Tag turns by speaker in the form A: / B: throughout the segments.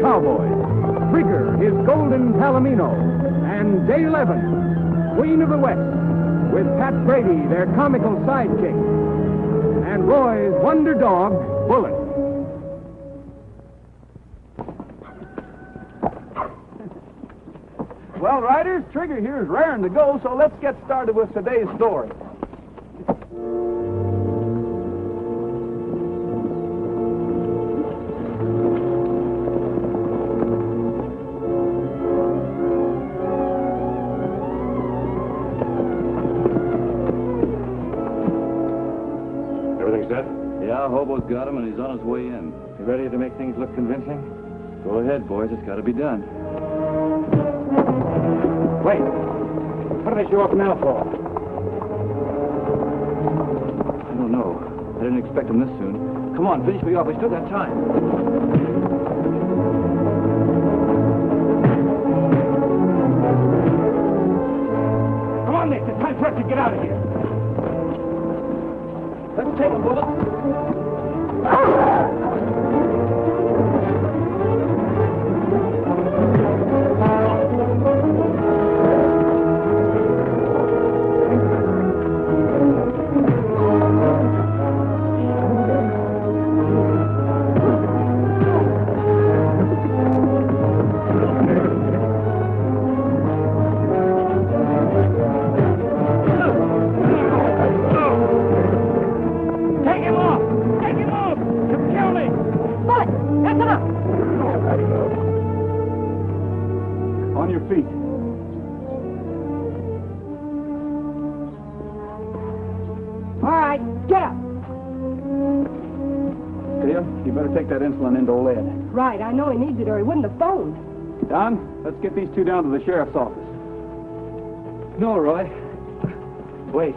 A: cowboys, Trigger, his golden Palomino, and Dale Evans, Queen of the West, with Pat Brady, their comical sidekick, and Roy's wonder dog, Bullet.
B: Well, riders, Trigger here is raring to go, so let's get started with today's story.
C: Everything set?
D: Yeah, Hobo's got him, and he's on his way in. You ready to make things look convincing? Go ahead, boys. It's got to be done.
C: Wait. What do they show up now for?
D: I don't know. I didn't expect him this soon. Come on, finish me off. We still got time.
C: Come on, Nick. It's time for us to get out of here.
D: Let's take him, Bullet.
B: Take that insulin into lead.
E: Right, I know he needs it or he wouldn't have phoned.
B: Don, let's get these two down to the sheriff's office.
D: No, Roy. Wait.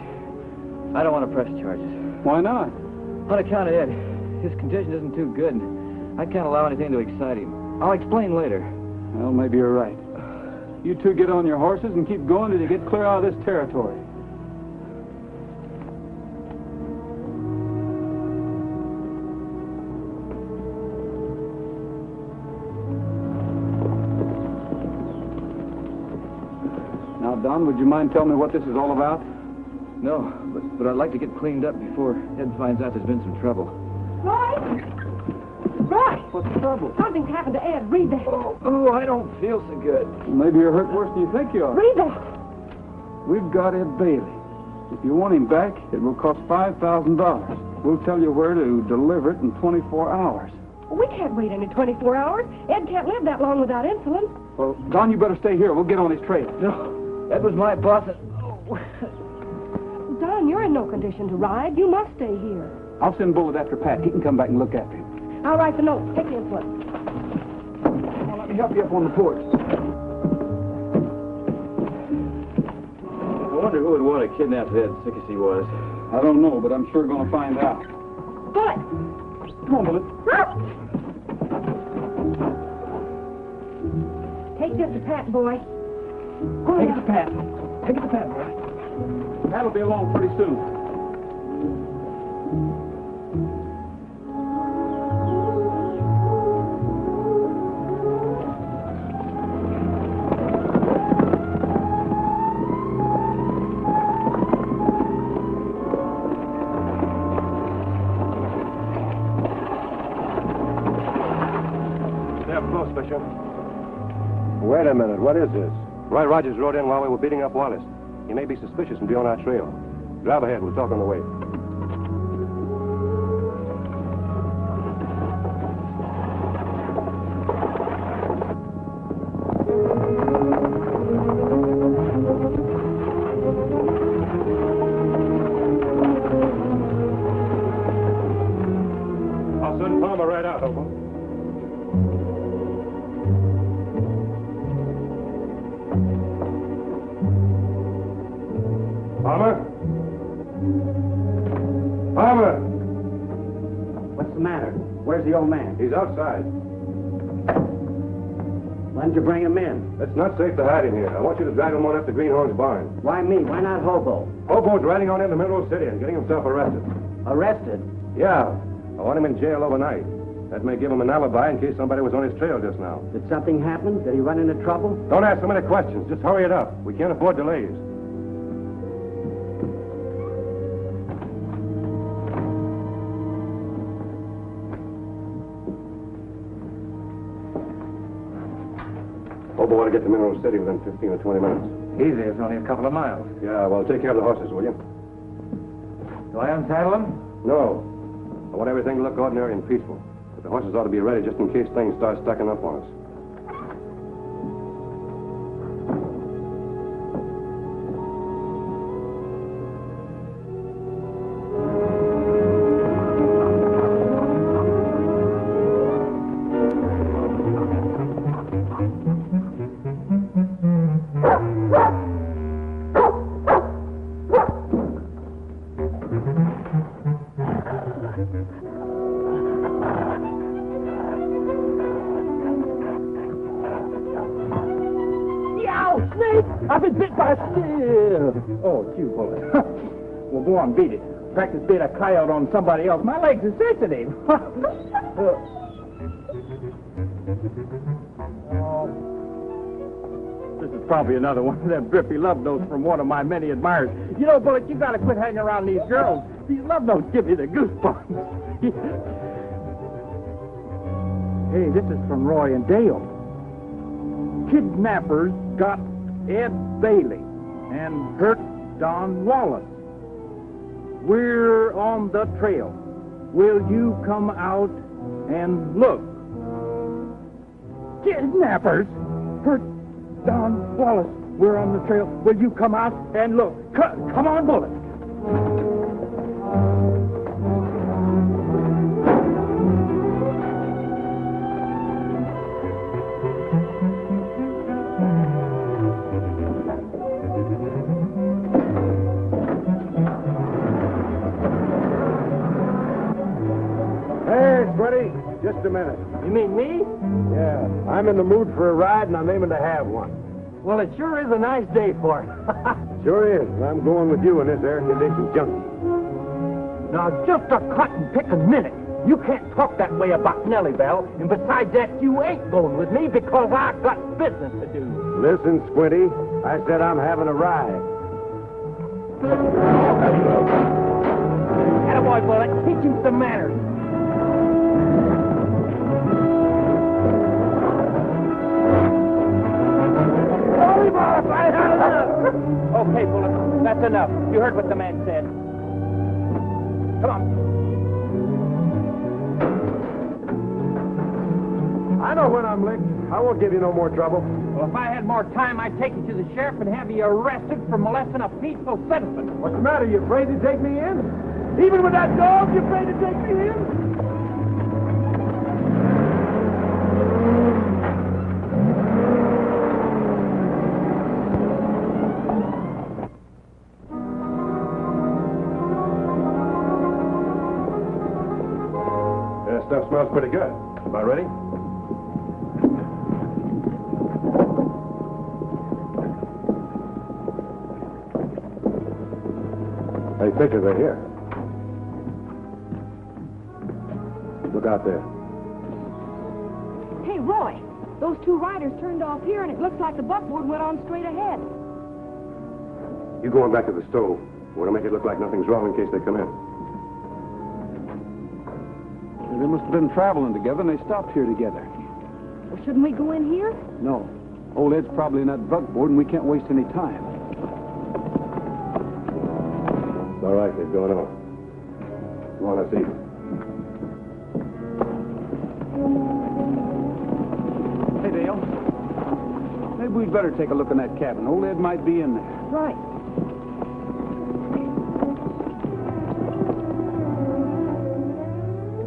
D: I don't want to press charges.
B: Why not?
D: On account of Ed. His condition isn't too good, and I can't allow anything to excite him. I'll explain later.
B: Well, maybe you're right. You two get on your horses and keep going till you get clear out of this territory. Don, would you mind telling me what this is all about?
D: No, but I'd like to get cleaned up before Ed finds out there's been some trouble.
E: Roy! Roy!
B: What's the trouble?
E: Something's happened to Ed. Read that.
D: Oh, I don't feel so good.
B: Maybe you're hurt worse than you think you are.
E: Read that.
B: We've got Ed Bailey. If you want him back, it will cost $5,000. We'll tell you where to deliver it in 24 hours.
E: We can't wait any 24 hours. Ed can't live that long without insulin.
B: Well, Don, you better stay here. We'll get on his trail.
D: No. Ed was my boss.
E: Don, you're in no condition to ride. You must stay here.
B: I'll send Bullet after Pat. He can come back and look after him.
E: I'll write the note. Take the insulin.
B: Well, let me help you up on the porch.
D: I wonder who would want to kidnap Ed, sick as he was.
B: I don't know, but I'm sure going to find out.
E: Bullet!
B: Come on, Bullet.
E: Take this to Pat, boy.
B: Take it to Pat. Take it to Pat, boy. Pat'll be along pretty soon.
C: Stay up close, Bishop.
F: Wait a minute. What is this?
C: Roy Rogers rode in while we were beating up Wallace. He may be suspicious and be on our trail. Drive ahead. We'll talk on the way. I'll send Palmer right out, Hobo. Palmer? Palmer!
G: What's the matter? Where's the old man?
C: He's outside.
G: Why didn't you bring him in?
C: It's not safe to hide him here. I want you to drag him on up to Greenhorn's barn.
G: Why me? Why not Hobo?
C: Hobo's riding on into Mineral City and getting himself arrested.
G: Arrested?
C: Yeah. I want him in jail overnight. That may give him an alibi in case somebody was on his trail just now.
G: Did something happen? Did he run into trouble?
C: Don't ask so many questions. Just hurry it up. We can't afford delays. Hope I want to get to Mineral City within 15 or 20 minutes.
D: Easy, it's only a couple of miles.
C: Yeah, well, take care of the horses, will you?
D: Do I unsaddle them?
C: No. I want everything to look ordinary and peaceful. But the horses ought to be ready just in case things start stacking up on us.
H: I've been bit by a snake. Oh, it's you, Bullet. Well, go on, beat it. Practice being a coyote on somebody else. My legs are sensitive. This is probably another one of them drippy love notes from one of my many admirers. You know, Bullet, you gotta quit hanging around these girls. These love notes give me the goosebumps. Hey, this is from Roy and Dale. Kidnappers got Ed Bailey and hurt Don Wallace. We're on the trail. Will you come out and look? Kidnappers hurt Don Wallace. We're on the trail. Will you come out and look? Come on, Bullet.
F: Just a minute.
H: You mean me?
F: Yeah, I'm in the mood for a ride, and I'm aiming to have one.
H: Well, it sure is a nice day for it.
F: Sure is. I'm going with you in this air-conditioned junkie.
H: Now, just a cotton-picking minute. You can't talk that way about Nellie Bell, and besides that, you ain't going with me because I got business to do.
F: Listen, Squinty, I said I'm having a ride.
H: Attaboy, Bullet. Teach him some manners. Okay, Bullet, that's enough. You heard what the man said. Come on.
F: I know when I'm licked. I won't give you no more trouble.
H: Well, if I had more time, I'd take you to the sheriff and have you arrested for molesting a peaceful citizen.
F: What's the matter? You afraid to take me in? Even with that dog, you afraid to take me in?
C: Stuff smells pretty good. About ready?
F: Hey, pictures are here. Look out there.
E: Hey, Roy, those two riders turned off here, and it looks like the buckboard went on straight ahead.
C: You going back to the stove. We want to make it look like nothing's wrong in case they come in.
B: They must have been traveling together, and they stopped here together.
E: Well, shouldn't we go in here?
B: No. Old Ed's probably in that buckboard, and we can't waste any time.
C: It's all right, they're going on. Come on, let's see.
B: Hey, Dale. Maybe we'd better take a look in that cabin. Old Ed might be in there.
E: Right.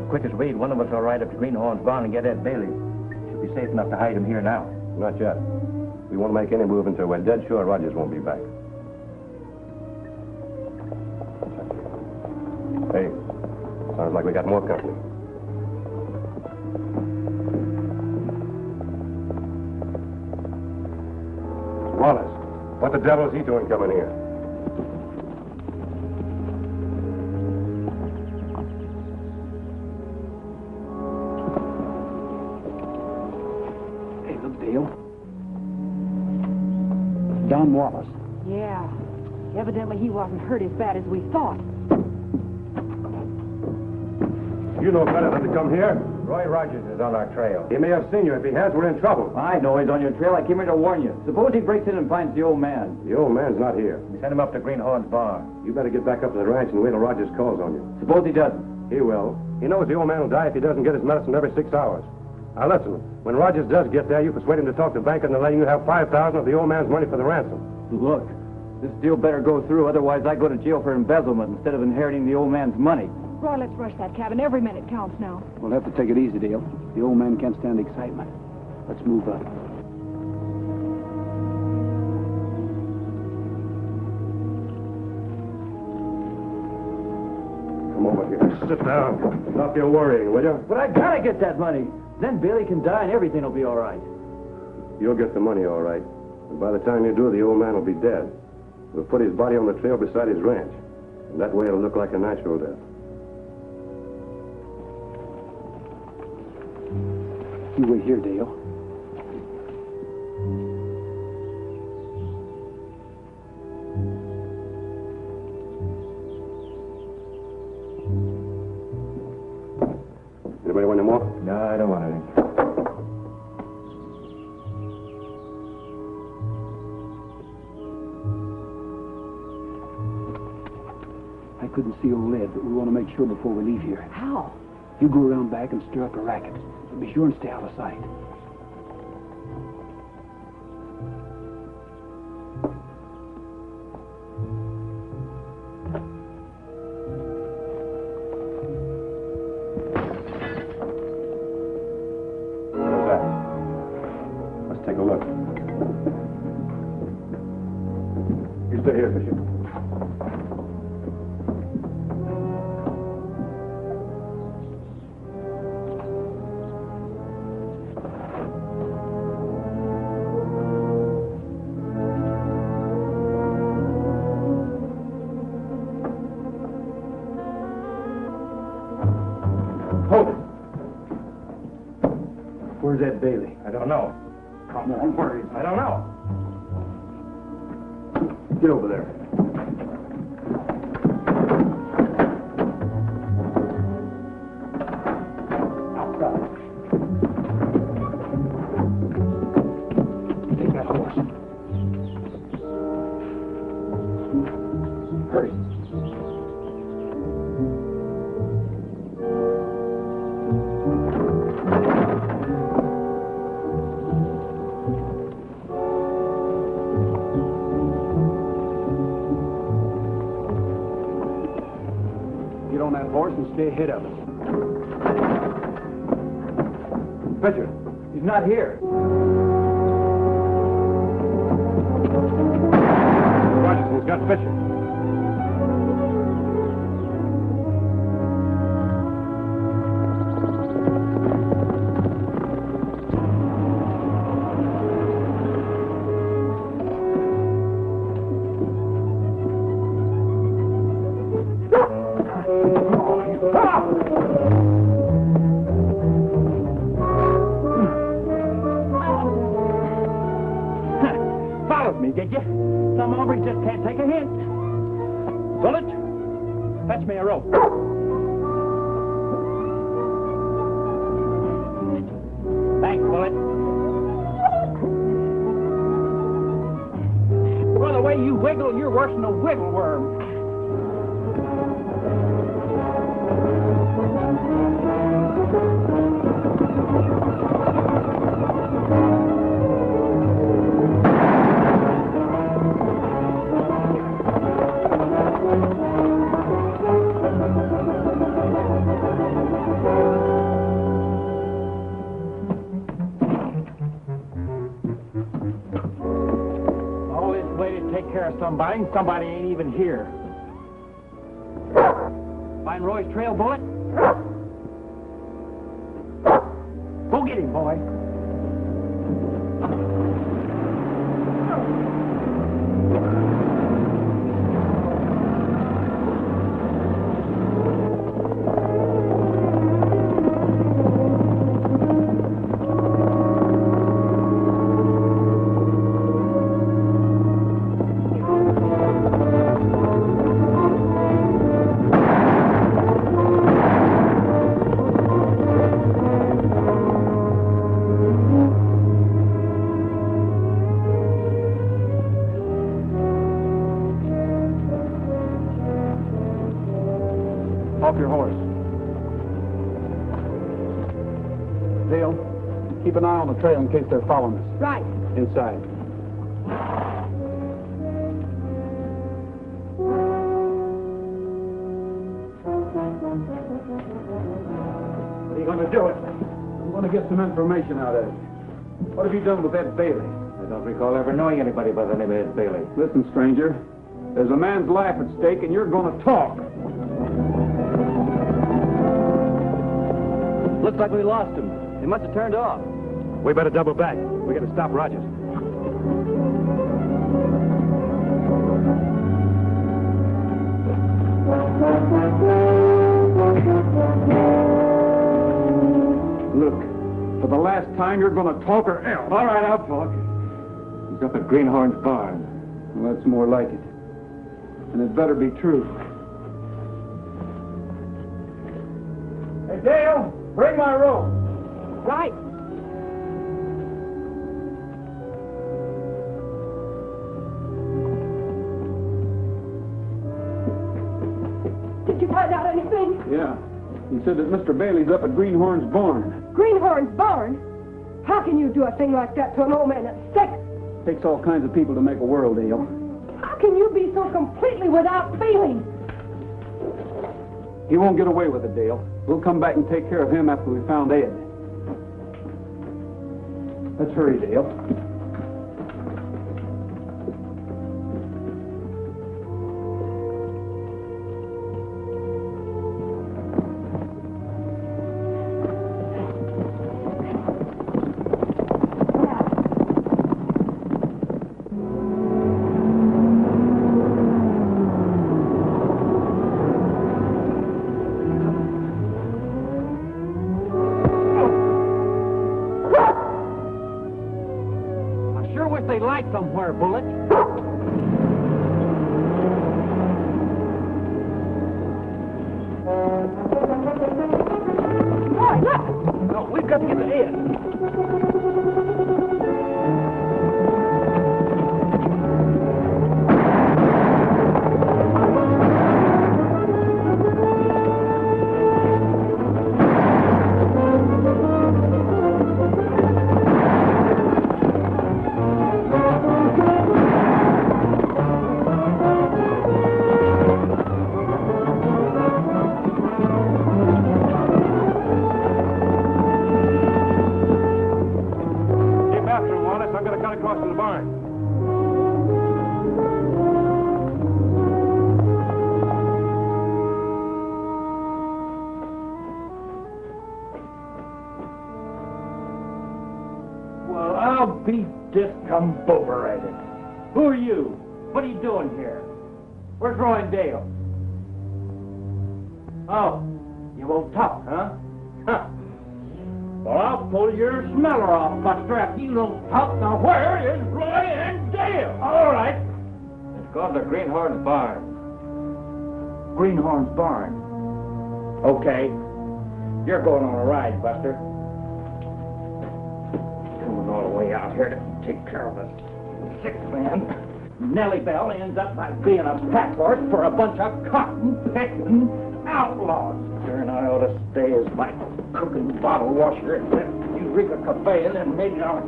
D: Quick as Wade, one of us will ride up to Greenhorn's barn and get Ed Bailey. Should be safe enough to hide him here now.
C: Not yet. We won't make any move until we're dead sure Rogers won't be back. Hey, sounds like we got more company. Wallace, what the devil is he doing coming here?
B: on Wallace.
E: Yeah. Evidently he wasn't hurt as bad as we thought.
C: You know better than to come here.
D: Roy Rogers is on our trail.
C: He may have seen you. If he has, we're in trouble.
D: I know he's on your trail. I came here to warn you. Suppose he breaks in and finds the old man.
C: The old man's not here.
D: We sent him up to Greenhorn's barn.
C: You better get back up to the ranch and wait till Rogers calls on you.
D: Suppose he doesn't.
C: He will. He knows the old man will die if he doesn't get his medicine every 6 hours. Now listen, when Rogers does get there, you persuade him to talk to the banker and letting you have $5,000 of the old man's money for the ransom.
D: Look, this deal better go through, otherwise I go to jail for embezzlement instead of inheriting the old man's money.
E: Roy, let's rush that cabin. Every minute counts now.
B: We'll have to take it easy, Dale. The old man can't stand excitement. Let's move up.
C: Come over here. Sit down. Stop your worrying, will you?
D: But I gotta get that money. Then Bailey can die and everything will be all right.
C: You'll get the money, all right. And by the time you do, the old man will be dead. We'll put his body on the trail beside his ranch. And that way it'll look like a natural death.
B: You wait here, Dale.
C: Anybody want any more?
D: No, I don't want anything.
B: I couldn't see old Ed, but we want to make sure before we leave here.
E: How?
B: You go around back and stir up a racket. But be sure and stay out of sight.
C: What's that? Let's take a look. You stay here, Fisher.
D: Where's Ed Bailey?
C: I don't know.
D: Come on, where is he?
C: I don't know. Get over there.
B: Outside. Take that horse. Hurry. Get on that horse and stay ahead of us.
C: Fisher.
D: He's not here.
C: Rogerson's got Fisher.
H: Followed me, did you? Some hombres just can't take a hint. Bullet, fetch me a rope. Thanks, Bullet. Well, the way you wiggle, you're worse than a wiggle worm. All this way to take care of somebody, and somebody ain't even here. Find Roy's trail, Bullet? Go get him, boy.
B: Off your horse. Dale, keep an eye on the trail in case they're following us.
E: Right.
B: Inside.
H: What are you going to do with me?
B: I'm going to get some information out of you. What have you done with Ed Bailey?
D: I don't recall ever knowing anybody by the name of Ed Bailey.
B: Listen, stranger. There's a man's life at stake, and you're going to talk.
D: Looks like we lost him. He must have turned off.
C: We better double back. We got to stop Rogers.
B: Look, for the last time, you're going to talk or else.
D: All right, I'll talk. He's up at Greenhorn's barn.
B: Well, that's more like it. And it better be true.
H: Hey, Dale, bring my rope.
E: Right. Did you find out anything?
B: Yeah. He said that Mr. Bailey's up at Greenhorn's barn.
E: Greenhorn's barn? How can you do a thing like that to an old man that's sick?
B: Takes all kinds of people to make a world, Dale.
E: How can you be so completely without feeling?
B: He won't get away with it, Dale. We'll come back and take care of him after we found Ed. Let's hurry, Dale.
H: Somewhere, Bullet.
E: Boy, look!
H: No, we've got to get to Ed. Be discombobulated. Who are you? What are you doing here? Where's Roy and Dale? Oh, you won't talk, huh? Huh. Well, I'll pull your smeller off, Buster, if you don't talk. Now, where is Roy and Dale? All right.
D: It's gone to Greenhorn's barn.
H: Greenhorn's barn. Okay. You're going on a ride, Buster. All the way out here to take care of a sick man. Nellie Bell ends up by being a pack horse for a bunch of cotton-picking outlaws. Sure, and I ought to stay as my cooking bottle washer at that Eureka Cafe, and then maybe I'll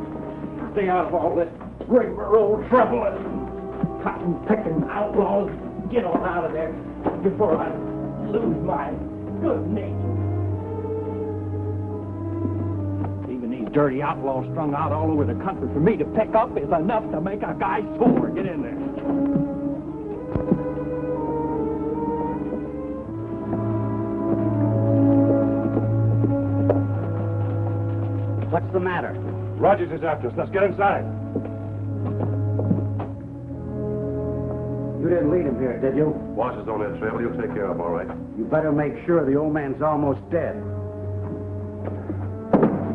H: stay out of all this rigmarole trouble and cotton-picking outlaws. Get on out of there before I lose my good nature. Dirty outlaw strung out all over the country for me to pick up is enough to make a guy sore. Get in there.
G: What's the matter?
C: Rogers is after us. Let's get inside.
G: You didn't lead him here, did you?
C: Wash is on that trail. You'll take care of him, all right.
G: You better make sure the old man's almost dead.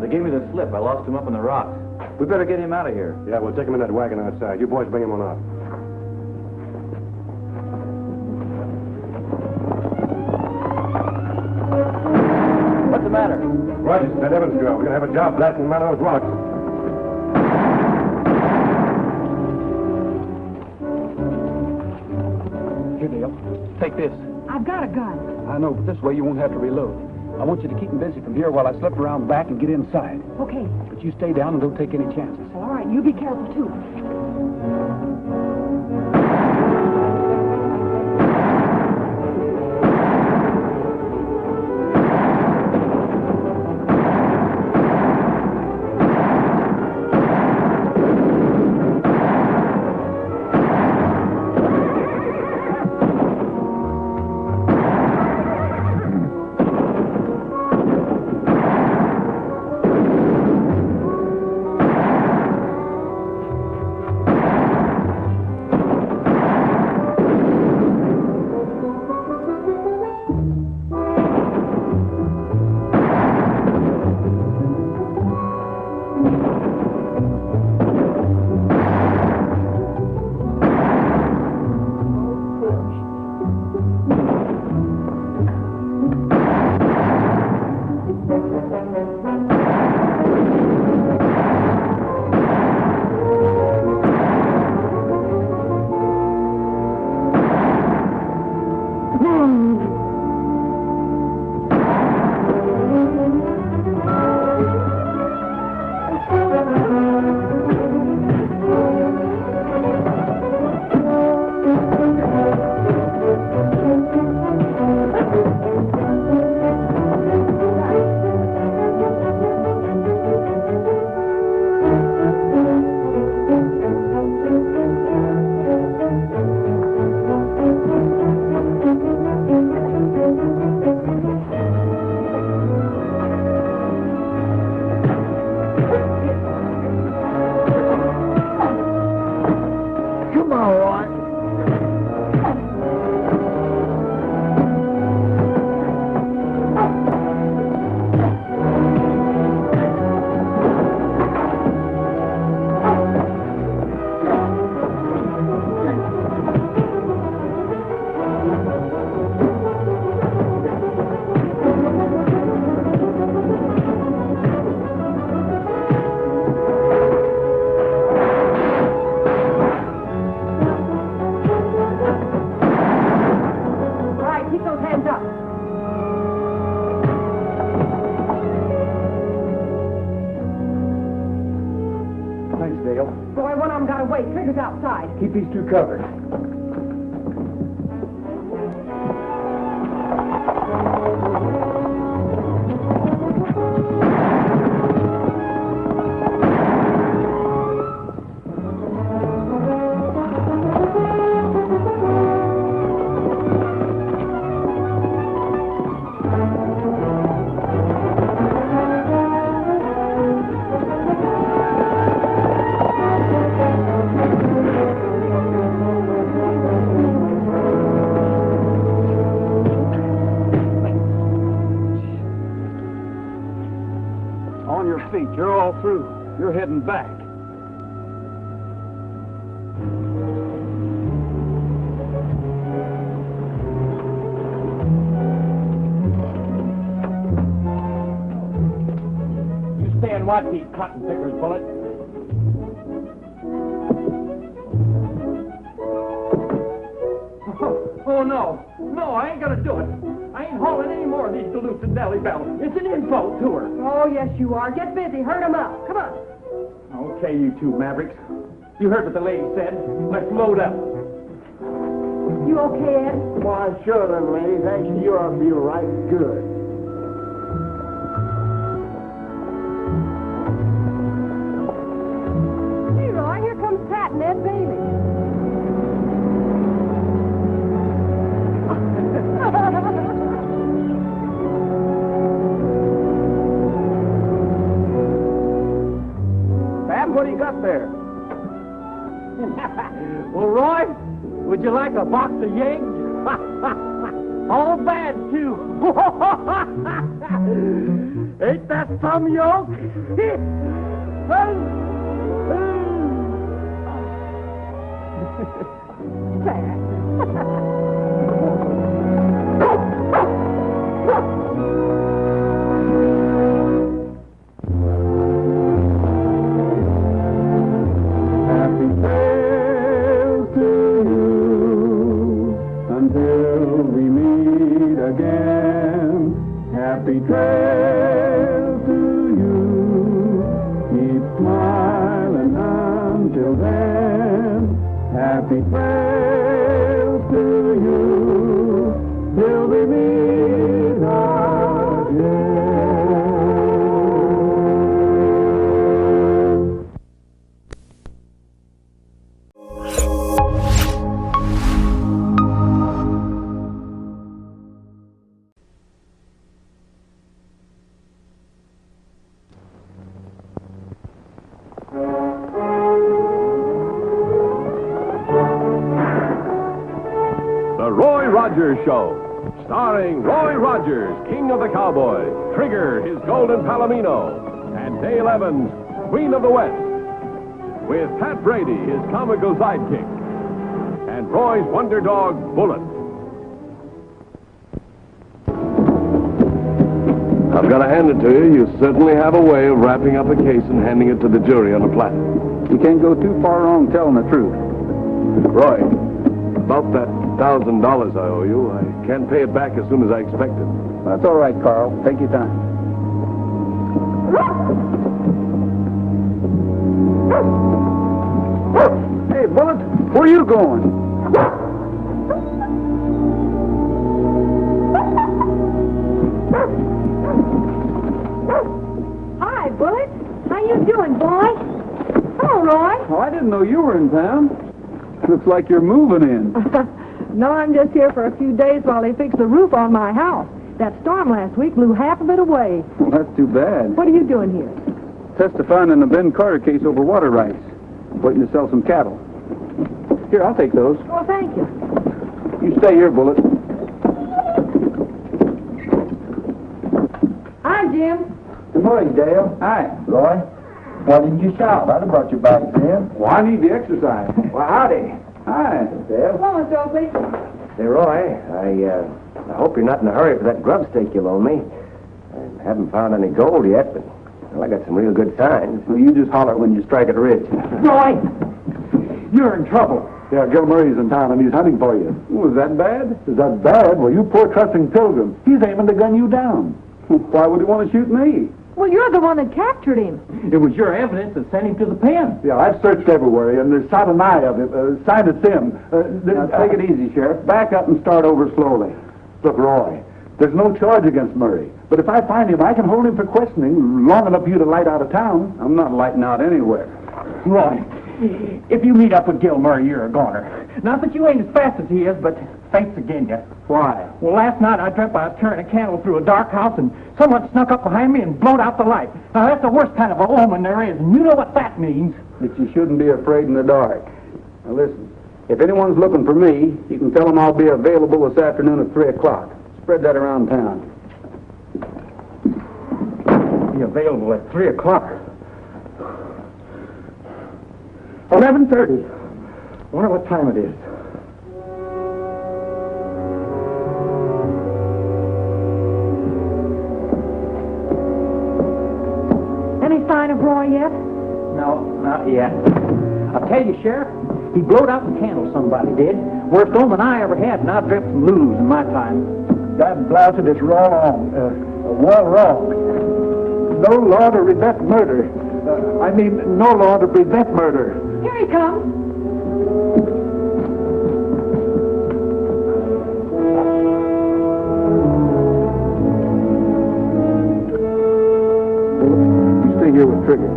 D: They gave me the slip. I lost him up in the rocks. We better get him out of here.
C: Yeah, we'll take him in that wagon outside. You boys bring him on out.
D: What's the matter?
C: Rogers, that Evans girl. We're going to have a job blasting him out of those rocks.
H: Here, Dale. Take
D: take this.
E: I've got a gun.
B: I know, but this way you won't have to reload. I want you to keep him busy from here while I slip around back and get inside.
E: Okay.
B: But you stay down and don't take any chances.
E: All right, you be careful, too. Boy, one of them got away. Trigger's outside.
F: Keep these two covered.
B: You're all through. You're heading back.
H: You stay and watch these cotton pickers, Bullet. Oh, no. No, I ain't gonna do it. I ain't hauling any more of these Duluth to Nellie Bell. It's an insult to her.
E: Oh, yes, you are. Get busy. Herd 'em up. Come on.
H: Okay, you two mavericks. You heard what the lady said. Let's load up.
E: You okay, Ed?
F: Why, sure, them ladies. Actually, you ought to feel right good.
E: Leroy, here comes Pat and Ed Bailey.
F: What do you got there?
H: Well, Roy, would you like a box of Yanks? All bad, too. Ain't that some yoke?
B: Until we meet again. Happy trails to you. Keep smiling until then. Happy trails to you. Till we meet again.
A: The Roy Rogers Show, starring Roy Rogers, King of the Cowboys, Trigger, his golden palomino, and Dale Evans, Queen of the West, with Pat Brady, his comical sidekick, and Roy's wonder dog, Bullet.
C: I've got to hand it to you. You certainly have a way of wrapping up a case and handing it to the jury on a platter.
B: You can't go too far wrong telling the truth.
C: Roy, about that $1,000 I owe you, I can't pay it back as soon as I expected.
B: That's all right, Carl. Take your time. Hey, Bullet, where are you going?
E: Hi, Bullet. How you doing, boy? Hello, Roy.
B: Oh, I didn't know you were in town. Looks like you're moving in.
E: No, I'm just here for a few days while they fix the roof on my house. That storm last week blew half of it away.
B: Well, that's too bad.
E: What are you doing here?
B: Testifying in the Ben Carter case over water rights. Waiting to sell some cattle. Here, I'll take those.
E: Oh, thank you.
B: You stay here, Bullet.
E: Hi, Jim.
I: Good morning, Dale.
B: Hi.
I: Roy, why didn't you shout? I'd have brought you back then.
B: Well, I need the exercise.
I: Well, howdy.
B: Hi.
I: Dale.
E: Hello, Mr. Oakley.
I: Hey, Roy, I hope you're not in a hurry for that grub stake you loaned me. I haven't found any gold yet, but well, I got some real good signs.
B: Well, you just holler when you strike it rich.
I: Roy, you're in trouble.
B: Yeah, Gil Murray's in town and he's hunting for you. Oh, is that bad? Is that bad? Well, you poor trusting pilgrim. He's aiming to gun you down. Why would he want to shoot me?
E: Well, you're the one that captured him.
H: It was your evidence that sent him to the pen.
B: Yeah, I've searched everywhere, and there's not an eye of him. Sign of Sim. Now, take it easy, Sheriff. Back up and start over slowly. Look, Roy, there's no charge against Murray. But if I find him, I can hold him for questioning long enough for you to light out of town. I'm not lighting out anywhere.
H: Roy, if you meet up with Gil Murray, you're a goner. Not that you ain't as fast as he is, but fate's again you.
B: Why?
H: Well, last night I dreamt I was carrying a candle through a dark house and someone snuck up behind me and blowed out the light. Now, that's the worst kind of a omen there is, and you know what that means.
B: That you shouldn't be afraid in the dark. Now, listen. If anyone's looking for me, you can tell them I'll be available this afternoon at 3 o'clock. Spread that around town.
H: Be available at 3 o'clock. 11:30. Wonder what time it is.
E: Any sign of Roy yet?
H: No, not yet. I'll tell you, Sheriff, he blowed out the candle, somebody did. Worst omen I ever had, and I've dreamt some lose in my time.
B: That blasted is wrong. Well, wrong. No law to prevent murder. No law to prevent murder.
E: Here he comes.
B: You stay here with Trigger.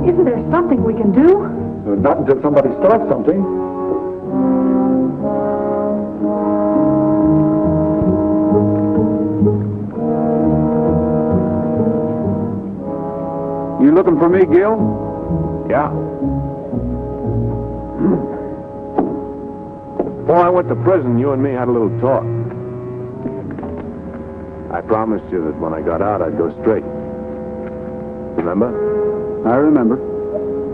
E: Isn't there something we can do?
B: Not until somebody starts something. looking for me, Gil?
C: Yeah. Before I went to prison, you and me had a little talk. I promised you that when I got out, I'd go straight. Remember?
B: I remember.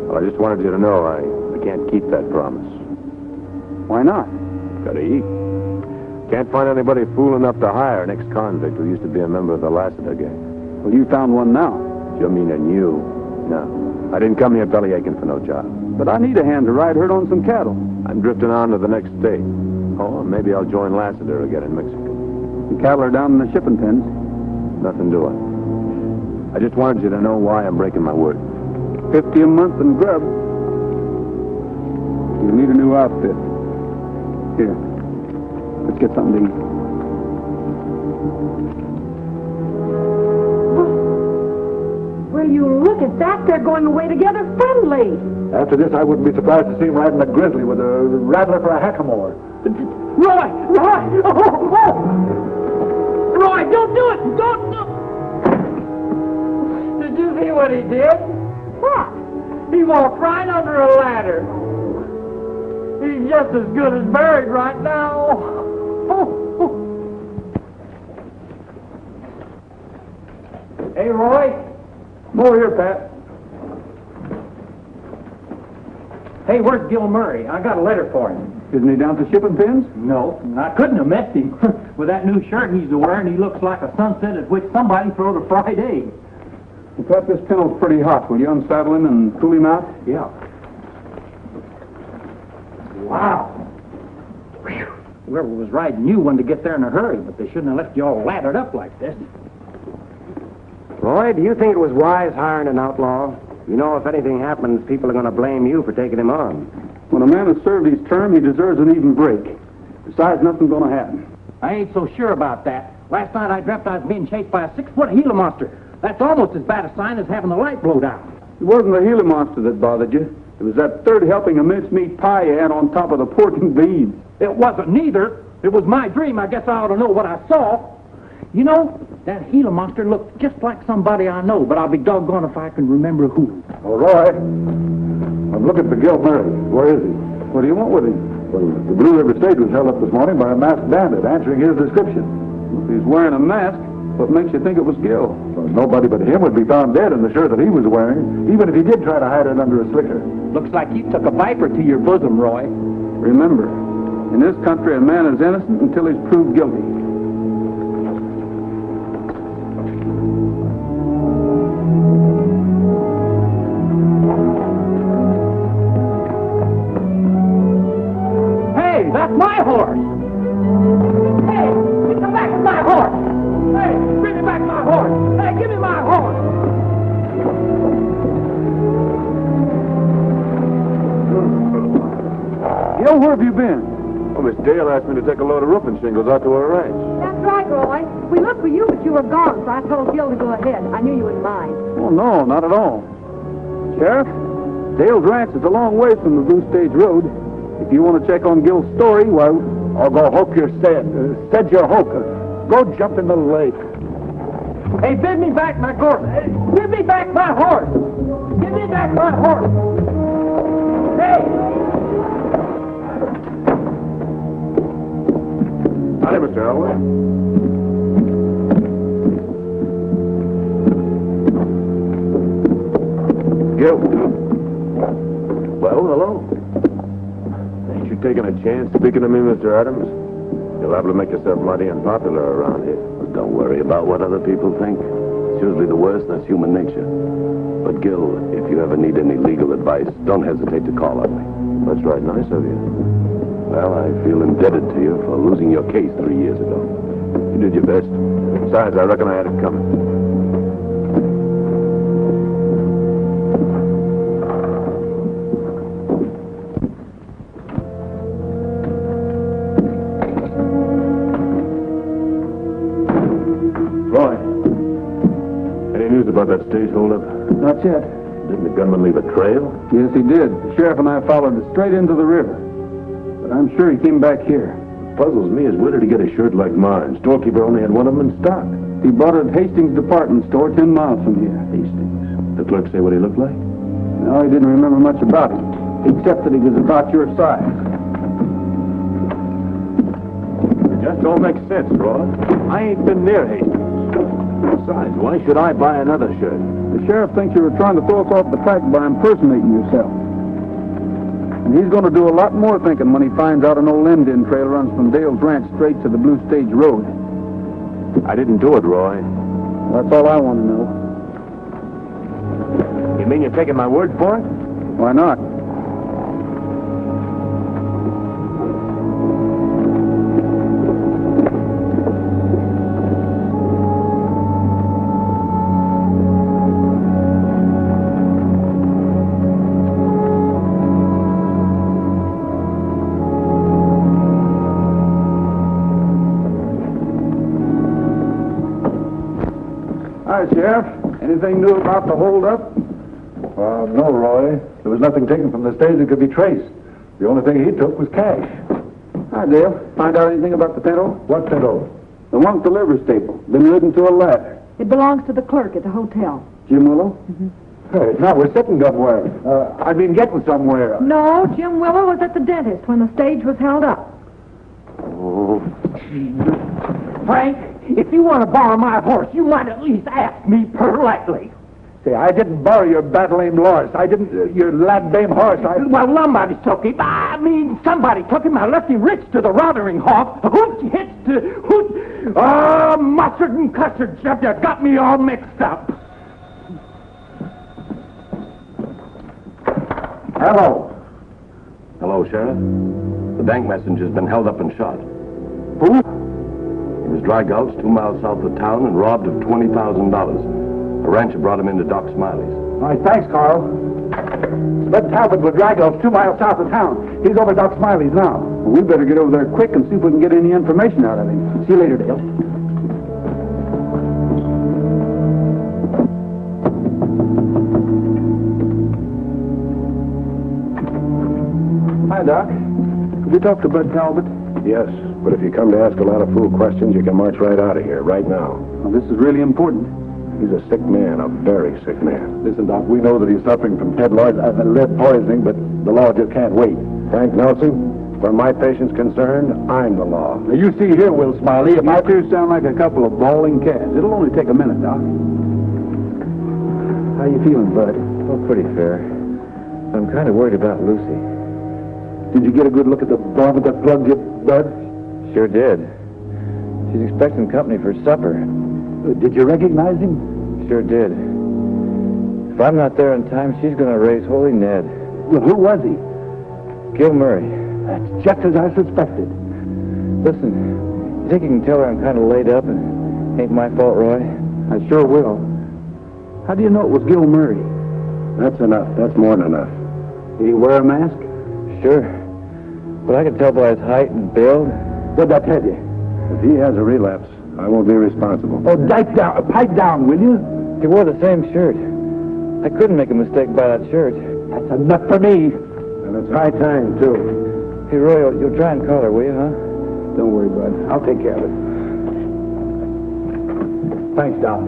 C: Well, I just wanted you to know I can't keep that promise.
B: Why not?
C: Gotta eat. Can't find anybody fool enough to hire an ex-convict who used to be a member of the Lassiter gang.
B: Well, you found one now.
C: You meaning you? No. I didn't come here belly aching for no job.
B: But I need a hand to ride herd on some cattle.
C: I'm drifting on to the next state. Oh, maybe I'll join Lassiter again in Mexico.
B: The cattle are down in the shipping pens.
C: Nothing doing. I just wanted you to know why I'm breaking my word.
B: 50 a month in grub. You need a new outfit. Here. Let's get something to eat.
E: Will you look at that? They're going away together friendly.
B: After this, I wouldn't be surprised to see him riding a grizzly with a rattler for a hackamore.
F: Roy! Roy! Oh! Roy, don't do it! Don't do Did you see what he did?
E: What?
F: He walked right under a ladder. He's just as good as buried right now. Hey, Roy.
B: Come over here, Pat.
H: Hey, where's Gil Murray? I got a letter for him.
B: Isn't he down at the shipping pens?
H: No, I couldn't have missed him. With that new shirt he's wearing, he looks like a sunset at which somebody throwed a fried egg.
B: In fact, this kennel's pretty hot. Will you unsaddle him and cool him out?
H: Yeah. Wow. Whew. Whoever was riding knew when to get there in a hurry, but they shouldn't have left you all laddered up like this.
I: Roy, do you think it was wise hiring an outlaw? You know, if anything happens, people are going to blame you for taking him on.
B: When a man has served his term, he deserves an even break. Besides, nothing's going to happen.
H: I ain't so sure about that. Last night I dreamt I was being chased by a 6-foot Gila monster. That's almost as bad a sign as having the light blowed out.
B: It wasn't the Gila monster that bothered you. It was that third helping of mincemeat pie you had on top of the pork and beans.
H: It wasn't neither. It was my dream. I guess I ought to know what I saw. You know, that Gila monster looked just like somebody I know, but I'll be doggone if I can remember who.
B: Oh, Roy, I'm looking for Gil Murray. Where is he? What do you want with him? Well, the Blue River Stage was held up this morning by a masked bandit answering his description. If he's wearing a mask, what makes you think it was Gil? Well, nobody but him would be found dead in the shirt that he was wearing, even if he did try to hide it under a slicker.
H: Looks like you took a viper to your bosom, Roy.
B: Remember, in this country, a man is innocent until he's proved guilty.
H: That's my horse! Hey, come back with my horse! Hey, bring me back my horse! Hey, give me my horse!
B: Gil, where have you been?
C: Well, Miss Dale asked me to take a load of roofing shingles out to her ranch.
E: That's right, Roy. We looked for you, but you were gone, so I told Gil to go ahead. I knew you wouldn't mind.
B: Oh, no, not at all. Sheriff, Dale's ranch is a long way from the Blue Stage Road. If you want to check on Gil's story, well, I'll go hook your sedge your hook. Go jump in the lake.
H: Hey, bid me back my horse. Give me back my horse. Give me back my horse. Hey!
C: Hi, Mr. Elway. Gil. Well, hello. Ain't you taking a chance speaking to me, Mr. Adams? You'll have to make yourself mighty unpopular around here.
J: Don't worry about what other people think. It's usually the worst, and that's human nature. But, Gil, if you ever need any legal advice, don't hesitate to call on me.
C: That's right nice of you.
J: Well, I feel indebted to you for losing your case 3 years ago.
C: You did your best. Besides, I reckon I had it coming. Roy, any news about that stage holdup?
B: Not yet.
C: Didn't the gunman leave a trail?
B: Yes, he did. The sheriff and I followed it straight into the river. But I'm sure he came back here.
C: What puzzles me is where did he get a shirt like mine? Storekeeper only had one of them in stock.
B: He bought it at Hastings Department Store 10 miles from here.
C: Hastings.
J: The clerk say what he looked like?
B: No, he didn't remember much about him, except that he was about your size.
J: It just don't make sense, Roy. I ain't been near Hastings. Besides, why should I buy another shirt?
B: The sheriff thinks you were trying to throw us off the track by impersonating yourself. And he's going to do a lot more thinking when he finds out an old Indian trail runs from Dale's Ranch straight to the Blue Stage Road.
J: I didn't do it, Roy.
B: That's all I want to know.
J: You mean you're taking my word for it?
B: Why not? Hi, Sheriff. Anything new about the holdup? No, Roy. There was nothing taken from the stage that could be traced. The only thing he took was cash. Hi, Dale. Find out anything about the pinto? What pinto? The one at the liver stable. Been ridden to a ladder.
E: It belongs to the clerk at the hotel.
B: Jim Willow? Mm-hmm. Hey, now we're sitting somewhere. I've been getting somewhere.
E: No, Jim Willow was at the dentist when the stage was held up.
B: Oh.
H: Frank, if you want to borrow my horse, you might at least ask me politely.
B: Say, I didn't borrow your battle-aimed horse. I didn't, your lad-dame horse.
H: Well, somebody took him. I mean, somebody took him. I left him rich to the rothering hawk. Hooch, hitch to hooch. Oh, mustard and custard, Jeff, you got me all mixed up.
B: Hello.
J: Hello, Sheriff. The bank messenger's been held up and shot.
B: Who?
J: He was dry gulched 2 miles south of town and robbed of $20,000. A rancher brought him into Doc Smiley's.
B: All right, thanks, Carl. Spud Talbot with Dragos 2 miles south of town. He's over at Doc Smiley's now. Well, we better get over there quick and see if we can get any information out of him. See you later, Dale. Hi, Doc. Could you talk to Bud Talbot?
K: Yes, but if you come to ask a lot of fool questions, you can march right out of here, right now.
B: Well, this is really important.
K: He's a sick man, a very sick man.
B: Listen, Doc, we know that he's suffering from lead poisoning, but the law just can't wait.
K: Frank Nelson, where my patient's concerned, I'm the law.
B: Now, you see here, Will Smiley, if you two sound like a couple of bawling cats, it'll only take a minute, Doc. How you feeling, Bud?
D: Oh, pretty fair. I'm kind of worried about Lucy.
B: Did you get a good look at the varmint that plugged you, Bud?
D: Sure did. She's expecting company for supper.
B: Did you recognize him?
D: Sure did. If I'm not there in time, she's going to raise Holy Ned.
B: Well, who was he?
D: Gil Murray.
B: That's just as I suspected.
D: Listen, you think you can tell her I'm kind of laid up and ain't my fault, Roy?
B: I sure will. How do you know it was Gil Murray?
K: That's enough. That's more than enough.
B: Did he wear a mask?
D: Sure. But I can tell by his height and build.
B: What'd that tell you?
K: If he has a relapse, I won't be responsible.
B: Oh, pipe down, will you?
D: He wore the same shirt. I couldn't make a mistake by that shirt.
B: That's enough for me.
K: And it's high time, too.
D: Hey, Roy, you'll try and call her, will you, huh?
B: Don't worry, Bud. I'll take care of it. Thanks, Doc.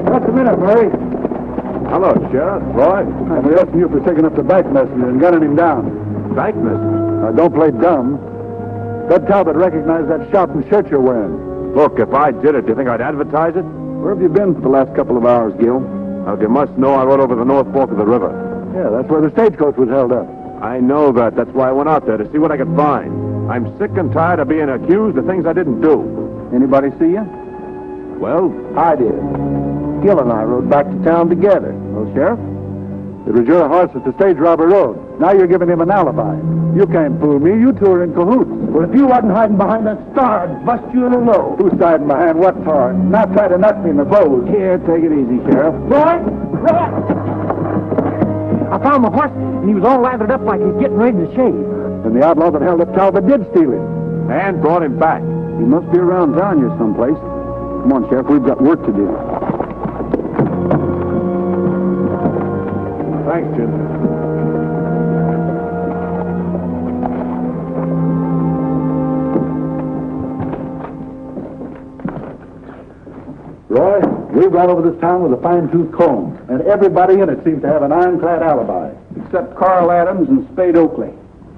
B: What's the matter, Murray?
K: Hello, Sheriff. Roy?
B: I'm arresting you for taking up the bank messenger and gunning him down.
K: Bank messenger?
B: Don't play dumb. Bud Talbot recognized that shop and shirt you're wearing.
K: Look, if I did it, do you think I'd advertise it?
B: Where have you been for the last couple of hours, Gil?
K: Now, you must know I rode over the North Fork of the river.
B: Yeah, that's where the stagecoach was held up.
K: I know that. That's why I went out there, to see what I could find. I'm sick and tired of being accused of things I didn't do.
B: Anybody see you?
K: Well,
B: I did. Gil and I rode back to town together. Oh, Sheriff? It was your horse at the stage robber road. Now you're giving him an alibi. You can't fool me. You two are in cahoots. Well, if you wasn't hiding behind that star, I'd bust you in a row. Who's hiding behind what star? Not try to nut me in the clothes. Here, take it easy, Sheriff.
H: Roy! I found the horse, and he was all lathered up like he's getting ready to shave.
B: And the outlaw that held up Talbot did steal him.
K: and brought him back.
B: He must be around town here someplace. Come on, Sheriff, we've got work to do.
K: Thanks, Jim.
B: We've gone over this town with a fine-tooth comb, and everybody in it seems to have an ironclad alibi.
A: Except Carl Adams and Spade Oakley.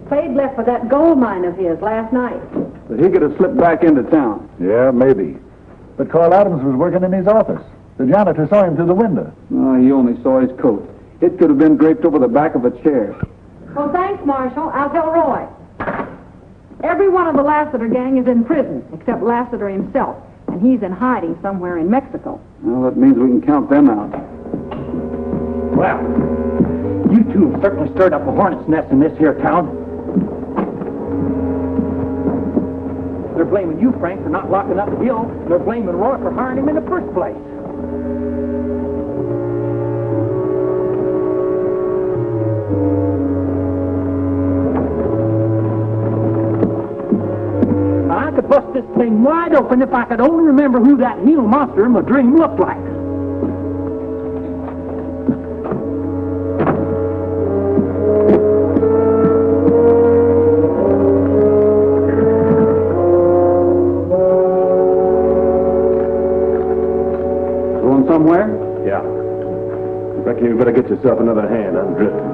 E: Spade left for that gold mine of his last night.
A: But he could have slipped back into town.
B: Yeah, maybe. But Carl Adams was working in his office. The janitor saw him through the window.
A: Oh, he only saw his coat. It could have been draped over the back of a chair.
E: Well, thanks, Marshal. I'll tell Roy. Every one of the Lassiter gang is in prison, except Lassiter himself. And he's in hiding somewhere in Mexico.
A: Well, that means we can count them out.
H: Well, you two have certainly stirred up a hornet's nest in this here town. They're blaming you, Frank, for not locking up Gil. They're blaming Roy for hiring him in the first place. I could bust this thing wide open if I could only remember who that Gila monster in my dream looked like.
A: Going somewhere?
C: Yeah. Reckon you better get yourself another hand. I'm drifting.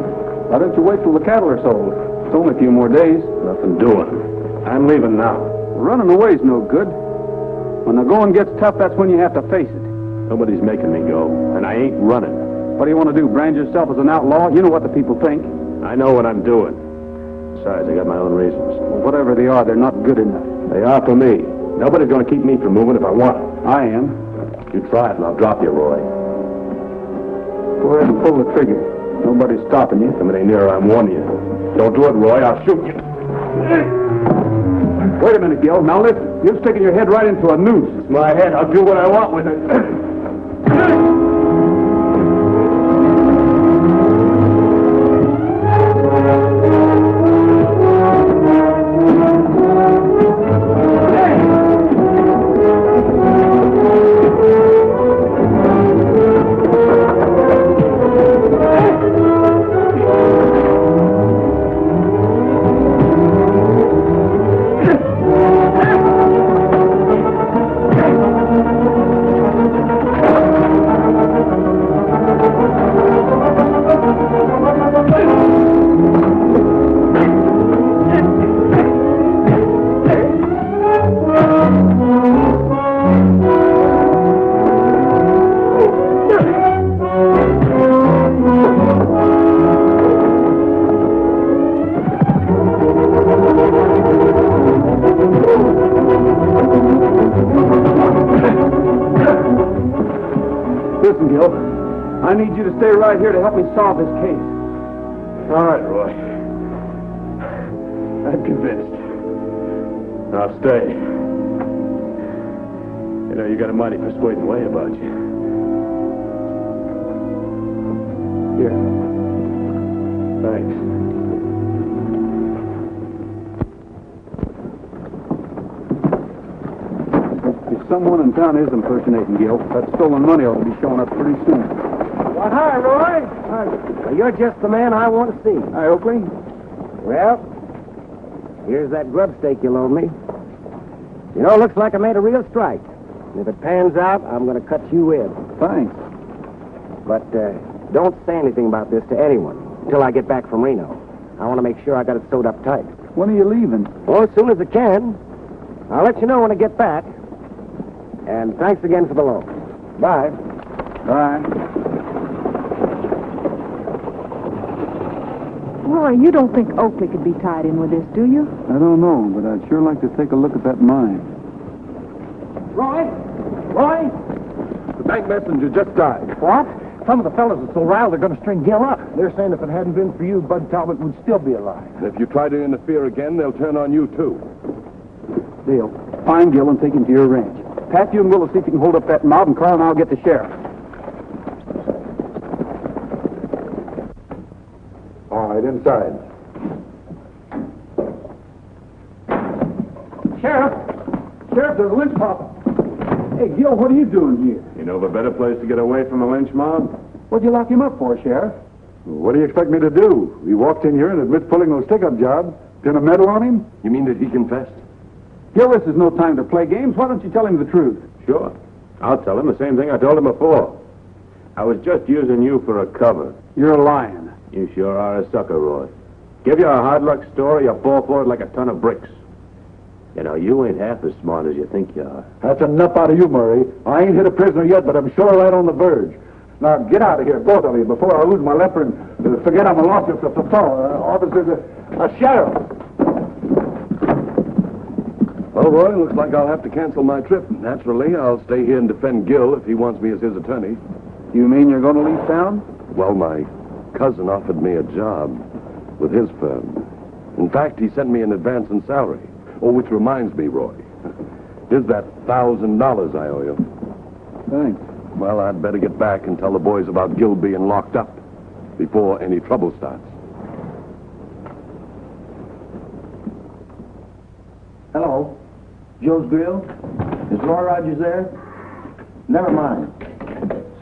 A: Why don't you wait till the cattle are sold? It's only a few more days.
C: Nothing doing. I'm leaving now.
A: Running away's no good. When the going gets tough, that's when you have to face it.
C: Nobody's making me go, and I ain't running.
A: What do you want to do, brand yourself as an outlaw? You know what the people think.
C: I know what I'm doing. Besides, I got my own reasons.
A: Well, whatever they are, they're not good enough.
C: They are for me. Nobody's going to keep me from moving if I want it.
A: I am.
C: You try it, and I'll drop you, Roy.
A: Go ahead and pull the trigger. Nobody's stopping you.
C: Come any nearer, I'm warning you. Don't do it, Roy. I'll shoot you.
A: Wait a minute, Gil. Now listen. You're sticking your head right into a noose.
C: It's my head. I'll do what I want with it.
A: Listen, Gil. I need you to stay right here to help me solve this case.
C: All right, Roy. I'm convinced. I'll stay. You know, you got a mighty persuading way about you.
A: Here.
C: Thanks.
A: If someone in town is impersonating Gil, that stolen money ought to be showing up pretty soon.
I: Well, hi, Roy. Well, you're just the man I want to see.
A: Hi, Oakley.
I: Well, here's that grub stake you loaned me. You know, it looks like I made a real strike. And if it pans out, I'm going to cut you in.
A: Thanks.
I: But don't say anything about this to anyone until I get back from Reno. I want to make sure I got it sewed up tight.
A: When are you leaving?
I: Well, as soon as I can. I'll let you know when I get back. And thanks again for the loan. Bye.
A: Bye.
E: Roy, you don't think Oakley could be tied in with this, do you?
A: I don't know, but I'd sure like to take a look at that mine.
H: Roy? Roy?
C: The bank messenger just died.
H: What? Some of the fellas are so riled they're going to string Gil up. They're saying if it hadn't been for you, Bud Talbot would still be alive.
C: And if you try to interfere again, they'll turn on you, too.
A: Deal. Find Gil and take him to your ranch. Pat, you and Will will see if you can hold up that mob, and Carl and I'll get the sheriff.
B: All right, inside.
A: Sheriff, there's a lynch mob. Hey, Gil, what are you doing here?
C: You know of a better place to get away from a lynch mob?
A: What'd you lock him up for, Sheriff?
B: What do you expect me to do? He walked in here and admits pulling those stick-up jobs. Pin a medal on him?
C: You mean that he confessed?
A: Gil, this is no time to play games. Why don't you tell him the truth?
C: Sure.
K: I'll tell him the same thing I told him before. I was just using you for a cover.
B: You're lying.
K: You sure are a sucker, Roy. Give you a hard luck story, you fall for it like a ton of bricks. You know, you ain't half as smart as you think you are.
B: That's enough out of you, Murray. I ain't hit a prisoner yet, but I'm sure right on the verge. Now, get out of here, both of you, before I lose my leper and forget I'm a lawyer for officers, a sheriff.
J: Well, Roy, looks like I'll have to cancel my trip. Naturally, I'll stay here and defend Gil if he wants me as his attorney.
B: You mean you're going to leave town?
J: Well, my cousin offered me a job with his firm. In fact, he sent me an advance in salary. Oh, which reminds me, Roy. Here's that $1,000 I owe you.
B: Thanks.
J: Well, I'd better get back and tell the boys about Gil being locked up before any trouble starts.
I: Hello. Joe's Grill? Is Roy Rogers there? Never mind.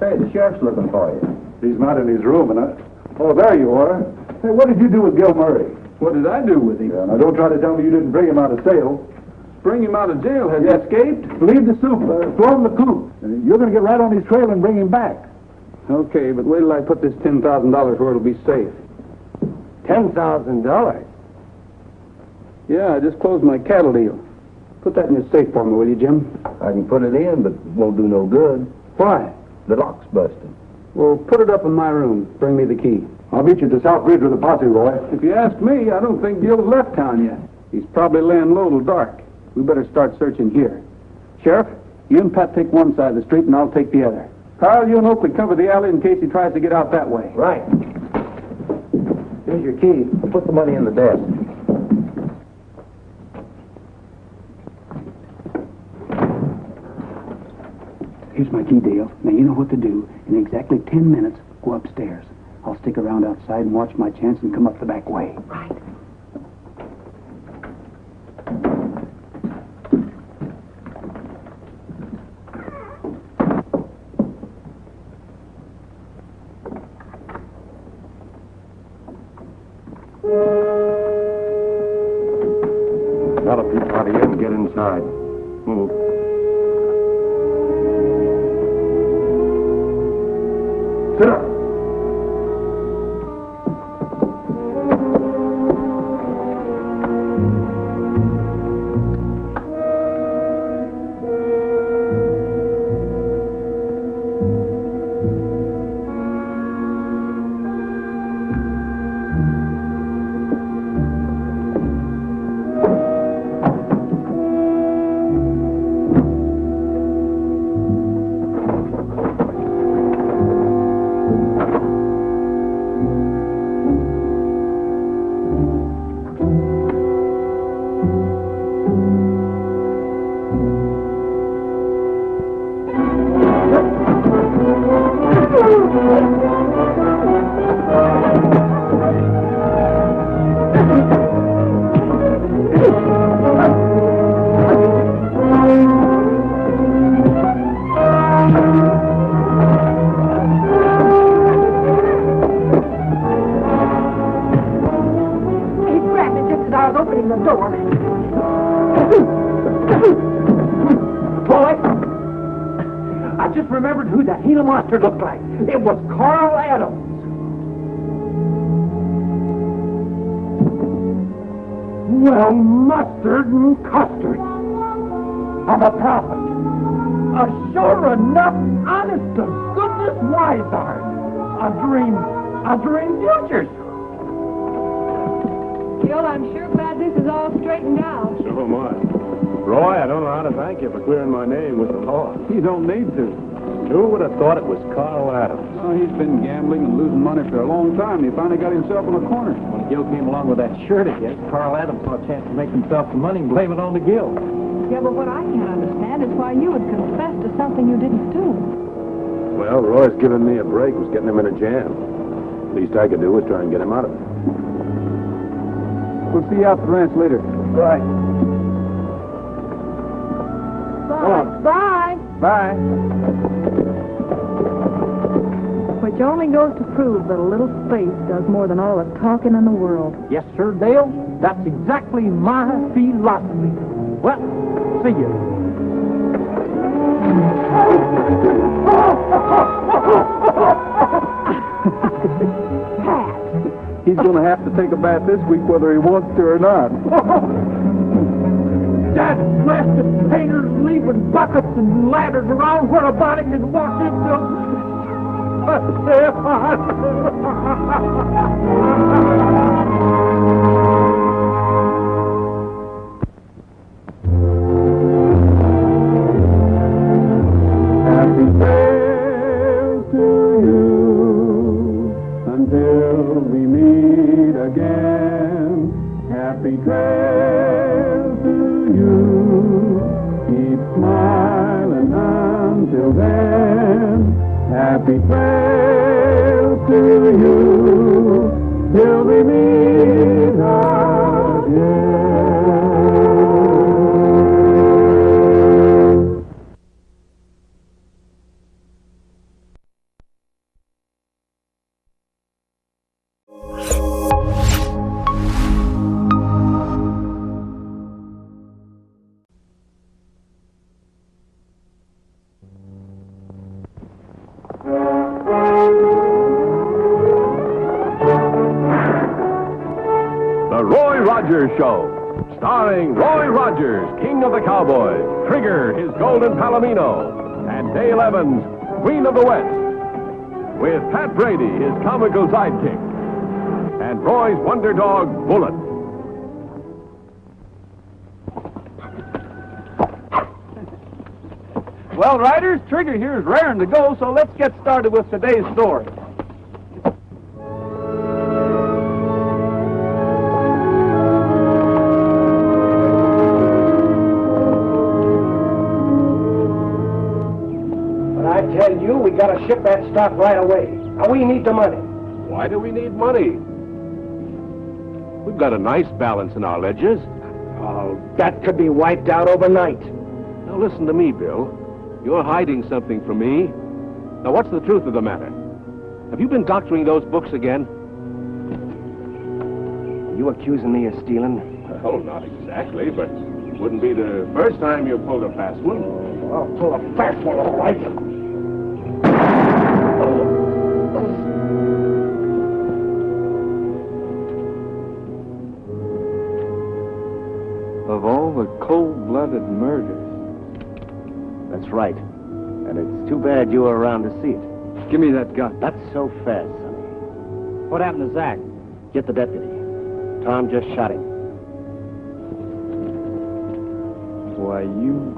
I: Say, the sheriff's looking for you.
B: He's not in his room, and Oh, there you are. Hey, what did you do with Gil Murray?
A: What did I do with him?
B: Yeah, now, don't try to tell me you didn't bring him out of jail.
A: Bring him out of jail. Has he escaped?
B: Leave the soup. Throw him the coop. You're going to get right on his trail and bring him back.
A: Okay, but wait till I put this $10,000 where it'll be safe.
I: $10,000?
A: Yeah, I just closed my cattle deal. Put that in your safe for me, will you, Jim?
I: I can put it in, but it won't do no good.
A: Why?
I: The lock's busted.
A: Well, put it up in my room. Bring me the key.
B: I'll meet you at the South Bridge with a posse, Roy.
A: If you ask me, I don't think Gil's left town yet. He's probably laying low till dark. We better start searching here. Sheriff, you and Pat take one side of the street, and I'll take the other. Carl, you and Oakley cover the alley in case he tries to get out that way.
I: Right. Here's your key. I'll put the money in the desk.
A: Here's my key, Dale. Now, you know what to do. In exactly 10 minutes, go upstairs. I'll stick around outside and watch my chance and come up the back way.
E: Right.
K: Not a peep out of here and get inside. Move.
B: Sit up.
H: Monster looked like. It was Carl Adams. Well, mustard and custard. I'm a prophet. A sure enough, honest to goodness wiseheart. A dream futures.
E: Gil, I'm sure glad this is all straightened out.
K: So am I. Roy, I don't know how to thank you for clearing my name with the law.
A: You don't need to.
K: Who would have thought it was Carl Adams?
A: Oh, he's been gambling and losing money for a long time. He finally got himself in a corner.
H: When Gil came along with that shirt again, Carl Adams saw a chance to make himself some money and blame it on to Gil.
E: Yeah, but what I can't understand is why you would confess to something you didn't do.
K: Well, Roy's giving me a break, was getting him in a jam. Least I could do was try and get him out of it.
A: We'll see you out at the ranch later.
B: Right.
E: Bye.
A: Bye.
E: Which only goes to prove that a little space does more than all the talking in the world.
H: Yes, sir, Dale. That's exactly my philosophy. Well, see you.
B: He's going to have to take a bath this week whether he wants to or not.
F: That blasted painter's leaving buckets and ladders around where a body can walk into.
B: Happy trails to you until we meet again. Happy trails to you. Keep smiling until then. Happy trails to you till we meet again.
J: Rogers Show, starring Roy Rogers, King of the Cowboys, Trigger, his golden palomino, and Dale Evans, Queen of the West, with Pat Brady, his comical sidekick, and Roy's wonder dog, Bullet.
B: Well, riders, Trigger here is raring to go, so let's get started with today's story.
I: Tell you, we gotta ship that stock right away. Now, we need the money.
K: Why do we need money? We've got a nice balance in our ledgers.
I: Oh, that could be wiped out overnight.
K: Now listen to me, Bill. You're hiding something from me. Now what's the truth of the matter? Have you been doctoring those books again?
I: Are you accusing me of stealing?
K: Well, not exactly, but it wouldn't be the first time you pulled a fast one.
I: Oh, I'll pull a fast one, all right.
B: Of all the cold-blooded murders.
I: That's right. And it's too bad you were around to see it.
B: Give me that gun.
I: Not so fast, sonny.
G: What happened to Zach?
I: Get the deputy. Tom just shot him.
B: Why, you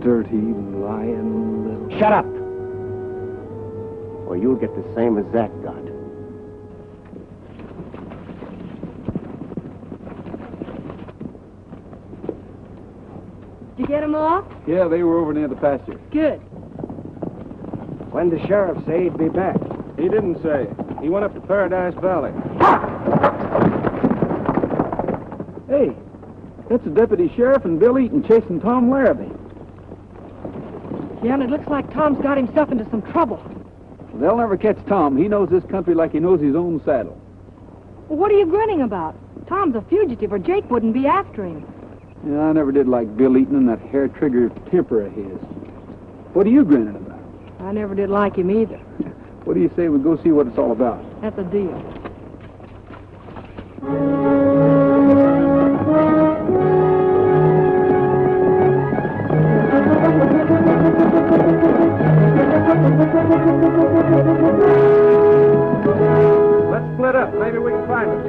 B: dirty, lying little...
I: Shut up! Or you'll get the same as Zach got.
E: Did you get them all?
B: Yeah, they were over near the pasture.
E: Good.
I: When the sheriff say he'd be back?
B: He didn't say. He went up to Paradise Valley. Hey, that's the deputy sheriff and Bill Eaton chasing Tom Larrabee.
E: Yeah, and it looks like Tom's got himself into some trouble.
B: They'll never catch Tom. He knows this country like he knows his own saddle.
E: Well, what are you grinning about? Tom's a fugitive, or Jake wouldn't be after him.
B: Yeah, I never did like Bill Eaton and that hair-trigger temper of his. What are you grinning about?
E: I never did like him either.
B: What do you say we go see what it's all about?
E: That's a deal.
B: Let's split up. Maybe we can find it.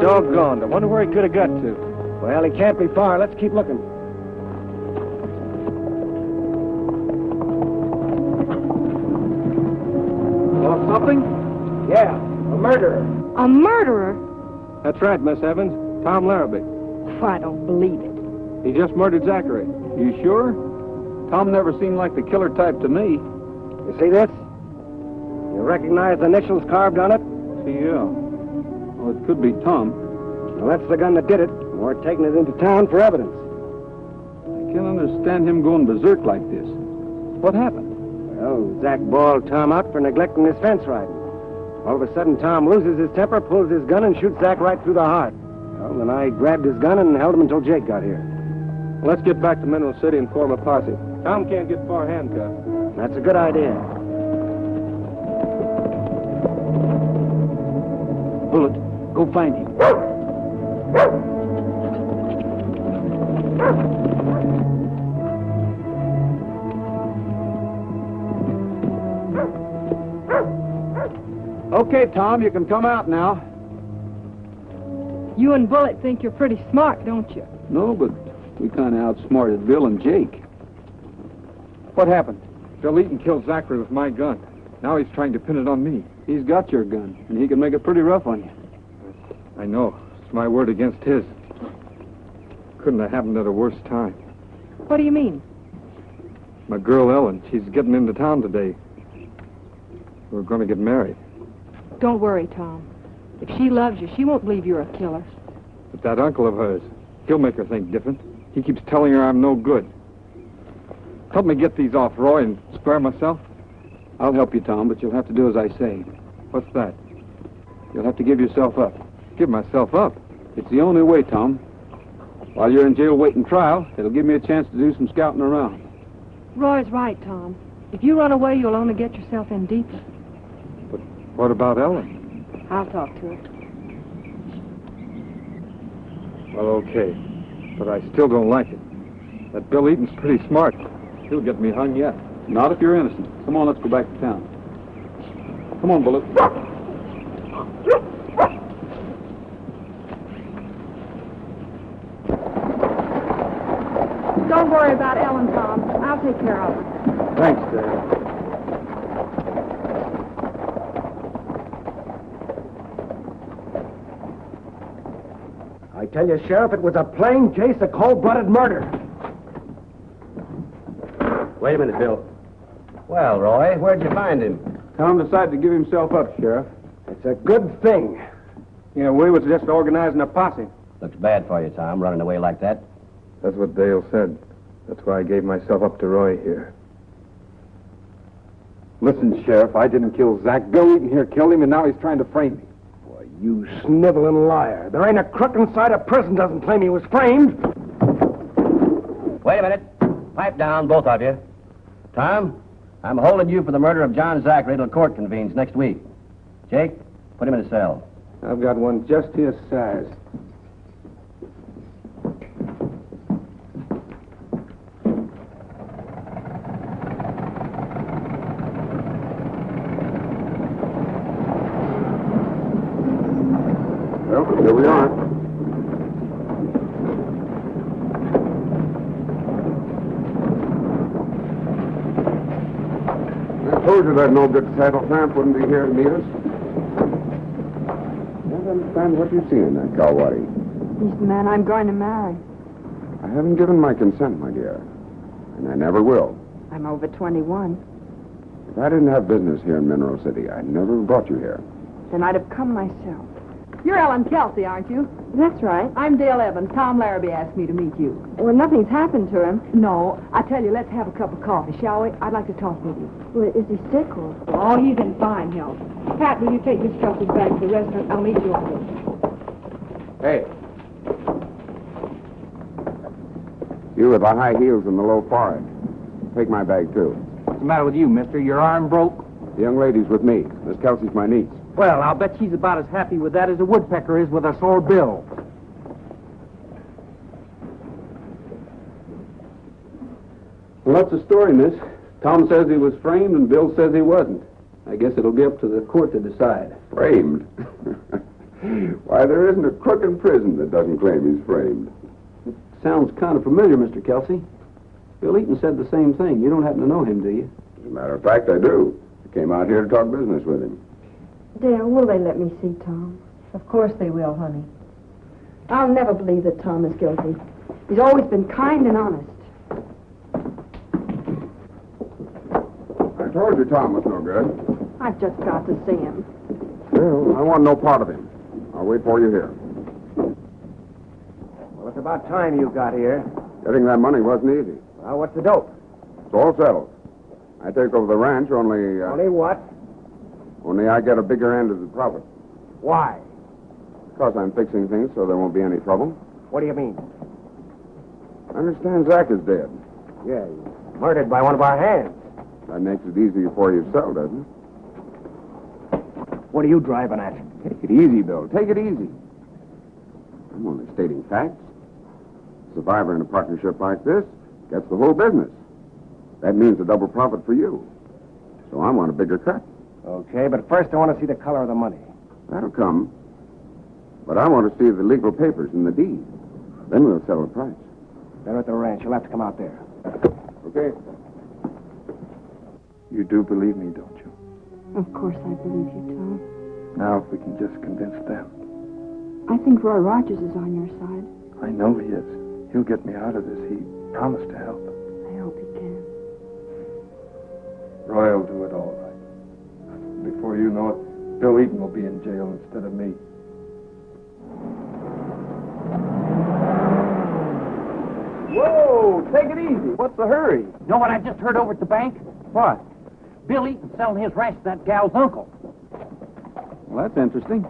I: Doggone. I wonder where he could have got to. Well, he can't be far. Let's keep looking.
B: Saw something?
I: Yeah, a murderer.
E: A murderer?
B: That's right, Miss Evans. Tom Larrabee.
E: I don't believe it.
B: He just murdered Zachary. You sure? Tom never seemed like the killer type to me.
I: You see this? recognize the initials carved on it?
L: Yeah. Well, it could be Tom.
I: Well, that's the gun that did it. We're taking it into town for evidence.
L: I can't understand him going berserk like this. What happened?
I: Well, Zach bawled Tom out for neglecting his fence riding. All of a sudden, Tom loses his temper, pulls his gun, and shoots Zach right through the heart. Well, then I grabbed his gun and held him until Jake got here.
L: Let's get back to Mineral City and form a posse. Tom can't get far handcuffed.
I: That's a good idea.
L: Bullet, go find him.
A: Okay, Tom, you can come out now.
E: You and Bullet think you're pretty smart, don't you?
L: No, but we kind of outsmarted Bill and Jake.
A: What happened? Bill Eaton killed Zachary with my gun. Now he's trying to pin it on me.
L: He's got your gun, and he can make it pretty rough on you.
A: I know. It's my word against his. Couldn't have happened at a worse time.
E: What do you mean?
A: My girl Ellen, she's getting into town today. We're going to get married.
E: Don't worry, Tom. If she loves you, she won't believe you're a killer.
A: But that uncle of hers, he'll make her think different. He keeps telling her I'm no good. Help me get these off, Roy, and spare myself.
L: I'll help you, Tom, but you'll have to do as I say.
A: What's that?
L: You'll have to give yourself up.
A: Give myself up?
L: It's the only way, Tom. While you're in jail waiting trial, it'll give me a chance to do some scouting around.
E: Roy's right, Tom. If you run away, you'll only get yourself in deeper.
A: But what about Ellen?
E: I'll talk to her.
A: Well, okay. But I still don't like it. That Bill Eaton's pretty smart. He'll get me hung yet.
L: Not if you're innocent. Come on, let's go back to town. Come on, Bullet.
E: Don't worry about Ellen, Tom. I'll take care of her.
L: Thanks, Dad.
I: I tell you, Sheriff, it was a plain case of cold-blooded murder.
G: Wait a minute, Bill. Well, Roy, where'd you find him?
L: Tom decided to give himself up, Sheriff.
I: It's a good thing.
L: Yeah, we was just organizing a posse.
G: Looks bad for you, Tom, running away like that.
A: That's what Dale said. That's why I gave myself up to Roy here. Listen, Sheriff, I didn't kill Zach. Bill Eaton here killed him, and now he's trying to frame me.
I: Boy, you sniveling liar. There ain't a crook inside a prison doesn't claim he was framed.
G: Wait a minute. Pipe down, both of you. Tom, I'm holding you for the murder of John Zachary till court convenes next week. Jake, put him in a cell.
L: I've got one just his size.
J: Well, here we are. I told you that no good saddle tramp wouldn't be here to meet us. I don't understand what you see in that Kawadi.
E: He's the man I'm going to marry.
J: I haven't given my consent, my dear. And I never will.
E: I'm over 21.
J: If I didn't have business here in Mineral City, I'd never have brought you here.
E: Then I'd have come myself. You're Ellen Kelsey, aren't you? That's right. I'm Dale Evans. Tom Larrabee asked me to meet you. Well, nothing's happened to him. No. I tell you, let's have a cup of coffee, shall we? I'd like to talk with you. Well, is he sick or? Oh, he's in fine health. Pat, will you take Miss Kelsey's bag to the restaurant? I'll meet you over there.
J: Hey. You with the high heels and the low forehead. Take my bag, too.
F: What's the matter with you, mister? Your arm broke?
J: The young lady's with me. Miss Kelsey's my niece.
F: Well, I'll bet she's about as happy with that as a woodpecker is with a sore bill.
L: Well, that's the story, miss. Tom says he was framed and Bill says he wasn't. I guess it'll be up to the court to decide.
J: Framed? Why, there isn't a crook in prison that doesn't claim he's framed.
L: Sounds kind of familiar, Mr. Kelsey. Bill Eaton said the same thing. You don't happen to know him, do you?
J: As a matter of fact, I do. I came out here to talk business with him.
E: Dale, will they let me see Tom? Of course they will, honey. I'll never believe that Tom is guilty. He's always been kind and honest.
J: I told you Tom was no good.
E: I've just got to see him.
L: Well, I want no part of him. I'll wait for you here.
I: Well, it's about time you got here.
L: Getting that money wasn't easy.
I: Well, what's the dope?
L: It's all settled. I take over the ranch only...
I: Only what?
L: Only I get a bigger end of the profit.
I: Why?
L: Because I'm fixing things so there won't be any trouble.
I: What do you mean?
L: I understand Zach is dead.
I: Yeah, he's murdered by one of our hands.
L: That makes it easier for you to sell, doesn't it?
I: What are you driving at?
L: Take it easy, Bill. Take it easy. I'm only stating facts. A survivor in a partnership like this gets the whole business. That means a double profit for you. So I want a bigger cut.
I: Okay, but first I want to see the color of the money.
L: That'll come. But I want to see the legal papers and the deed. Then we'll settle the price.
I: They're at the ranch. You'll have to come out there.
L: Okay.
B: You do believe me, don't you?
E: Of course I believe you, Tom.
B: Now, if we can just convince them.
E: I think Roy Rogers is on your side.
B: I know he is. He'll get me out of this. He promised to help.
E: I hope he can.
B: Roy will do it all right. Before you know it, Bill Eaton will be in jail instead of me.
F: Whoa, take it easy. What's the hurry?
H: Know what I just heard over at the bank?
F: What?
H: Bill Eaton selling his ranch to that gal's uncle.
F: Well, that's interesting.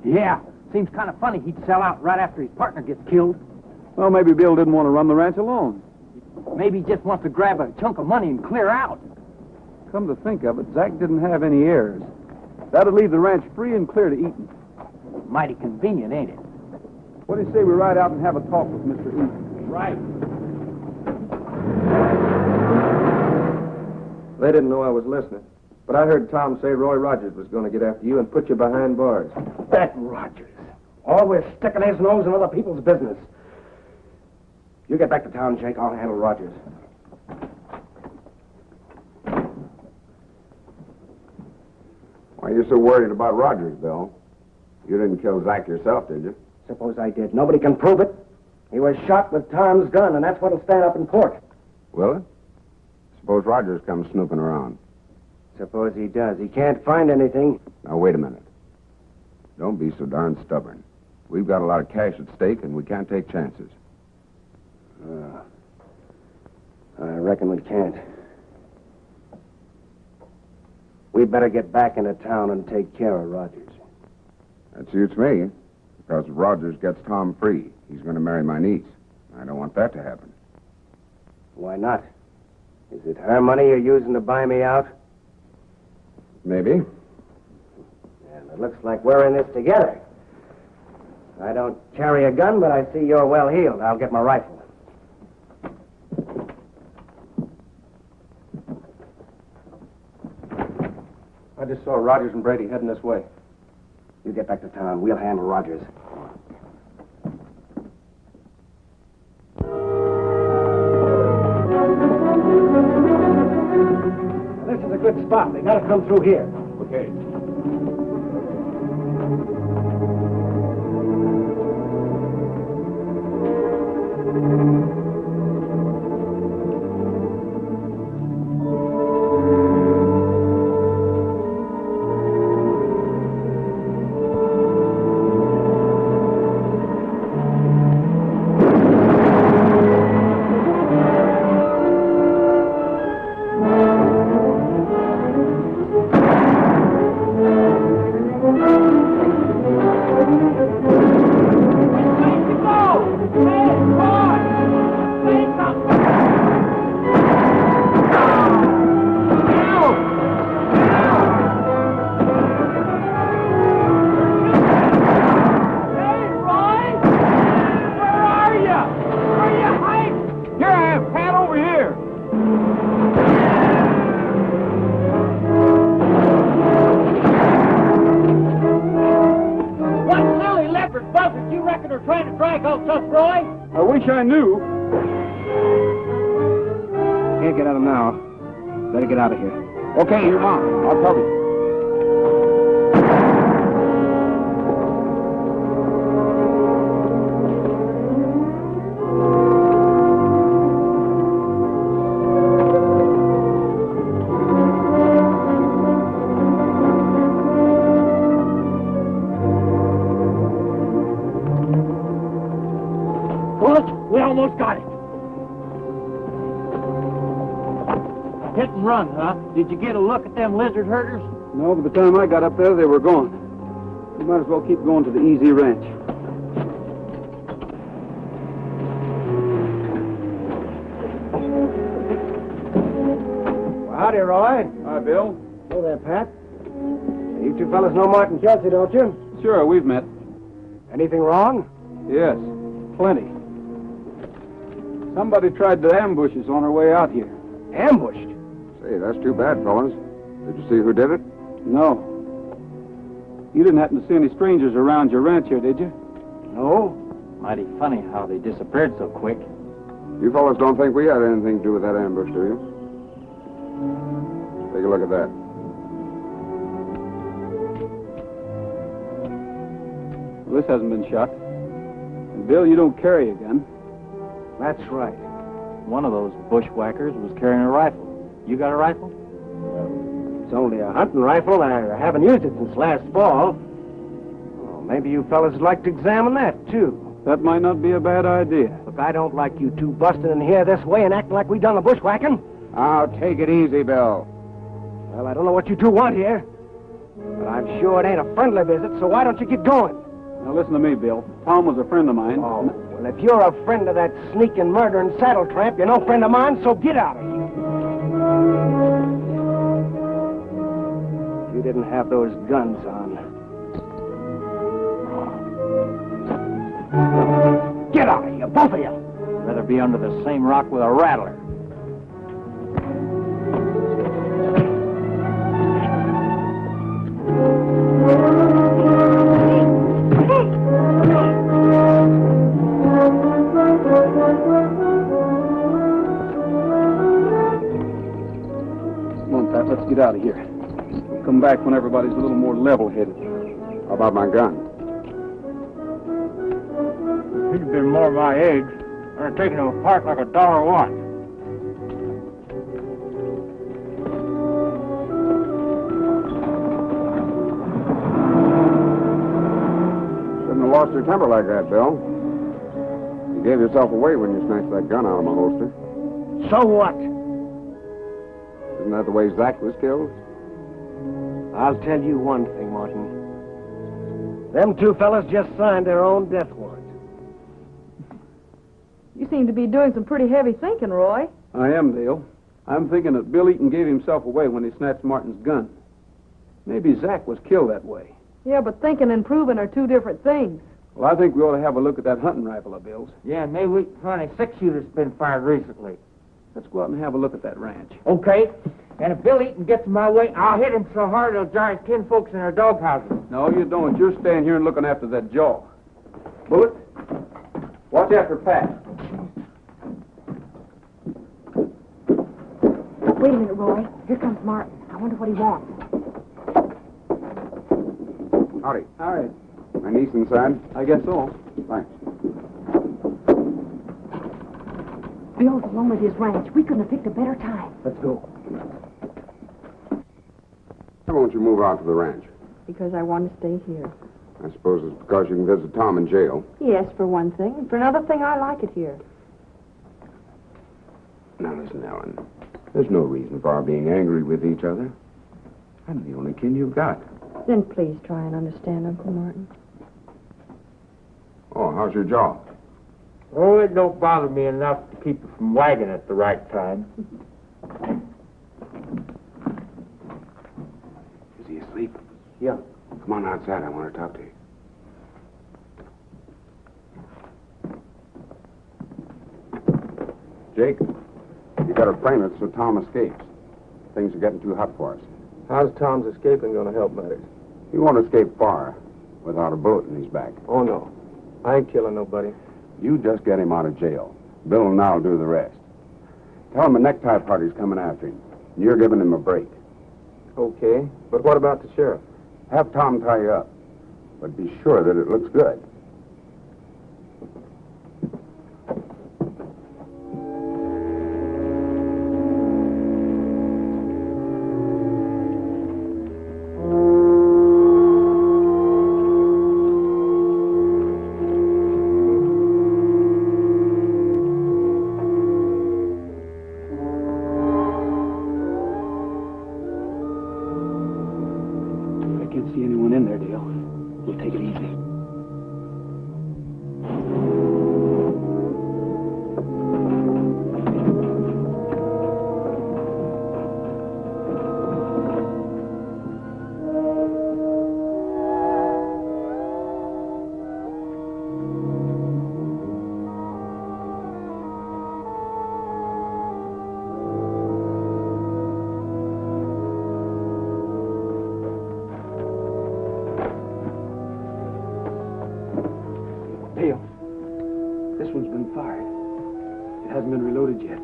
H: Yeah, seems kind of funny he'd sell out right after his partner gets killed.
F: Well, maybe Bill didn't want to run the ranch alone.
H: Maybe he just wants to grab a chunk of money and clear out.
F: Come to think of it, Zach didn't have any heirs. That'd leave the ranch free and clear to Eaton.
H: Mighty convenient, ain't it?
F: What do you say we ride out and have a talk with Mr. Eaton?
H: Right.
M: They didn't know I was listening. But I heard Tom say Roy Rogers was going to get after you and put you behind bars.
I: That Rogers. Always sticking his nose in other people's business. You get back to town, Jake. I'll handle Rogers.
L: Why are you so worried about Rogers, Bill? You didn't kill Zach yourself, did you?
I: Suppose I did. Nobody can prove it. He was shot with Tom's gun, and that's what'll stand up in court.
L: Will it? Suppose Rogers comes snooping around.
I: Suppose he does. He can't find anything.
L: Now, wait a minute. Don't be so darn stubborn. We've got a lot of cash at stake, and we can't take chances.
I: I reckon we can't. We'd better get back into town and take care of Rogers.
L: That suits me. Because if Rogers gets Tom free, he's going to marry my niece. I don't want that to happen.
I: Why not? Is it her money you're using to buy me out?
L: Maybe.
I: And it looks like we're in this together. I don't carry a gun, but I see you're well heeled. I'll get my rifle.
M: I just saw Rogers and Brady heading this way.
I: You get back to town. We'll handle Rogers. This is a good spot. They gotta come through here.
M: Okay.
F: I wish I knew.
I: Can't get at him now. Better get out of here.
F: Okay, you on. I'll tell you. almost got it. Hit and run, huh? Did you get a look at them lizard herders?
B: No, by the time I got up there, they were gone. We might as well keep going to the Easy Ranch.
I: Well, howdy, Roy.
B: Hi, Bill.
I: Hello there, Pat. You two fellas know Martin Kelsey, don't you?
B: Sure, we've met.
I: Anything wrong?
B: Yes, plenty. Somebody tried to ambush us on our way out here.
I: Ambushed?
L: Say, that's too bad, fellas. Did you see who did it?
B: No. You didn't happen to see any strangers around your ranch here, did you?
F: No. Mighty funny how they disappeared so quick.
L: You fellas don't think we had anything to do with that ambush, do you? Take a look at that.
B: Well, this hasn't been shot. And Bill, you don't carry a gun.
F: That's right. One of those bushwhackers was carrying a rifle. You got a rifle?
I: It's only a hunting rifle. I haven't used it since last fall. Well, maybe you fellas would like to examine that, too.
B: That might not be a bad idea.
I: Look, I don't like you two busting in here this way and acting like we done the bushwhacking.
L: Now, take it easy, Bill.
I: Well, I don't know what you two want here, but I'm sure it ain't a friendly visit, so why don't you get going?
B: Now, listen to me, Bill. Tom was a friend of mine.
I: Oh, well, if you're a friend of that sneaking, murdering saddle tramp, you're no friend of mine, so get out of here. If you didn't have those guns on. Get out of here, both of you!
F: Rather be under the same rock with a rattler.
B: Come on, Pat, let's get out of here. We'll come back when everybody's a little more level-headed.
L: How about my gun?
F: If you'd been more my age, I'd have taken them apart like $1 watch.
L: Shouldn't have lost your temper like that, Bill. You gave yourself away when you snatched that gun out of my holster.
I: So what?
L: Isn't that the way Zach was killed?
I: I'll tell you one thing, Martin. Them two fellas just signed their own death warrant.
E: You seem to be doing some pretty heavy thinking, Roy.
B: I am, Dale. I'm thinking that Bill Eaton gave himself away when he snatched Martin's gun. Maybe Zach was killed that way.
E: Yeah, but thinking and proving are two different things.
B: Well, I think we ought to have a look at that hunting rifle of Bill's.
F: Yeah, maybe we can find a six-shooter that's been fired recently.
B: Let's go out and have a look at that ranch.
F: Okay. And if Bill Eaton gets in my way, I'll hit him so hard it'll jar his kinfolks in their doghouses.
B: No, you don't. You're staying here and looking after that jaw. Bullet, watch after Pat.
E: Wait a minute, Roy. Here comes Martin. I wonder what he wants.
L: Howdy.
B: All right.
L: My niece inside?
B: I guess so.
L: Thanks.
E: Bill's alone with his ranch. We couldn't have picked a better time.
B: Let's go.
L: Why won't you move out to the ranch?
E: Because I want to stay here.
L: I suppose it's because you can visit Tom in jail.
E: Yes, for one thing. And for another thing, I like it here.
L: Now listen, Ellen. There's no reason for our being angry with each other. I'm the only kin you've got.
E: Then please try and understand, Uncle Martin.
L: Oh, how's your jaw?
F: Oh, it don't bother me enough to keep it from wagging at the right time.
L: Is he asleep?
F: Yeah.
L: Come on outside. I want to talk to you. Jake, you got to frame it so Tom escapes. Things are getting too hot for us.
M: How's Tom's escaping going to help matters?
L: He won't escape far without a bullet in his back.
M: Oh, no. I ain't killing nobody.
L: You just get him out of jail. Bill and I'll do the rest. Tell him a necktie party's coming after him. You're giving him a break.
M: Okay, but what about the sheriff?
L: Have Tom tie you up, but be sure that it looks good.
A: can't see anyone in there, Dale. We'll take it easy. Dale, this one's been fired. It hasn't been reloaded yet.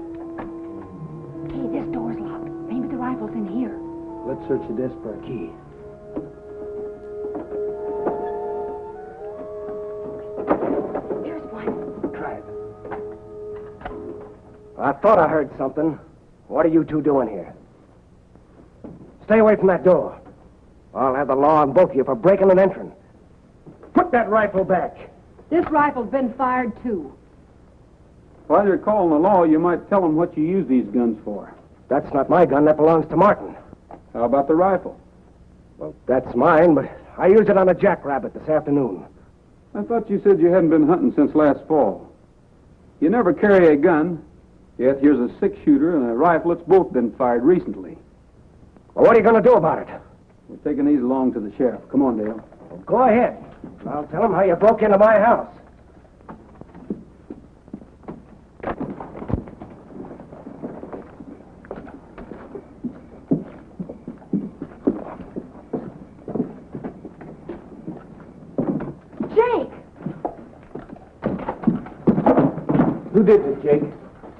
E: Hey, this door's locked. Maybe the rifle's in here.
A: Let's search the desk for a key.
E: Here's one.
A: Try it.
I: I thought I heard something. What are you two doing here? Stay away from that door. I'll have the law on both of you for breaking and entering. Put that rifle back.
E: This rifle's been fired, too.
A: While you're calling the law, you might tell them what you use these guns for.
I: That's not my gun. That belongs to Martin.
A: How about the rifle?
I: Well, that's mine, but I used it on a jackrabbit this afternoon.
A: I thought you said you hadn't been hunting since last fall. You never carry a gun, yet here's a six-shooter and a rifle that's both been fired recently.
I: Well, what are you going to do about it?
A: We're taking these along to the sheriff. Come on, Dale.
I: Well, go ahead. I'll tell him how you broke into my house.
E: Jake!
M: Who did this, Jake?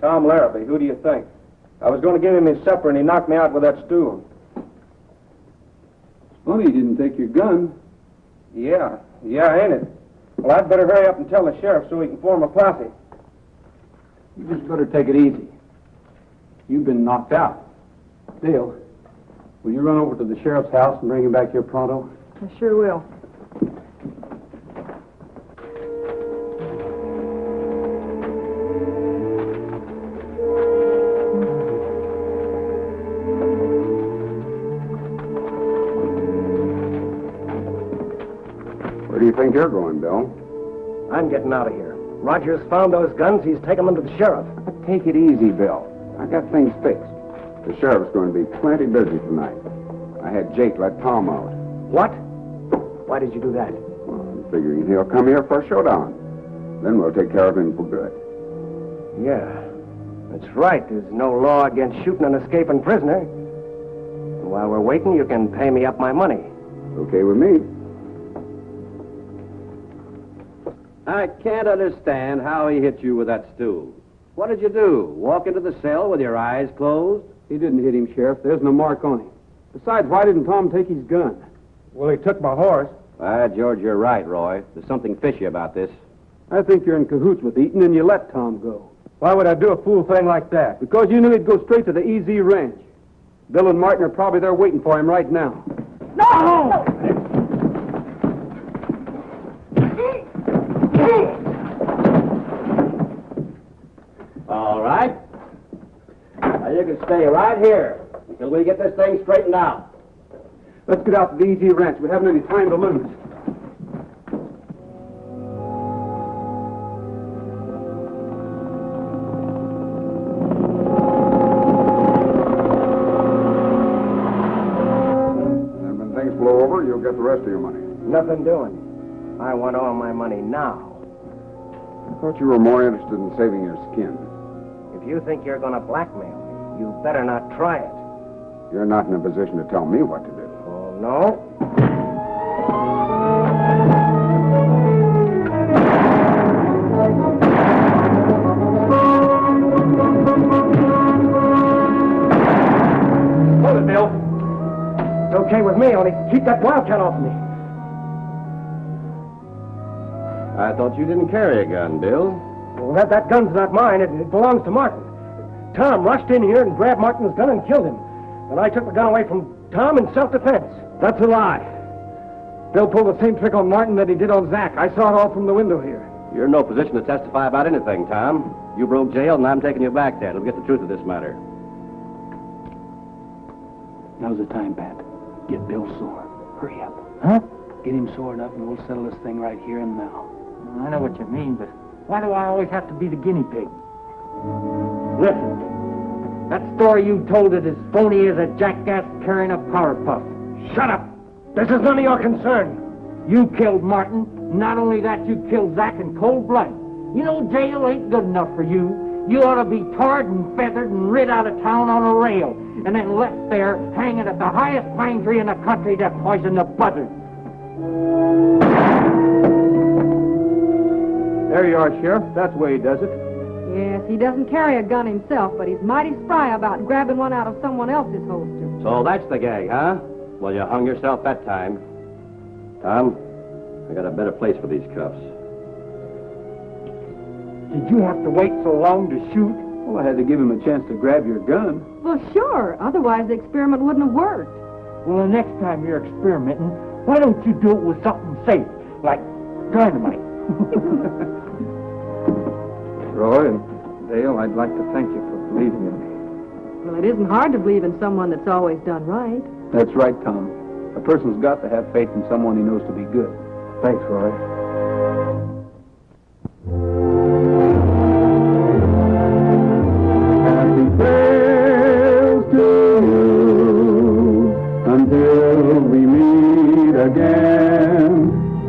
M: Tom Larrabee. Who do you think? I was going to give him his supper, and he knocked me out with that stool.
A: Funny you didn't take your gun.
M: Yeah, ain't it? Well, I'd better hurry up and tell the sheriff so he can form a posse.
A: You just better take it easy. You've been knocked out. Dale, will you run over to the sheriff's house and bring him back here pronto?
E: I sure will.
L: Where do you think you're going, Bill?
I: I'm getting out of here. Rogers found those guns. He's taken them to the sheriff.
L: Take it easy, Bill. I got things fixed. The sheriff's going to be plenty busy tonight. I had Jake let Tom out.
I: What? Why did you do that?
L: Well, I'm figuring he'll come here for a showdown. Then we'll take care of him for good.
I: Yeah, that's right. There's no law against shooting an escaping prisoner. And while we're waiting, you can pay me up my money.
L: Okay with me.
G: I can't understand how he hit you with that stool. What did you do? Walk into the cell with your eyes closed?
A: He didn't hit him, Sheriff. There's no mark on him. Besides, why didn't Tom take his gun?
M: Well, he took my horse.
G: George, you're right, Roy. There's something fishy about this.
A: I think you're in cahoots with Eaton and you let Tom go.
M: Why would I do a fool thing like that?
A: Because you knew he'd go straight to the EZ Ranch. Bill and Martin are probably there waiting for him right now.
E: No!
G: All right. Now you can stay right here until we get this thing straightened out.
A: Let's get out to the EZ Ranch. We haven't any time to lose.
L: And when things blow over, you'll get the rest of your money.
I: Nothing doing. I want all my money now.
L: I thought you were more interested in saving your skin.
I: If you think you're going to blackmail me, you better not try it.
L: You're not in a position to tell me what to do.
I: Oh, no?
M: Hold it, Bill.
I: It's okay with me, only keep that wildcat off me.
G: I thought you didn't carry a gun, Bill.
I: Well, that gun's not mine. It belongs to Martin. Tom rushed in here and grabbed Martin's gun and killed him. And I took the gun away from Tom in self-defense.
A: That's a lie. Bill pulled the same trick on Martin that he did on Zach. I saw it all from the window here.
G: You're in no position to testify about anything, Tom. You broke jail, and I'm taking you back there to get the truth of this matter.
A: Now's the time, Pat. Get Bill sore.
F: Hurry up. Huh? Get him sore enough and we'll settle this thing right here and now.
H: I know what you mean, but why do I always have to be the guinea pig? Listen, that story you told is as phony as a jackass carrying a powder puff.
M: Shut up! This is none of your concern.
H: You killed Martin. Not only that, you killed Zach in cold blood. You know jail ain't good enough for you. You ought to be tarred and feathered and rid out of town on a rail, and then left there hanging at the highest pine tree in the country to poison the buzzards.
B: There you are, Sheriff. That's the way he does it.
E: Yes, he doesn't carry a gun himself, but he's mighty spry about grabbing one out of someone else's holster.
G: So that's the gag, huh? Well, you hung yourself that time. Tom, I got a better place for these cuffs.
H: Did you have to wait so long to shoot?
B: Well, I had to give him a chance to grab your gun.
E: Well, sure. Otherwise, the experiment wouldn't have worked.
H: Well, the next time you're experimenting, why don't you do it with something safe, like dynamite?
F: Roy and Dale, I'd like to thank you for believing in me.
E: Well, it isn't hard to believe in someone that's always done right.
B: That's right, Tom. A person's got to have faith in someone he knows to be good.
F: Thanks, Roy.
A: Happy trails to you until we meet again.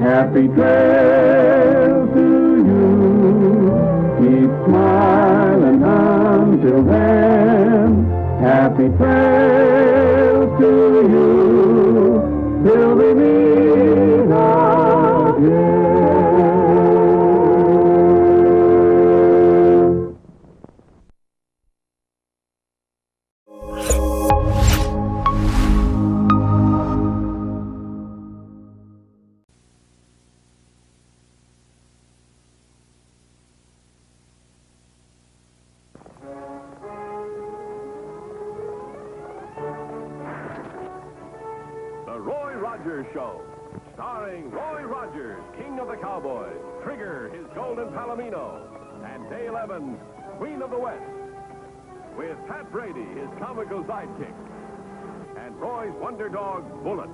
A: Happy trails to you. Keep smiling until then. Happy trails to you till we meet again.
J: Show, starring Roy Rogers, King of the Cowboys, Trigger, his golden palomino, and Dale Evans, Queen of the West, with Pat Brady, his comical sidekick, and Roy's wonder dog, Bullet.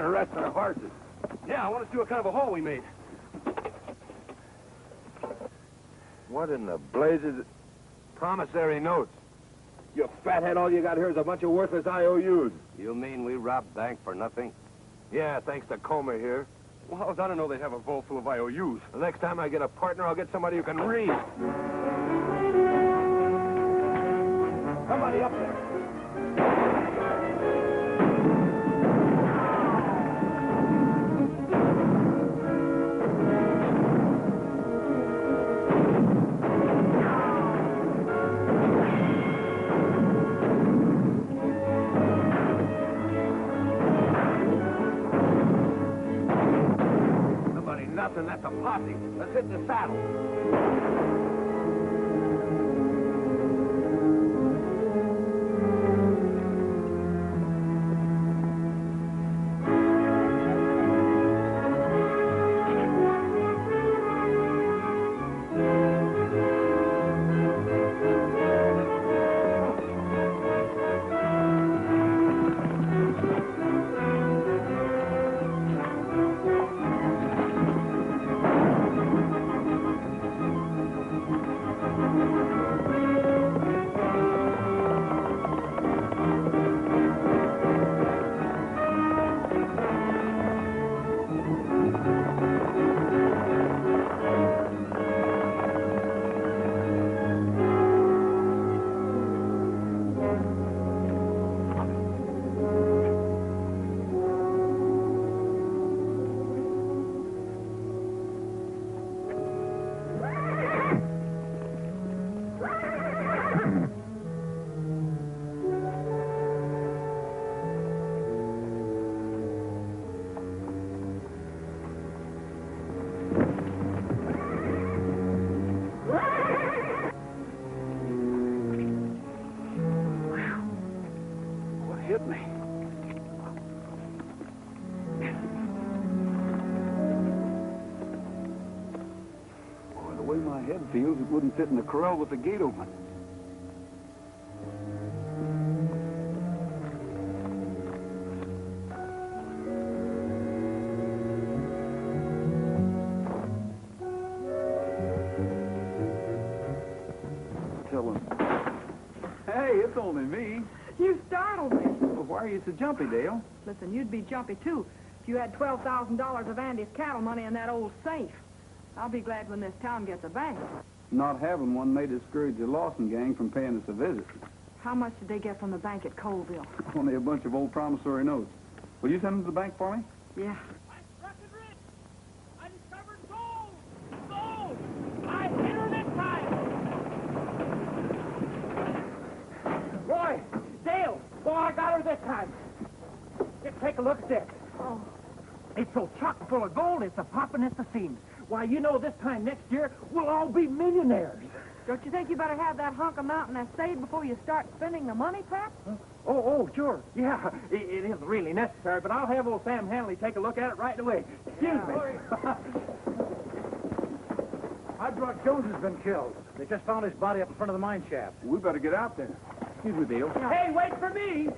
C: Rest on our horses. Yeah, I want to see what kind of a haul we made.
K: What in the blazes? Promissory notes.
C: You fathead, all you got here is a bunch of worthless IOUs.
K: You mean we robbed bank for nothing? Yeah, thanks to Comer here.
C: Well, how was I to know they'd have a vault full of IOUs?
K: The next time I get a partner, I'll get somebody who can read.
C: Somebody up there.
K: That's a posse. Let's hit the saddle.
B: get me. Boy, the way my head feels, it wouldn't fit in the corral with the gate open. Hey, it's only me.
E: You startled me.
B: Well, why are you so jumpy, Dale?
E: Listen, you'd be jumpy, too, if you had $12,000 of Andy's cattle money in that old safe. I'll be glad when this town gets a bank.
B: Not having one may discourage the Lawson gang from paying us a visit.
E: How much did they get from the bank at Colville?
B: Only a bunch of old promissory notes. Will you send them to the bank for me?
E: Yeah.
F: I discovered gold! Gold! I hit her this time! Roy! Dale! Boy, I got her this time! Just take a look at this.
E: Oh.
F: It's so chock full of gold, it's a popping at the seams. Why, you know, this time next year, we'll all be millionaires.
E: Don't you think you better have that hunk of mountain essayed before you start spending the money, Pat?
F: Oh, sure. Yeah, it isn't really necessary, but I'll have old Sam Hanley take a look at it right away. Excuse me.
M: Hydrock Jones has been killed. They just found his body up in front of the mine shaft.
B: We better get out there. Excuse me, Dale.
F: Hey, wait for me!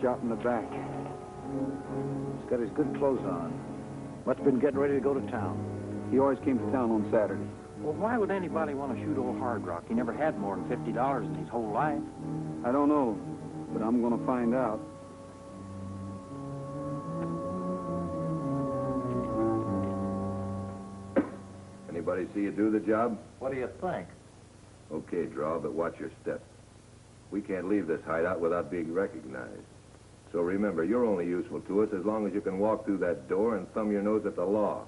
M: Shot in the back. He's got his good clothes on. Must have been getting ready to go to town.
B: He always came to town on Saturday.
H: Well, why would anybody want to shoot old Hard Rock? He never had more than $50 in his whole life.
B: I don't know, but I'm going to find out.
J: Anybody see you do the job?
H: What do you think?
J: Okay, Draw, but watch your step. We can't leave this hideout without being recognized. So remember, you're only useful to us as long as you can walk through that door and thumb your nose at the law.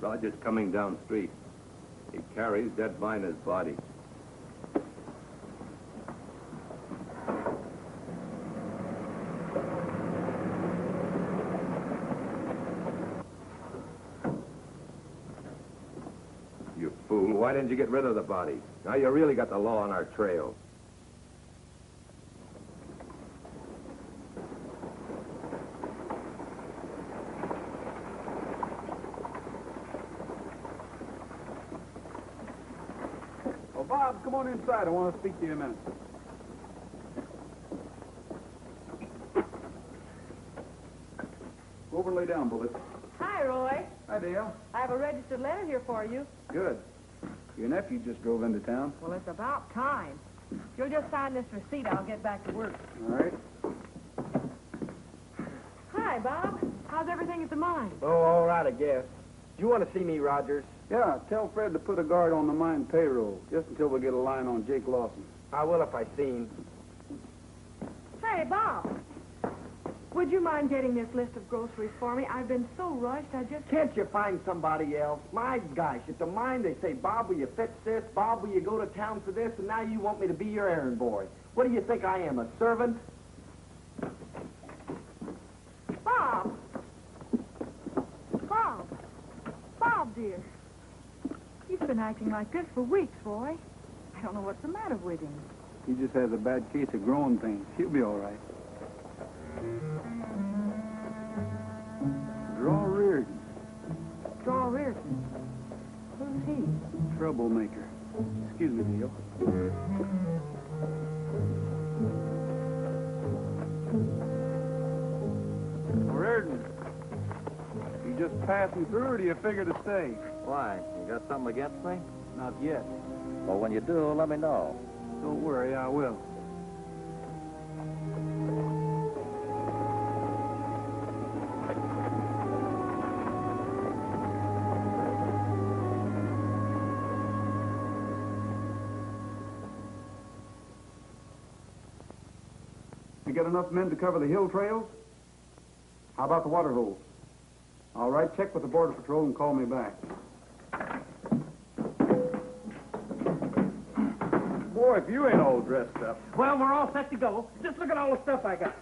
J: Roger's coming down street. He carries Dead Viner's body. You fool, why didn't you get rid of the body? Now you really got the law on our trail.
B: Oh, Bob, come on inside. I want to speak to you a minute. Go over and lay down, Bullet.
E: Hi, Roy.
B: Hi, Dale.
E: I have a registered letter here for you.
B: Good. Your nephew just drove into town.
E: Well, it's about time. If you'll just sign this receipt, I'll get back to work.
B: All right.
E: Hi, Bob. How's everything at the mine?
M: Oh, all right, I guess. You want to see me, Rogers?
B: Yeah, tell Fred to put a guard on the mine payroll, just until we get a line on Jake Lawson.
M: I will if I seen.
E: Hey, Bob. Would you mind getting this list of groceries for me? I've been so rushed, I just...
M: Can't you find somebody else? My gosh, at the mine they say, Bob, will you fix this? Bob, will you go to town for this? And now you want me to be your errand boy. What do you think I am, a servant?
E: Bob! Bob! Bob, dear. He's been acting like this for weeks, Roy. I don't know what's the matter with him.
B: He just has a bad case of growing pains. He'll be all right. Draw Reardon.
E: Draw Reardon. Who's he?
B: Troublemaker. Excuse me, Neil. Reardon. You just passing through, or do you figure to stay?
H: Why? You got something against me?
B: Not yet.
H: Well, when you do, let me know.
B: Don't worry, I will. get enough men to cover the hill trails? How about the water holes? All right, check with the Border Patrol and call me back.
F: Boy, if you ain't all dressed up. Well, we're all set to go. Just look at all the stuff I got.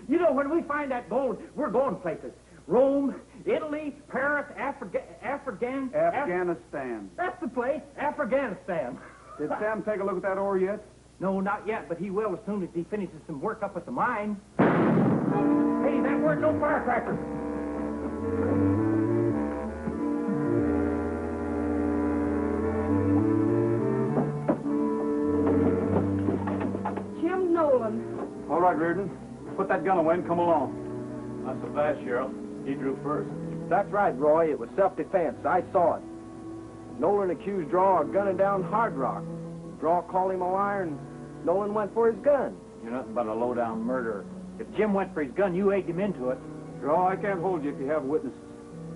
F: You know, when we find that gold, we're going places. Rome, Italy, Paris,
B: Afghanistan.
F: That's the place, Afghanistan.
B: Did Sam take a look at that ore yet?
F: No, not yet, but he will as soon as he finishes some work up at the mine. Hey, that weren't no firecrackers.
E: Jim Nolan.
B: All right, Reardon. Put that gun away and come along.
K: Not so fast, Sheriff. He drew first.
M: That's right, Roy. It was self-defense. I saw it. Nolan accused Draw of gunning down Hard Rock. Draw called him a liar, and Nolan went for his gun.
H: You're nothing but a low-down murderer. If Jim went for his gun, you egged him into it.
B: Draw, I can't hold you if you have witnesses.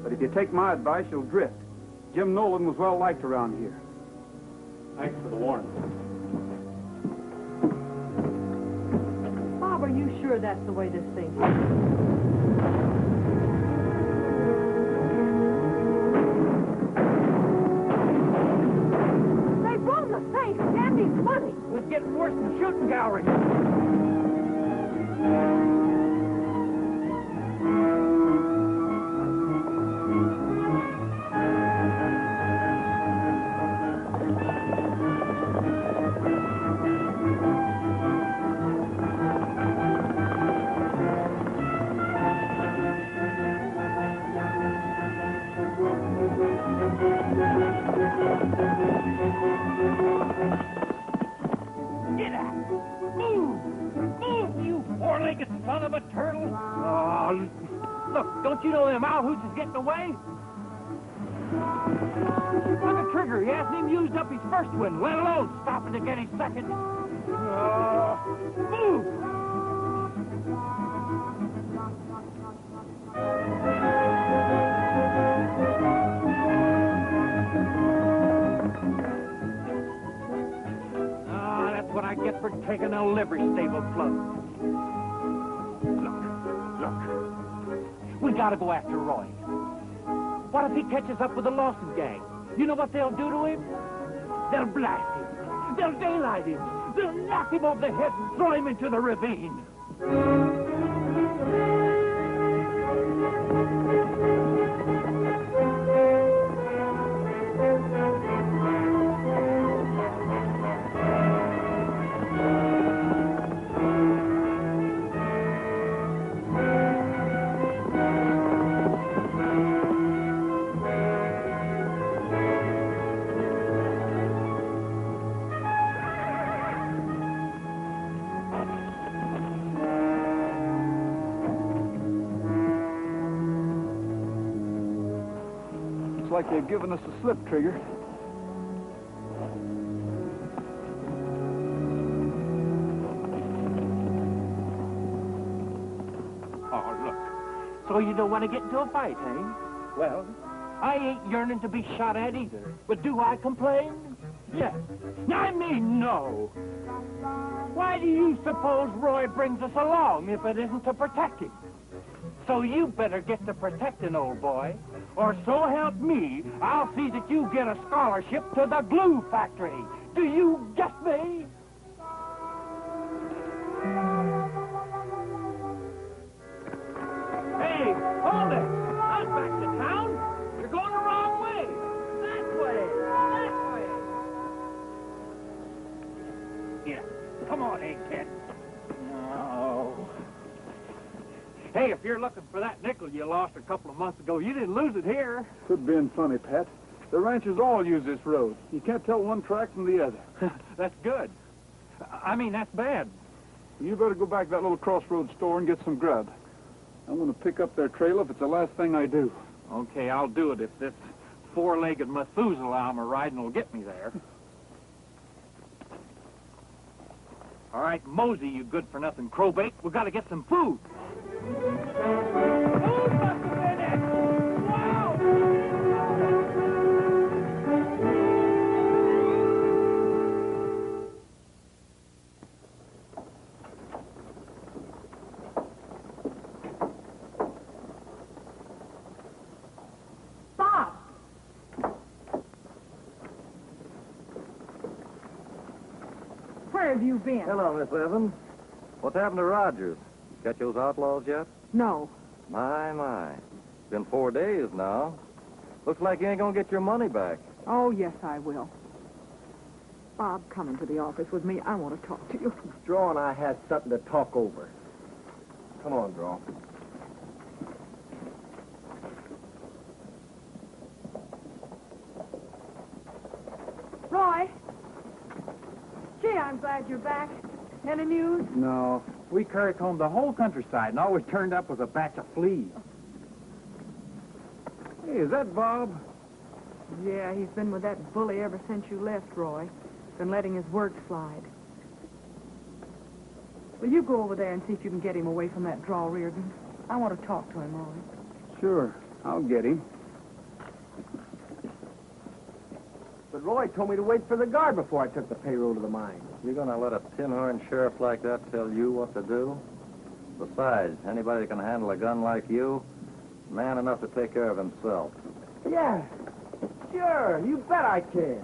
B: But if you take my advice, you'll drift. Jim Nolan was well liked around here.
K: Thanks for the warning.
E: Bob, are you sure that's the way this thing They robbed the safe, Andy's money.
F: It was getting worse than shooting gallery. Get out! Move! Move, you four-legged son of a turtle! Oh, look, don't you know them owl-hoots is getting away? Look at Trigger. He hasn't even used up his first one, let alone stopping to get his second. Move! What I get for taking a livery stable plug. Look. We gotta go after Roy. What if he catches up with the Lawson gang? You know what they'll do to him? They'll blast him. They'll daylight him. They'll knock him over the head and throw him into the ravine.
B: Like they've given us a slip, Trigger.
F: Oh, look. So you don't want to get into a fight, eh? Well, I ain't yearning to be shot at either. But do I complain? Yes. I mean, no. Why do you suppose Roy brings us along if it isn't to protect him? So you better get to protecting, old boy. Or so help me, I'll see that you get a scholarship to the glue factory. Do you get me? Hey, hold it! I'm back to town. You're going the wrong way. That way. Yeah. Come on, egghead. No. Hey, if you're looking for that nickel you lost a couple of months ago, you didn't lose it here.
B: Quit being funny, Pat. The ranchers all use this road. You can't tell one track from the other.
F: That's good. I mean, that's bad.
B: You better go back to that little crossroads store and get some grub. I'm going to pick up their trail if it's the last thing I do.
F: Okay, I'll do it if this four-legged Methuselah I'm riding will get me there. All right, mosey, you good-for-nothing crowbait. We've got to get some food.
E: Where have you been?
N: Hello, Miss Evans. What's happened to Rogers? Catch those outlaws yet?
E: No.
N: My. It's been 4 days now. Looks like you ain't gonna get your money back.
E: Oh, yes, I will. Bob, come into the office with me. I want to talk to you.
M: Draw and I had something to talk over. Come on, Draw.
E: Roy. Gee, I'm glad you're back. Any news?
H: No. We currycombed the whole countryside, and all we turned up was a batch of fleas.
B: Hey, is that Bob?
E: Yeah, he's been with that bully ever since you left, Roy. Been letting his work slide. Will you go over there and see if you can get him away from that draw Reardon? I want to talk to him, Roy.
B: Sure, I'll get him.
M: But Roy told me to wait for the guard before I took the payroll to the mine.
N: You're gonna let a tin-horn sheriff like that tell you what to do? Besides, anybody that can handle a gun like you, man enough to take care of himself.
M: Yeah, sure. You bet I can.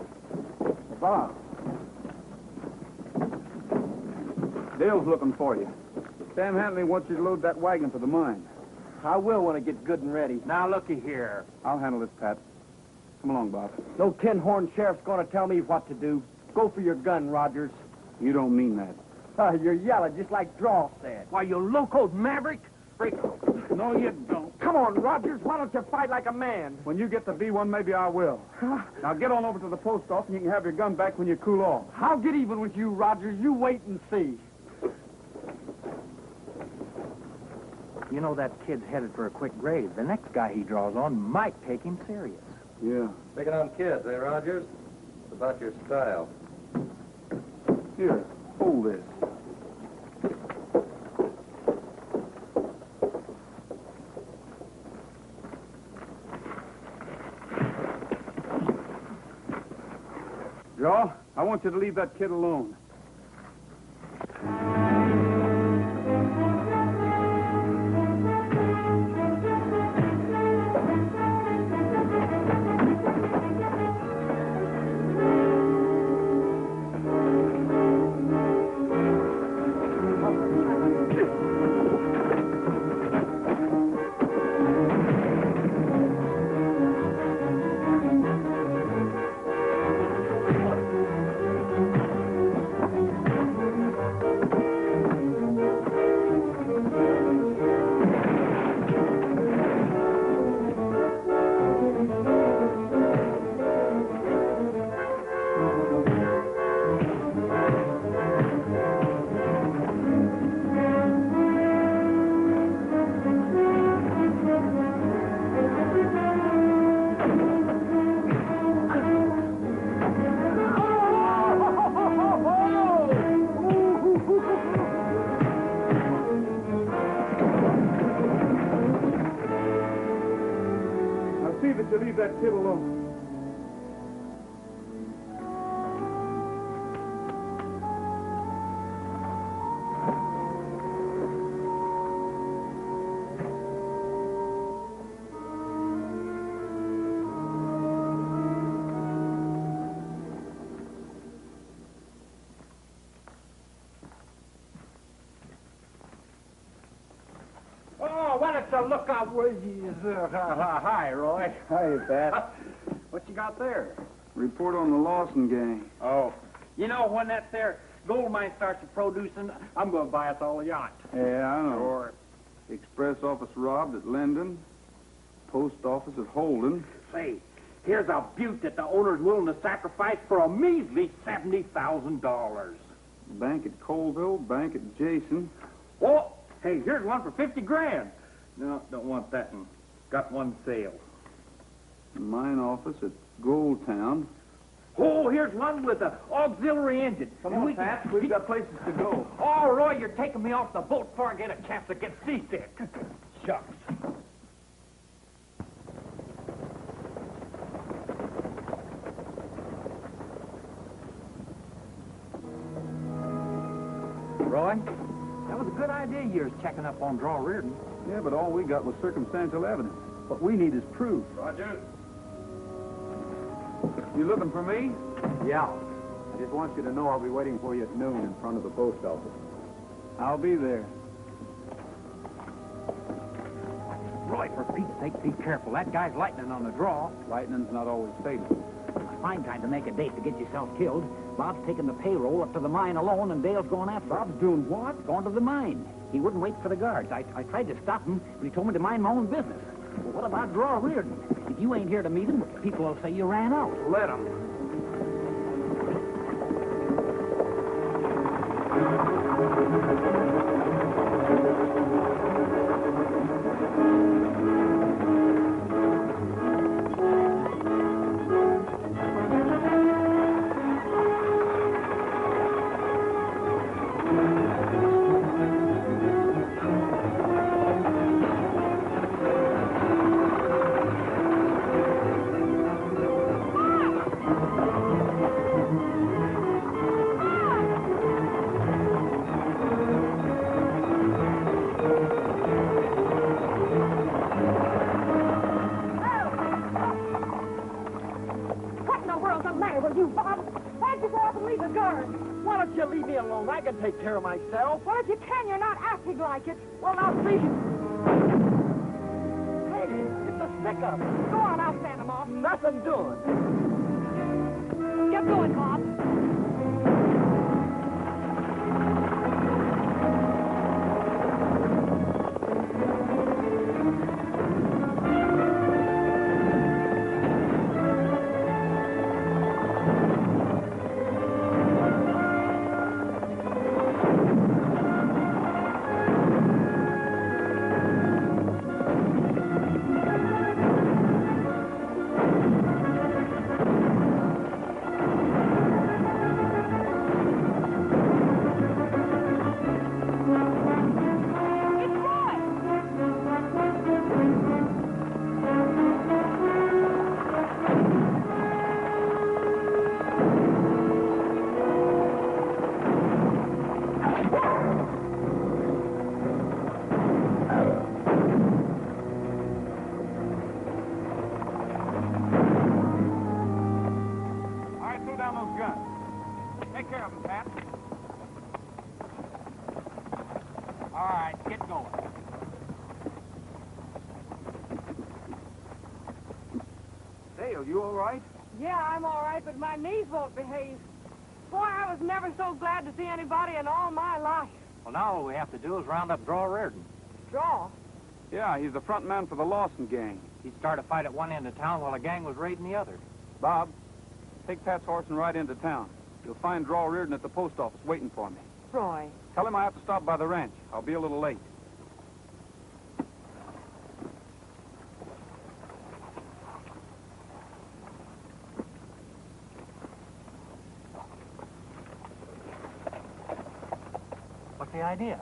B: Bob. Dale's looking for you. Sam Hanley wants you to load that wagon for the mine.
M: I will when it gets good and ready.
H: Now, looky here.
B: I'll handle this, Pat. Come along, Bob.
M: No tin-horn sheriff's gonna tell me what to do. Go for your gun, Rogers.
B: You don't mean that.
M: You're yelling just like Draw said.
H: Why, you locoed maverick?
B: No, you don't.
M: Come on, Rogers. Why don't you fight like a man?
B: When you get to be one, maybe I will. Now get on over to the post office and you can have your gun back when you cool off.
M: I'll get even with you, Rogers. You wait and see.
H: You know that kid's headed for a quick grave. The next guy he draws on might take him serious.
B: Yeah.
N: Picking on kids, eh, Rogers? It's about your style.
B: Here, hold this. Draw, I want you to leave that kid alone. Leave that kid alone.
H: Oh, what it's a lookout. Hi, Roy.
B: Hi, Pat.
H: What you got there?
B: Report on the Lawson gang.
H: Oh. You know, when that there gold mine starts producing, I'm going to buy us all a yacht.
B: Yeah, I know.
H: Sure.
B: Express office robbed at Linden. Post office at Holden.
H: Say, here's a butte that the owner's willing to sacrifice for a measly $70,000.
B: Bank at Colville. Bank at Jason.
H: Oh, hey, here's one for 50 grand. No, don't want that one. Got one sale.
B: Mine office at Goldtown.
H: Oh, here's one with an auxiliary engine.
B: Come on, Pat. We've got places to go.
H: Oh, Roy, you're taking me off the boat before I get a chance to get seasick. Shucks. Roy, that was a good idea yours checking up on Draw Reardon.
B: Yeah, but all we got was circumstantial evidence. What we need is proof.
N: Roger.
B: You looking for me?
H: Yeah.
B: just want you to know I'll be waiting for you at noon in front of the post office.
O: I'll be there.
H: Roy, for Pete's sake, be careful. That guy's lightning on the draw.
B: Lightning's not always fatal.
H: A fine time to make a date to get yourself killed. Bob's taking the payroll up to the mine alone, and Dale's going after him.
O: Bob's doing what?
H: Going to the mine. He wouldn't wait for the guards. I tried to stop him, but he told me to mind my own business. Well, what about Draw Reardon? If you ain't here to meet him, people will say you ran out.
O: Let him.
F: Take care of myself.
E: Well, if you can, you're not acting like it.
F: Well, now, see. Hey, it's a stick-up.
E: Go on, I'll stand them off.
F: Nothing doing.
E: Get going, Bob. But my knees won't behave. Boy, I was never so glad to see anybody in all my life.
N: Well, now all we have to do is round up Draw Reardon.
E: Draw?
O: Yeah, he's the front man for the Lawson gang.
N: He started a fight at one end of town while the gang was raiding the other.
O: Bob, take Pat's horse and ride into town. You'll find Draw Reardon at the post office waiting for me.
E: Roy.
O: Tell him I have to stop by the ranch. I'll be a little late.
N: What's the idea?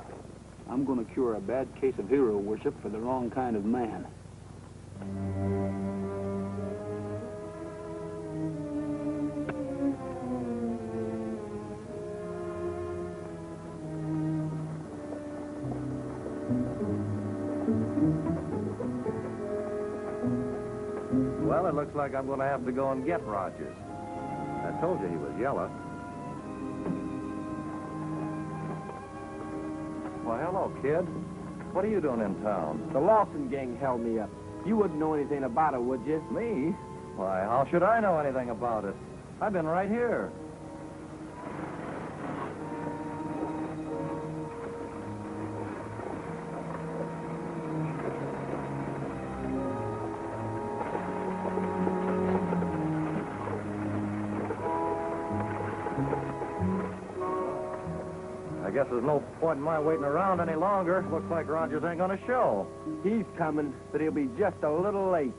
O: I'm going to cure a bad case of hero worship for the wrong kind of man.
N: Well, it looks like I'm going to have to go and get Rogers. I told you he was yellow. Well, hello, kid. What are you doing in town?
M: The Lawson gang held me up. You wouldn't know anything about it, would you?
N: Me? Why, how should I know anything about it? I've been right here. I guess there's no point in my waiting around any longer. Looks like Rogers ain't gonna show.
M: He's coming, but he'll be just a little late.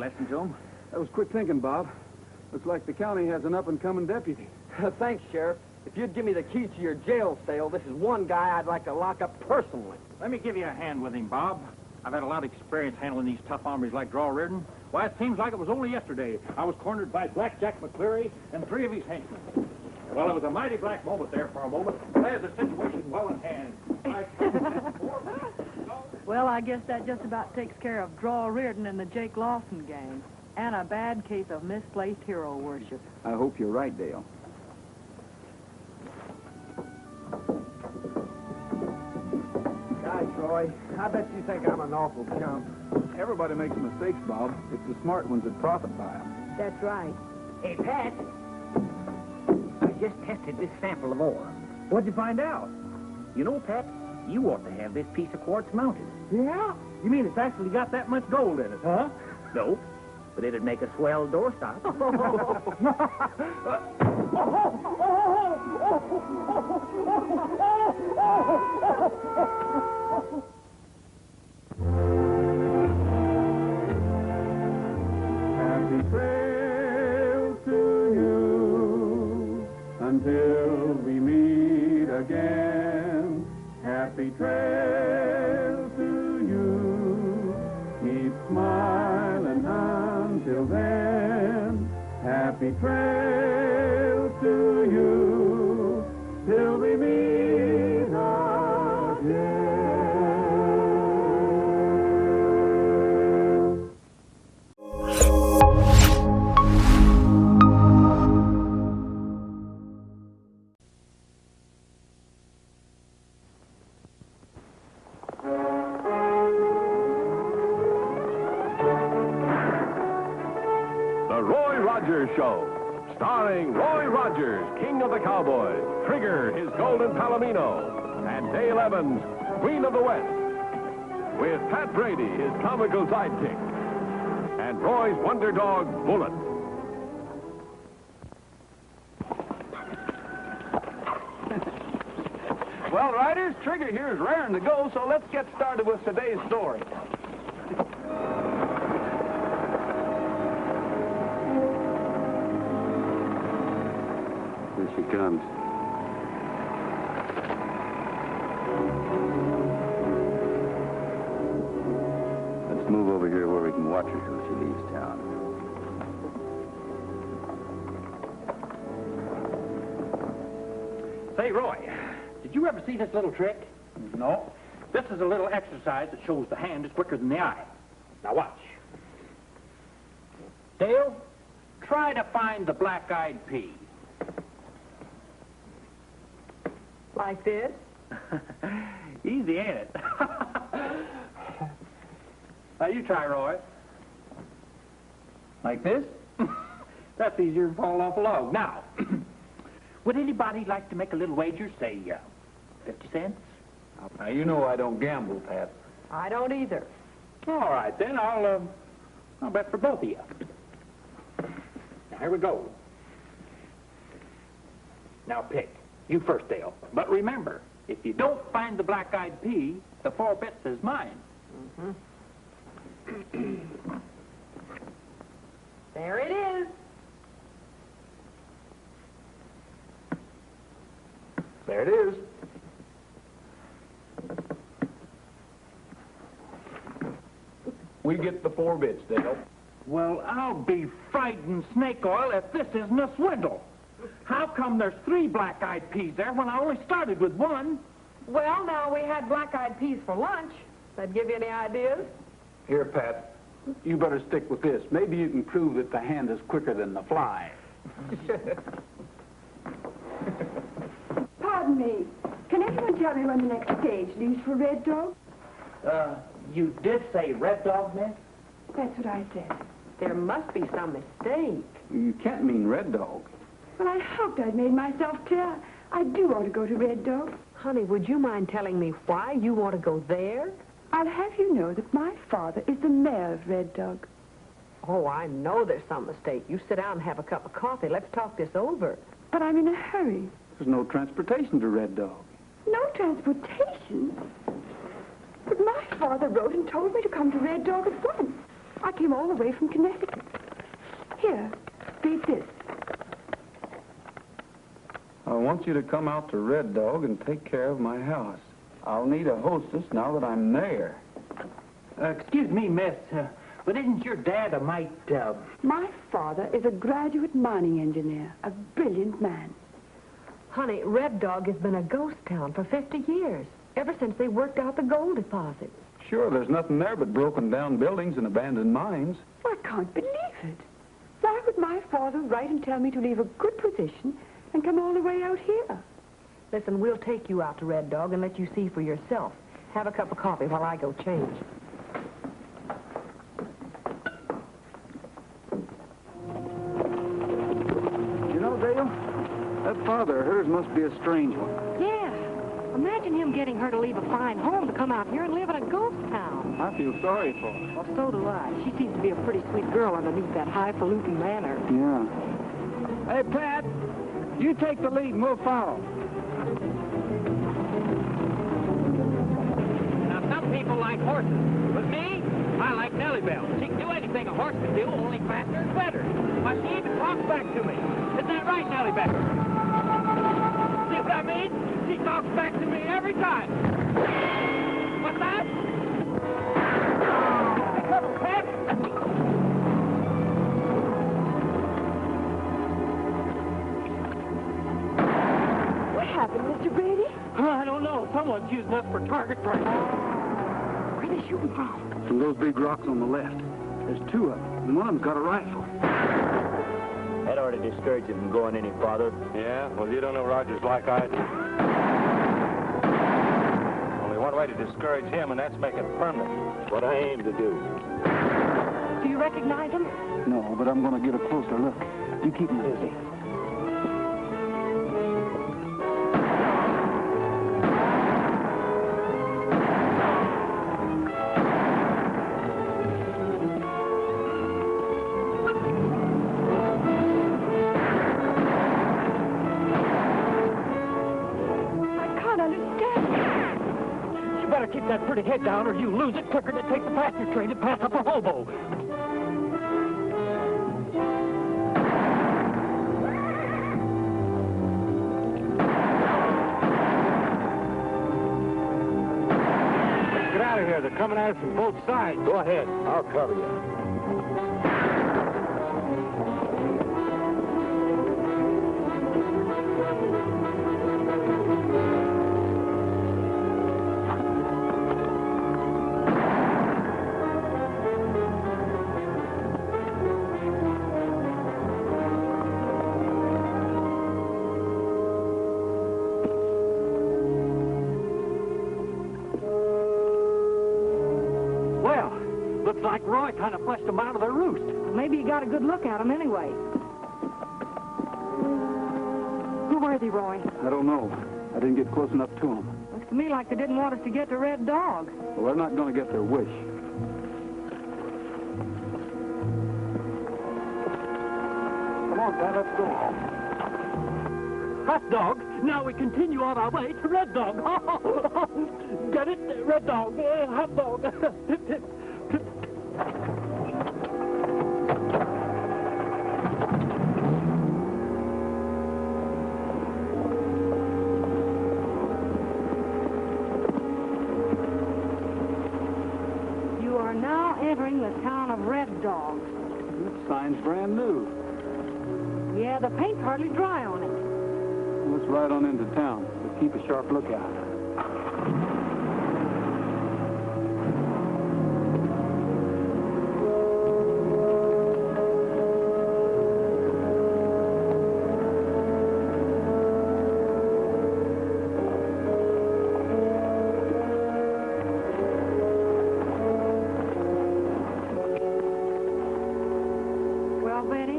F: lesson to him.
O: That was quick thinking, Bob. Looks like the county has an up-and-coming deputy.
M: Thanks, Sheriff. If you'd give me the keys to your jail cell, this is one guy I'd like to lock up personally.
F: Let me give you a hand with him, Bob. I've had a lot of experience handling these tough hombres like Draw Reardon. Why, it seems like it was only yesterday I was cornered by Blackjack McCleary and 3 of his henchmen. Well, it was a mighty black moment there for a moment, but I had the situation well in hand.
E: Well, I guess that just about takes care of Draw Reardon and the Jake Lawson gang. And a bad case of misplaced hero worship.
O: I hope you're right, Dale.
M: Gosh, Roy, I bet you think I'm an awful chump.
O: Everybody makes mistakes, Bob. It's the smart ones that profit by them.
E: That's right.
F: Hey, Pat. I just tested this sample of ore. What'd you find out? You know, Pat, you ought to have this piece of quartz mounted.
M: Yeah?
F: You mean it's actually got that much gold in it, huh? No, but it'd make a swell doorstop.
O: Happy trail to you until we meet again. Happy trail to you. Keep smiling until then. Happy trail to you till we meet again.
J: The Roy Rogers Show, starring Roy Rogers, King of the Cowboys, Trigger, his golden palomino, and Dale Evans, Queen of the West, with Pat Brady, his comical sidekick, and Roy's wonder dog, Bullet.
O: Well, riders, Trigger here is raring to go, so let's get started with today's story. Here she comes. Let's move over here where we can watch her till she leaves town.
F: Say, Roy, did you ever see this little trick? No. This is a little exercise that shows the hand is quicker than the eye. Now watch. Dale, try to find the black-eyed pea.
E: Like this?
F: Easy, ain't it? Now you try, Roy.
O: Like this?
F: That's easier than falling off a log. Now, would anybody like to make a little wager, say, 50 cents?
O: Now, you know I don't gamble, Pat.
E: I don't either.
F: All right, then I'll bet for both of you. Now, here we go. Now pick. You first, Dale. But remember, if you don't find the black-eyed pea, the 4 bits is mine.
E: There it is.
O: There it is. We get the 4 bits, Dale.
F: Well, I'll be frightened snake oil if this isn't a swindle. How come there's 3 black-eyed peas there when I only started with 1?
E: Well, now, we had black-eyed peas for lunch. That give you any ideas?
O: Here, Pat, you better stick with this. Maybe you can prove that the hand is quicker than the fly.
P: Pardon me. Can anyone tell me when the next stage leaves for Red Dog?
F: You did say Red Dog, miss?
P: That's what I said.
E: There must be some mistake.
O: You can't mean Red Dog.
P: Well, I hoped I'd made myself clear. I do want to go to Red Dog.
E: Honey, would you mind telling me why you want to go there?
P: I'll have you know that my father is the mayor of Red Dog.
E: Oh, I know there's some mistake. You sit down and have a cup of coffee. Let's talk this over.
P: But I'm in a hurry.
O: There's no transportation to Red Dog.
P: No transportation? But my father wrote and told me to come to Red Dog at once. I came all the way from Connecticut. Here, read this.
O: I want you to come out to Red Dog and take care of my house. I'll need a hostess now that I'm there.
F: Excuse me, miss, but isn't your dad a mite,
P: My father is a graduate mining engineer, a brilliant man.
E: Honey, Red Dog has been a ghost town for 50 years, ever since they worked out the gold deposits.
O: Sure, there's nothing there but broken down buildings and abandoned mines.
P: I can't believe it. Why would my father write and tell me to leave a good position and come all the way out here?
E: Listen, we'll take you out to Red Dog and let you see for yourself. Have a cup of coffee while I go change.
O: You know, Dale, that father of hers must be a strange one.
E: Yeah. Imagine him getting her to leave a fine home to come out here and live in a ghost town.
O: I feel sorry for her.
E: Well, so do I. She seems to be a pretty sweet girl underneath that highfalutin manner.
O: Yeah. Hey, Pat, you take the lead and we'll follow.
F: Now, some people like horses. But me, I like Nellie Bell. She can do anything a horse can do, only faster and better. Why, she even talks back to me. Isn't that right, Nellie Bell? See what I mean? She talks back to me every time. What's that? Pat!
P: What happened, Mr. Brady?
F: I don't know. Someone's using us for target practice.
P: Where are they shooting from?
O: From those big rocks on the left. There's two of them, and one of them's got a rifle.
K: That ought to discourage him from going any farther.
C: Yeah? Well, you don't know Rogers like I do. Only one way to discourage him, and that's make it permanent.
K: That's what I aim to do.
E: Do you recognize him?
O: No, but I'm going to get a closer look. You keep him busy.
F: Keep that pretty head down or you lose it quicker than it takes the passenger train to pass up a hobo.
C: Get out of here. They're coming at us from both sides.
K: Go ahead. I'll cover you.
F: Looks like Roy kind of flushed them out of their roost.
E: Maybe you got a good look at him anyway. Who were they, Roy?
O: I don't know. I didn't get close enough to them.
E: Looks to me like they didn't want us to get to Red Dog.
O: Well, they're not going to get their wish. Come on, Dad, let's go.
F: Hot dog. Now we continue on our way to Red Dog. Get it? Red Dog. Hot dog.
E: You are now entering the town of Red Dog.
O: That sign's brand new.
E: Yeah, the paint's hardly dry on it.
O: Let's ride on into town, but keep a sharp lookout.
E: Well, Betty?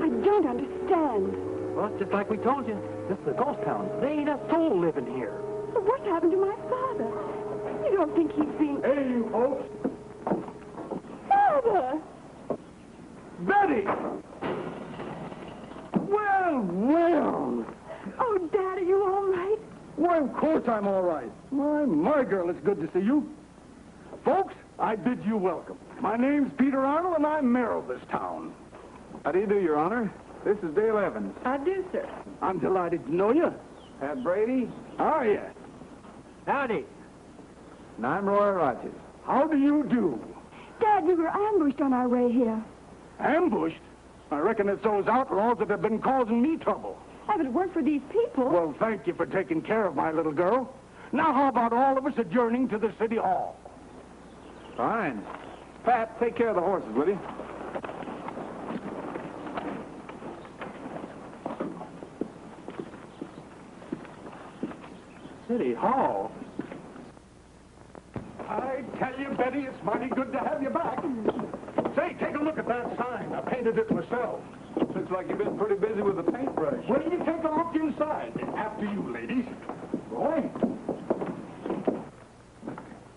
P: I don't understand.
F: Well, it's just like we told you. This is a ghost town. There ain't a soul living here.
P: But what happened to my father? You don't think he's been...
B: Hey, you folks.
P: Father!
B: Betty! Well, well.
P: Oh, Dad, are you all right?
B: Why, of course I'm all right. My girl, it's good to see you. Folks,
Q: I bid you welcome. My name's Peter Arnold, and I'm mayor of this town.
O: How do you do, Your Honor? This is Dale Evans.
E: I do, sir.
Q: I'm delighted to know you.
O: Pat Brady.
Q: How are you?
F: Howdy.
O: And I'm Roy Rogers.
Q: How do you do?
P: Dad, we were ambushed on our way here.
Q: Ambushed? I reckon it's those outlaws that have been causing me trouble.
P: If it weren't for these people...
Q: Well, thank you for taking care of my little girl. Now, how about all of us adjourning to the city hall?
O: Fine. Pat, take care of the horses, will you?
Q: City hall? I tell you, Betty, it's mighty good to have you back. Say, take a look at that sign. I painted it myself.
O: Looks like you've been pretty busy with the paintbrush.
Q: Well, you take a look inside. After you, ladies. Roy?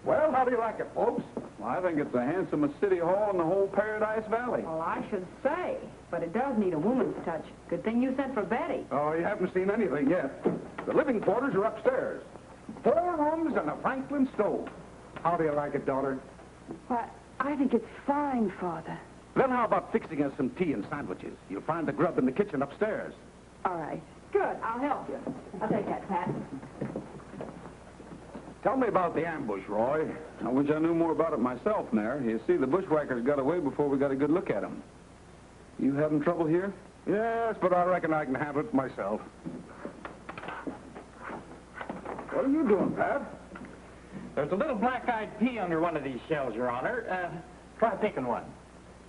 Q: Well, how do you like it, folks?
O: Well, I think it's the handsomest city hall in the whole Paradise Valley.
E: Well, I should say. But it does need a woman's touch. Good thing you sent for Betty.
Q: Oh, you haven't seen anything yet. The living quarters are upstairs. 4 rooms and a Franklin stove. How do you like it, daughter?
P: Why, I think it's fine, Father.
Q: Then how about fixing us some tea and sandwiches? You'll find the grub in the kitchen upstairs.
P: All right.
E: Good. I'll help you. I'll take that, Pat.
Q: Tell me about the ambush, Roy.
O: I wish I knew more about it myself, Mayor. You see, the bushwhackers got away before we got a good look at them. You having trouble here?
Q: Yes, but I reckon I can handle it myself. What are you doing, Pat?
F: There's a little black-eyed pea under one of these shells, Your Honor. Try picking one.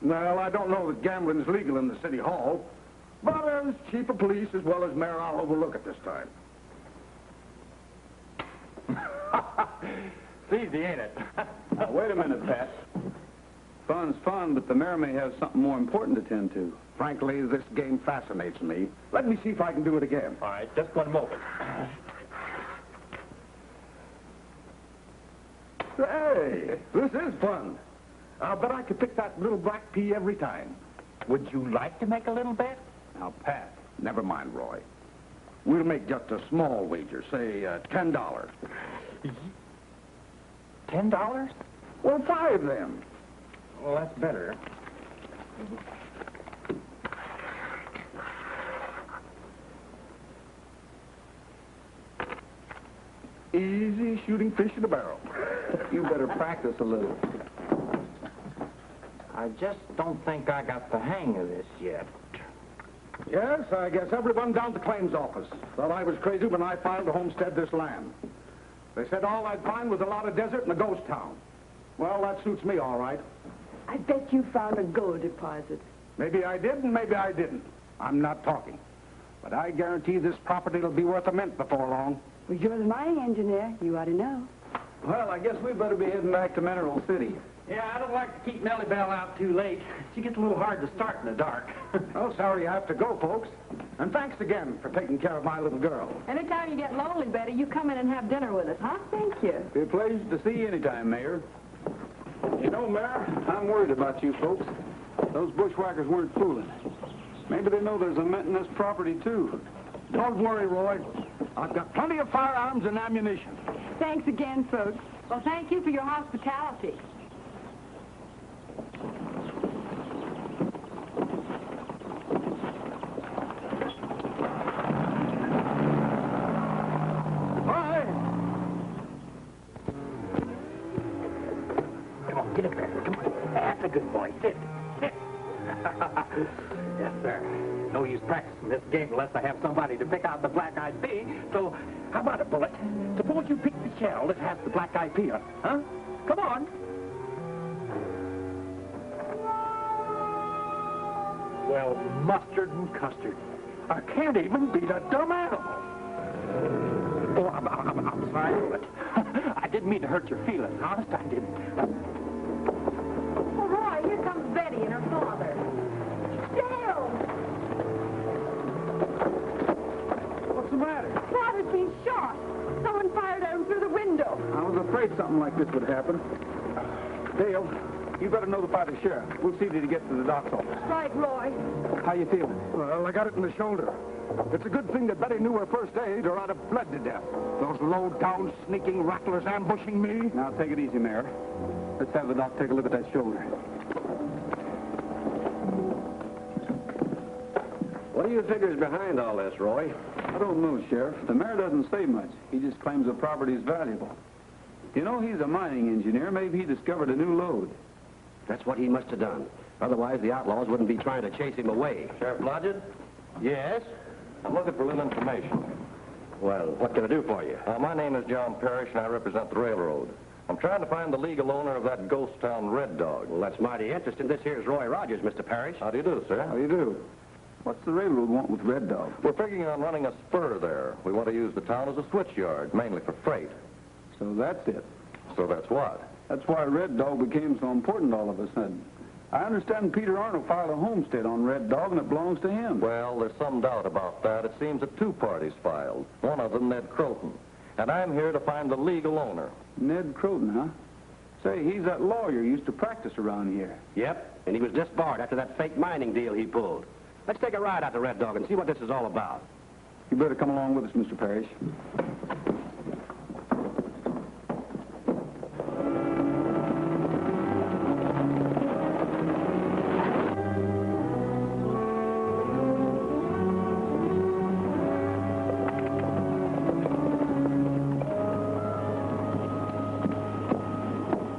Q: Well, I don't know that gambling's legal in the city hall, but as chief of police as well as mayor, I'll overlook it this time.
F: It's easy, ain't it?
O: Now, wait a minute, Pat. Fun's fun, but the mayor may have something more important to tend to.
Q: Frankly, this game fascinates me. Let me see if I can do it again.
F: All right, just one moment.
Q: Hey, this is fun. I'll bet I could pick that little black pea every time.
F: Would you like to make a little bet?
Q: Now, Pat, never mind, Roy. We'll make just a small wager, say $10.
F: $10?
Q: Well, 5 then.
F: Well, that's better.
Q: Easy shooting fish in a barrel.
O: You better practice a little.
F: I just don't think I got the hang of this yet.
Q: Yes, I guess everyone down at the claims office thought I was crazy when I filed to homestead this land. They said all I'd find was a lot of desert and a ghost town. Well, that suits me all right.
P: I bet you found a gold deposit.
Q: Maybe I did and maybe I didn't. I'm not talking. But I guarantee this property will be worth a mint before long.
P: Well, you're the mining engineer. You ought to know.
O: Well, I guess we better be heading back to Mineral City.
F: Yeah, I don't like to keep Nellie Bell out too late. She gets a little hard to start in the dark.
Q: Oh, sorry you have to go, folks. And thanks again for taking care of my little girl.
E: Anytime you get lonely, Betty, you come in and have dinner with us, huh? Thank you.
O: Be a pleasure to see you anytime, Mayor. You know, Mayor, I'm worried about you folks. Those bushwhackers weren't fooling. Maybe they know there's a mint in this property, too.
Q: Don't worry, Roy. I've got plenty of firearms and ammunition.
P: Thanks again, folks.
E: Well, thank you for your hospitality.
Q: Bye.
F: Come on, get up there. Come on. That's a good boy. Sit. Sit. Yes, sir. No use practicing this game unless I have somebody to pick out the black-eyed pea. So, how about it, Bullet? Suppose you pick the shell that has the black-eyed pea on it, huh? Come on. Well, mustard and custard. I can't even beat a dumb animal. Oh, I'm sorry, Bullet. I didn't mean to hurt your feelings. Honest, I didn't.
E: Oh, Roy, here comes Betty and her father. Dale!
Q: What's the matter?
P: Father's been shot. Someone fired at him through the window.
O: I was afraid something like this would happen. Dale, you better notify the sheriff. We'll see that he gets to the doc's office.
P: Right, Roy.
O: How you feeling?
Q: Well, I got it in the shoulder. It's a good thing that Betty knew her first aid or I'd have bled to death. Those low-down, sneaking rattlers ambushing me.
O: Now, take it easy, Mayor. Let's have the doc take a look at that shoulder.
G: What do you figure is behind all this, Roy?
O: I don't know, Sheriff. The mayor doesn't say much. He just claims the property is valuable. You know, he's a mining engineer. Maybe he discovered a new lode.
G: That's what he must have done. Otherwise, the outlaws wouldn't be trying to chase him away.
N: Sheriff Blodgett? Yes? I'm looking for a little information.
G: Well, what can I do for you?
N: My name is John Parrish, and I represent the railroad. I'm trying to find the legal owner of that ghost town Red Dog.
G: Well, that's mighty interesting. This here's Roy Rogers, Mr. Parrish.
N: How do you do, sir?
O: How do you do? What's the railroad want with Red Dog?
N: We're figuring on running a spur there. We want to use the town as a switch yard, mainly for freight.
O: So that's it.
N: So that's what?
O: That's why Red Dog became so important all of a sudden. I understand Peter Arnold filed a homestead on Red Dog, and it belongs to him.
N: Well, there's some doubt about that. It seems that two parties filed. One of them, Ned Croton. And I'm here to find the legal owner.
O: Ned Croton, huh? Say, he's that lawyer who used to practice around here.
G: Yep, and he was disbarred after that fake mining deal he pulled. Let's take a ride out to Red Dog and see what this is all about.
O: You better come along with us, Mr. Parrish.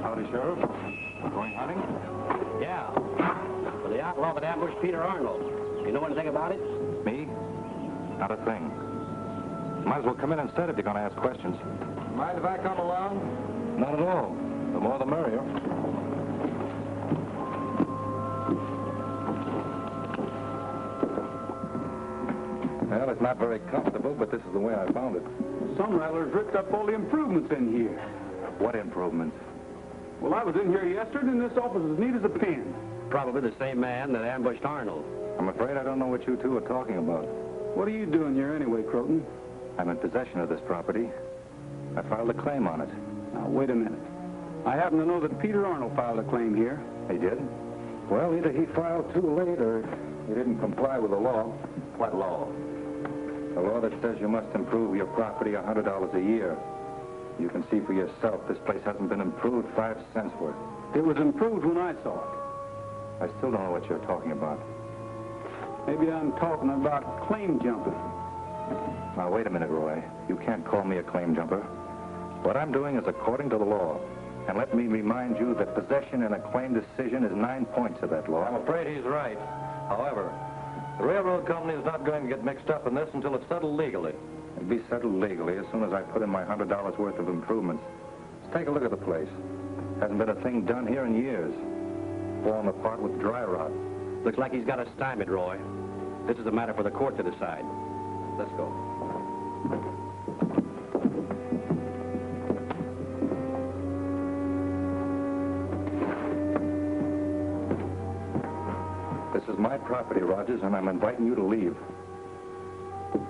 N: Howdy, Sheriff. Going hunting?
G: Yeah, for the outlaw that ambushed Peter Arnold. You know anything about it?
N: Me? Not a thing. Might as well come in instead if you're going to ask questions.
F: Mind if I come along?
N: Not at all. The more the merrier. Well, it's not very comfortable, but this is the way I found it.
O: Some rattlers ripped up all the improvements in here.
N: What improvements?
O: Well, I was in here yesterday, and this office is as neat as a pin.
G: Probably the same man that ambushed Arnold.
N: I'm afraid I don't know what you two are talking about.
O: What are you doing here anyway, Croton?
N: I'm in possession of this property. I filed a claim on it.
O: Now, wait a minute. I happen to know that Peter Arnold filed a claim here.
N: He did? Well, either he filed too late or he didn't comply with the law.
G: What law?
N: The law that says you must improve your property $100 a year. You can see for yourself this place hasn't been improved 5 cents worth.
O: It was improved when I saw it.
N: I still don't know what you're talking about.
O: Maybe I'm talking about claim jumping.
N: Now, wait a minute, Roy. You can't call me a claim jumper. What I'm doing is according to the law. And let me remind you that possession in a claim decision is 9 points of that law.
F: I'm afraid he's right. However, the railroad company is not going to get mixed up in this until it's settled legally.
N: It'll be settled legally as soon as I put in my $100 worth of improvements. Let's take a look at the place. Hasn't been a thing done here in years. Falling apart with dry rot.
G: Looks like he's got us stymied, Roy. This is a matter for the court to decide. Let's go.
N: This is my property, Rogers, and I'm inviting you to leave.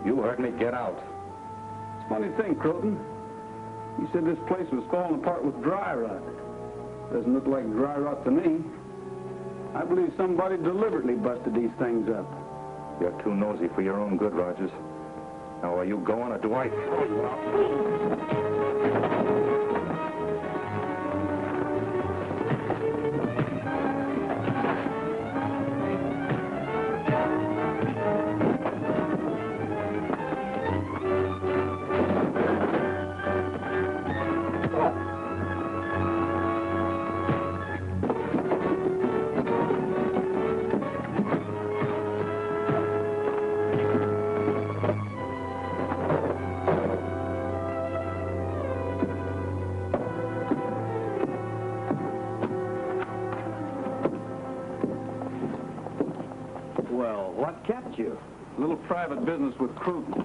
N: You heard me. Get out.
O: It's a funny thing, Croton. You said this place was falling apart with dry rot. Doesn't look like dry rot to me. I believe somebody deliberately busted these things up.
N: You're too nosy for your own good, Rogers. Now, are you going, or do I throw you out?
G: Well, what kept you?
O: A little private business with Croton.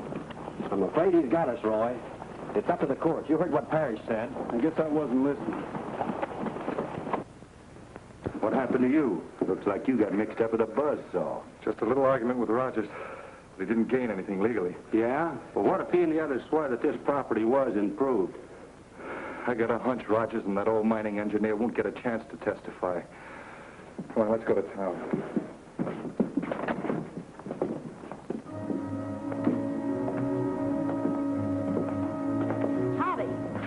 G: I'm afraid he's got us, Roy. It's up to the court. You heard what Parrish said.
O: I guess I wasn't listening.
J: What happened to you? Looks like you got mixed up with a buzzsaw.
N: Just a little argument with Rogers. They didn't gain anything legally.
J: Yeah? Well, what if he and the others swear that this property was improved?
N: I got a hunch Rogers and that old mining engineer won't get a chance to testify. Come on, let's go to town.
E: Howdy.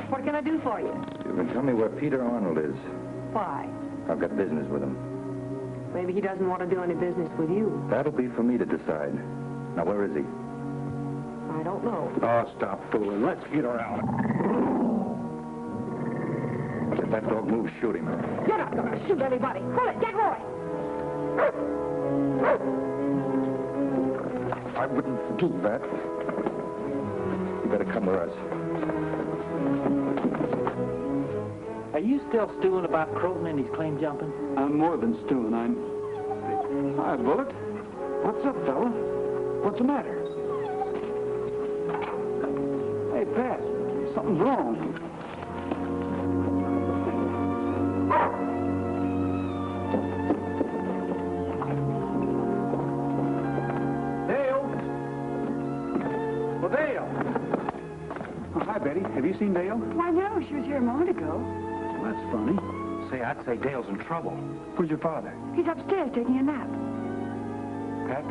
E: What can I do for you?
N: You can tell me where Peter Arnold is.
E: Well,
N: I've got business with him.
P: Maybe he doesn't want to do any business with you.
N: That'll be for me to decide. Now, where is he?
P: I don't know.
Q: Oh, stop fooling. Let's get around.
N: If that dog moves, shoot him.
P: You're not going to shoot anybody. Pull it. Get Roy.
N: I wouldn't do that. You better come with us.
F: Are you still stewing about Croton and his claim jumping?
O: I'm more than stewing. Hi, Bullet. What's up, fella? What's the matter? Hey, Pat, something's wrong.
Q: Dale! Well, Dale! Oh, hi, Betty. Have you seen Dale?
P: Why, no. She was here a moment ago.
Q: Well, that's funny.
N: Say, I'd say Dale's in trouble.
Q: Where's your father?
P: He's upstairs taking a nap.
Q: Pat,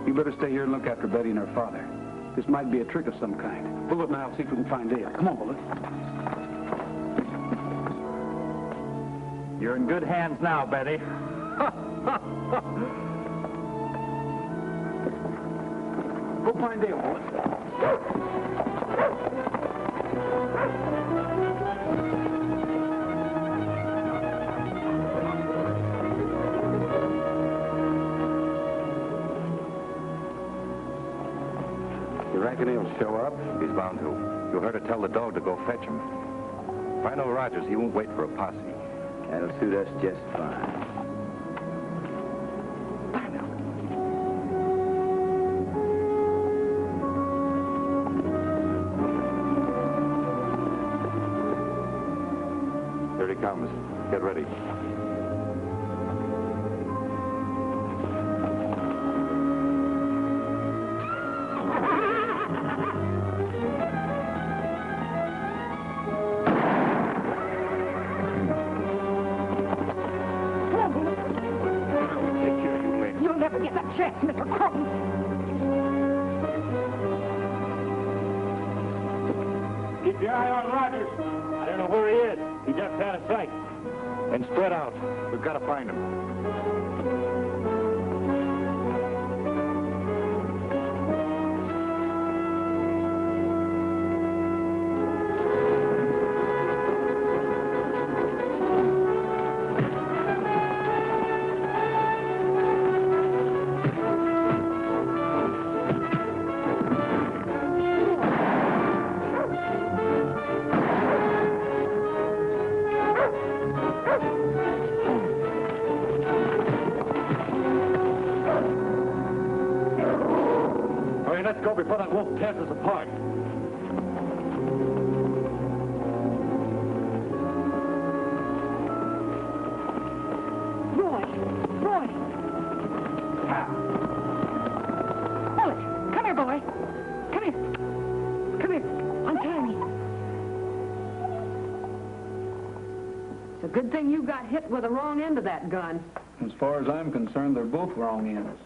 Q: you better stay here and look after Betty and her father. This might be a trick of some kind. Bullet and I'll see if we can find Dale. Come on, Bullet.
F: You're in good hands now, Betty.
Q: Go find Dale, Bullet.
N: You reckon he'll show up? He's bound to. You heard her tell the dog to go fetch him. If I know Rogers, he won't wait for a posse.
K: That'll suit us just fine.
N: Here he comes. Get ready.
P: You'll never get that chance, Mr. Croton.
F: Keep your eye on Rogers. I don't know where he is. He just had a sight.
N: And spread out. We've got to find him.
F: Let's go before that wolf tears us apart.
P: Roy! Bullet, come here, boy. Come here. Untie me. It's a good thing you got hit with the wrong end of that gun.
O: As far as I'm concerned, they're both wrong ends.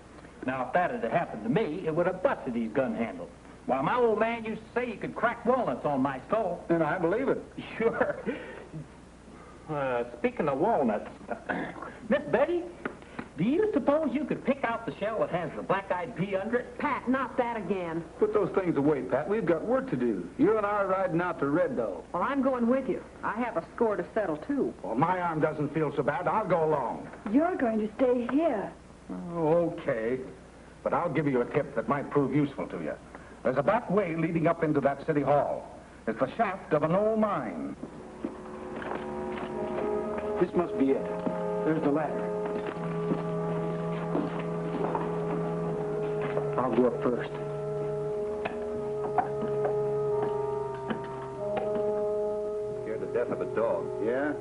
F: Now, if that had happened to me, it would have busted these gun handles. Why, my old man used to say you could crack walnuts on my skull.
O: And I believe it.
F: Sure. Speaking of walnuts, Miss Betty, do you suppose you could pick out the shell that has the black-eyed pea under it?
P: Pat, not that again.
O: Put those things away, Pat. We've got work to do. You and I are riding out to Red Dog.
P: Well, I'm going with you. I have a score to settle, too.
Q: Well, my arm doesn't feel so bad. I'll go along.
P: You're going to stay here.
Q: Oh, okay. But I'll give you a tip that might prove useful to you. There's a back way leading up into that city hall. It's the shaft of an old mine.
O: This must be it. There's the ladder. I'll go up first.
N: Scared to death of a dog.
K: Yeah?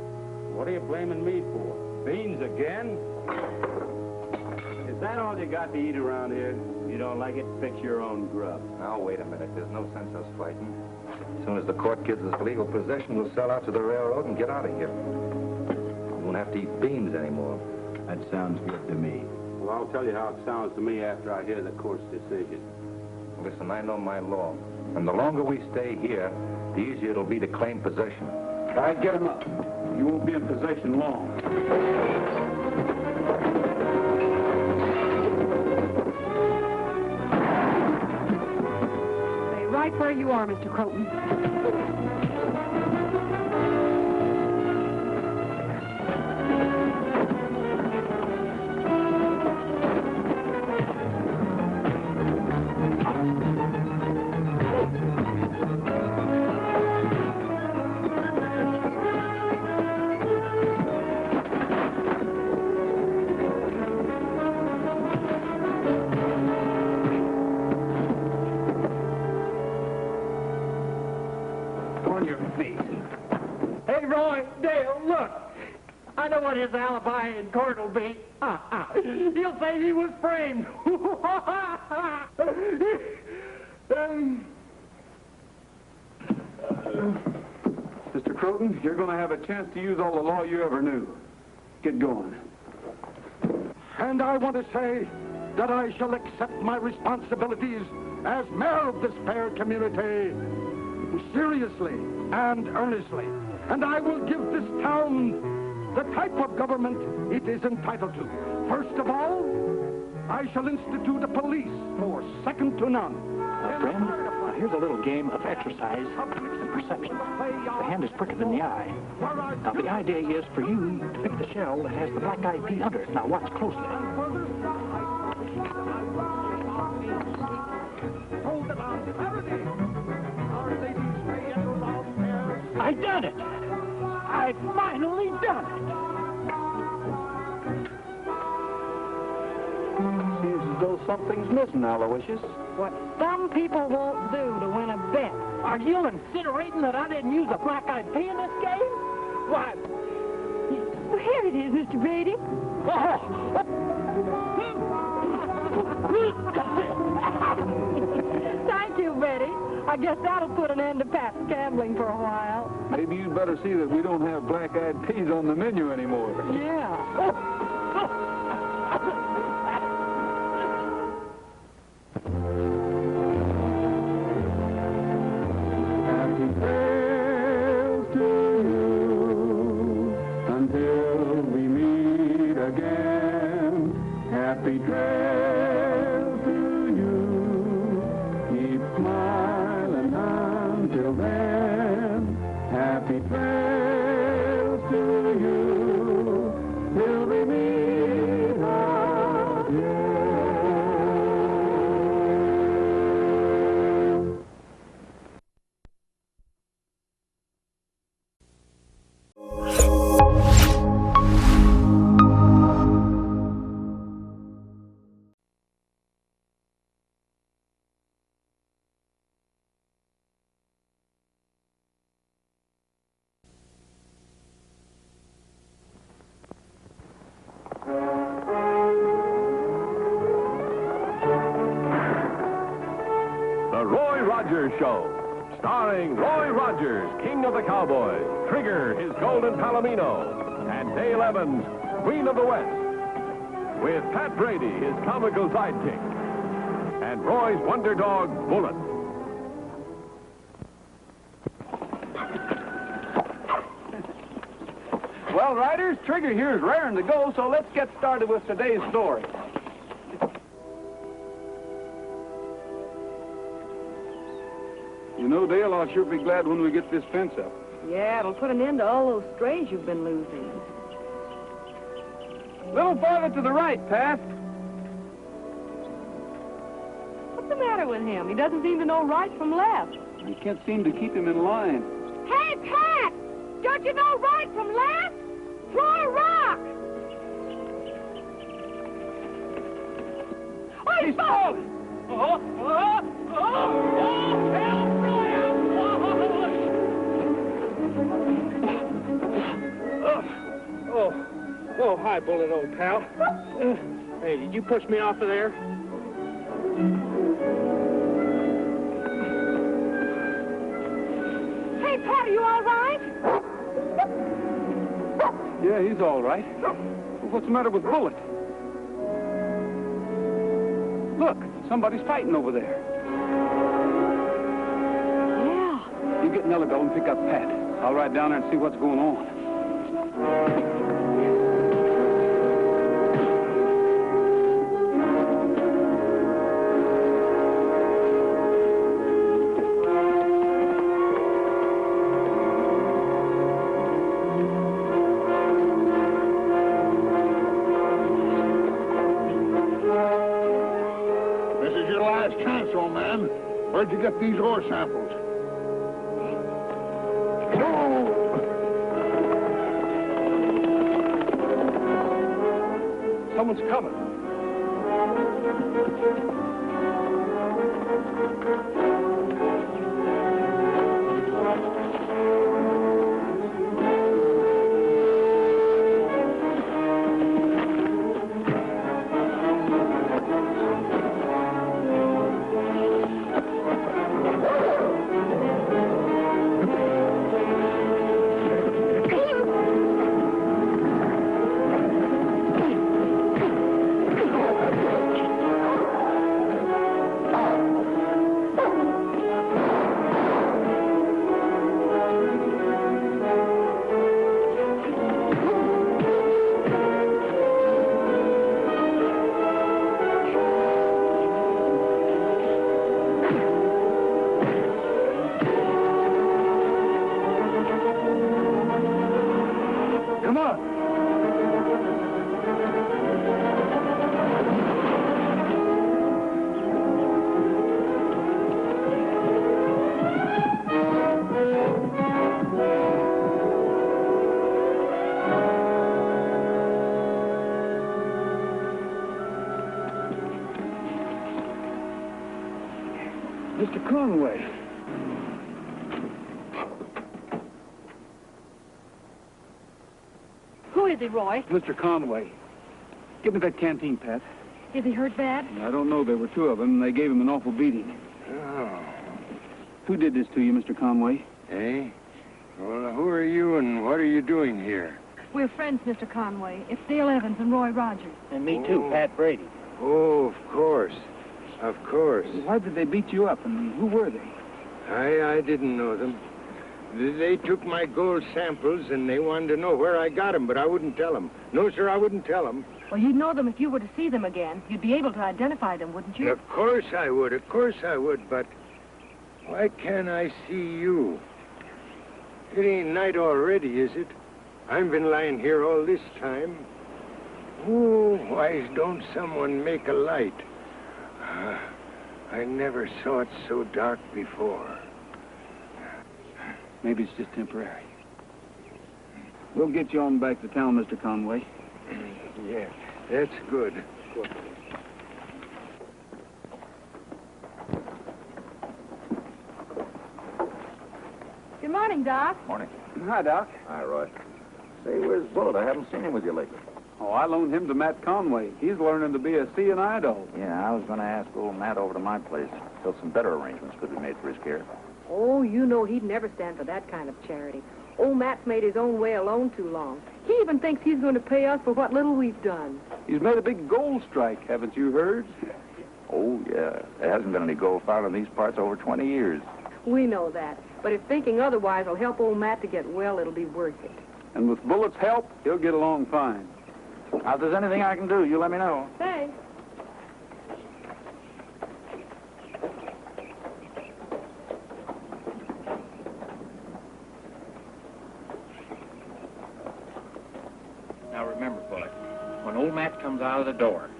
K: What are you blaming me for? Beans again? Is that all you got to eat around here? You don't like it? Fix your own grub.
N: Now, wait a minute. There's no sense us fighting. As soon as the court gives us legal possession, we'll sell out to the railroad and get out of here. We won't have to eat beans anymore.
K: That sounds good to me. Well, I'll tell you how it sounds to me after I hear the court's decision.
N: Listen, I know my law. And the longer we stay here, the easier it'll be to claim possession.
O: All right, get him up. You won't be in possession long.
P: Stay right where you are, Mr. Croton.
F: Hey, Roy, Dale, look. I know what his alibi in court will be. He'll say he was framed.
O: Mr. Croton, you're going to have a chance to use all the law you ever knew. Get going.
Q: And I want to say that I shall accept my responsibilities as mayor of this fair community seriously and earnestly. And I will give this town the type of government it is entitled to. First of all, I shall institute a police force second to none.
H: Friend, here's a little game of exercise and perception. The hand is quicker than the eye. Now, the idea is for you to pick the shell that has the black-eyed pea under it. Now, watch closely.
F: I done it! I finally done it!
H: Seems as though something's missing, Aloysius.
R: What some people won't do to win a bet.
F: Are you insinuating that I didn't use a black-eyed pea in this game? Why?
R: Well, here it is, Mr. Brady. Thank you, Betty. I guess that'll put an end to Pat's gambling for a while.
O: Maybe you'd better see that we don't have black-eyed peas on the menu anymore.
R: Yeah.
O: Happy trails to you until we meet again. Happy trails to you. Keep smiling until then. Happy trails to you till we meet again.
S: The Roy Rogers Show, starring Roy Rogers, King of the Cowboys, Trigger, his golden palomino, and Dale Evans, Queen of the West, with Pat Brady, his comical sidekick, and Roy's wonder dog, Bullet.
O: Well, riders, Trigger here is raring to go, so let's get started with today's story. You know, Dale, I'll sure be glad when we get this fence up.
E: Yeah, it'll put an end to all those strays you've been losing.
O: A little farther to the right, Pat.
E: What's the matter with him? He doesn't seem to know right from left.
O: You can't seem to keep him in line.
R: Hey, Pat! Don't you know right from left? Throw a rock!
F: Oh, he's falling! Oh, hi, Bullet, old pal. Hey, did you push me off of there?
R: Hey, Pat, are you all right?
O: Yeah, he's all right. What's the matter with Bullet? Look, somebody's fighting over there.
E: Yeah.
O: You get Nellie Bell and pick up Pat. I'll ride down there and see what's going on.
T: Where'd you get these ore samples?
Q: Someone's coming.
O: Mr. Conway.
R: Who is he, Roy?
O: Mr. Conway. Give me that canteen, Pat.
R: Is he hurt bad?
O: I don't know. There were two of them, and they gave him an awful beating.
U: Oh.
O: Who did this to you, Mr. Conway?
U: Eh? Well, who are you and what are you doing here?
R: We're friends, Mr. Conway. It's Dale Evans and Roy Rogers.
F: And me too, Pat Brady.
U: Oh, of course. Of course.
O: Why did they beat you up, and who were they?
U: I didn't know them. They took my gold samples, and they wanted to know where I got them, but I wouldn't tell them. No, sir, I wouldn't tell them.
R: Well, you'd know them if you were to see them again. You'd be able to identify them, wouldn't you?
U: Of course I would, but why can't I see you? It ain't night already, is it? I've been lying here all this time. Oh, why don't someone make a light? I never saw it so dark before.
O: Maybe it's just temporary. We'll get you on back to town, Mr. Conway.
U: Yeah, that's good.
E: Good morning, Doc.
V: Morning.
O: Hi, Doc.
V: Hi, Roy. Say, where's Bullet? I haven't seen him with you lately.
O: Oh, I loaned him to Matt Conway. He's learning to be a C&I dog.
V: Yeah, I was going to ask old Matt over to my place till some better arrangements could be made for his care.
E: Oh, you know he'd never stand for that kind of charity. Old Matt's made his own way alone too long. He even thinks he's going to pay us for what little we've done.
O: He's made a big gold strike, haven't you heard?
V: Oh, yeah. There hasn't been any gold found in these parts over 20 years.
E: We know that. But if thinking otherwise will help old Matt to get well, it'll be worth it.
O: And with Bullet's help, he'll get along fine.
V: Now, if there's anything I can do, you let me know.
E: Thanks.
F: Now remember, Bullet, when old Matt comes out of the door,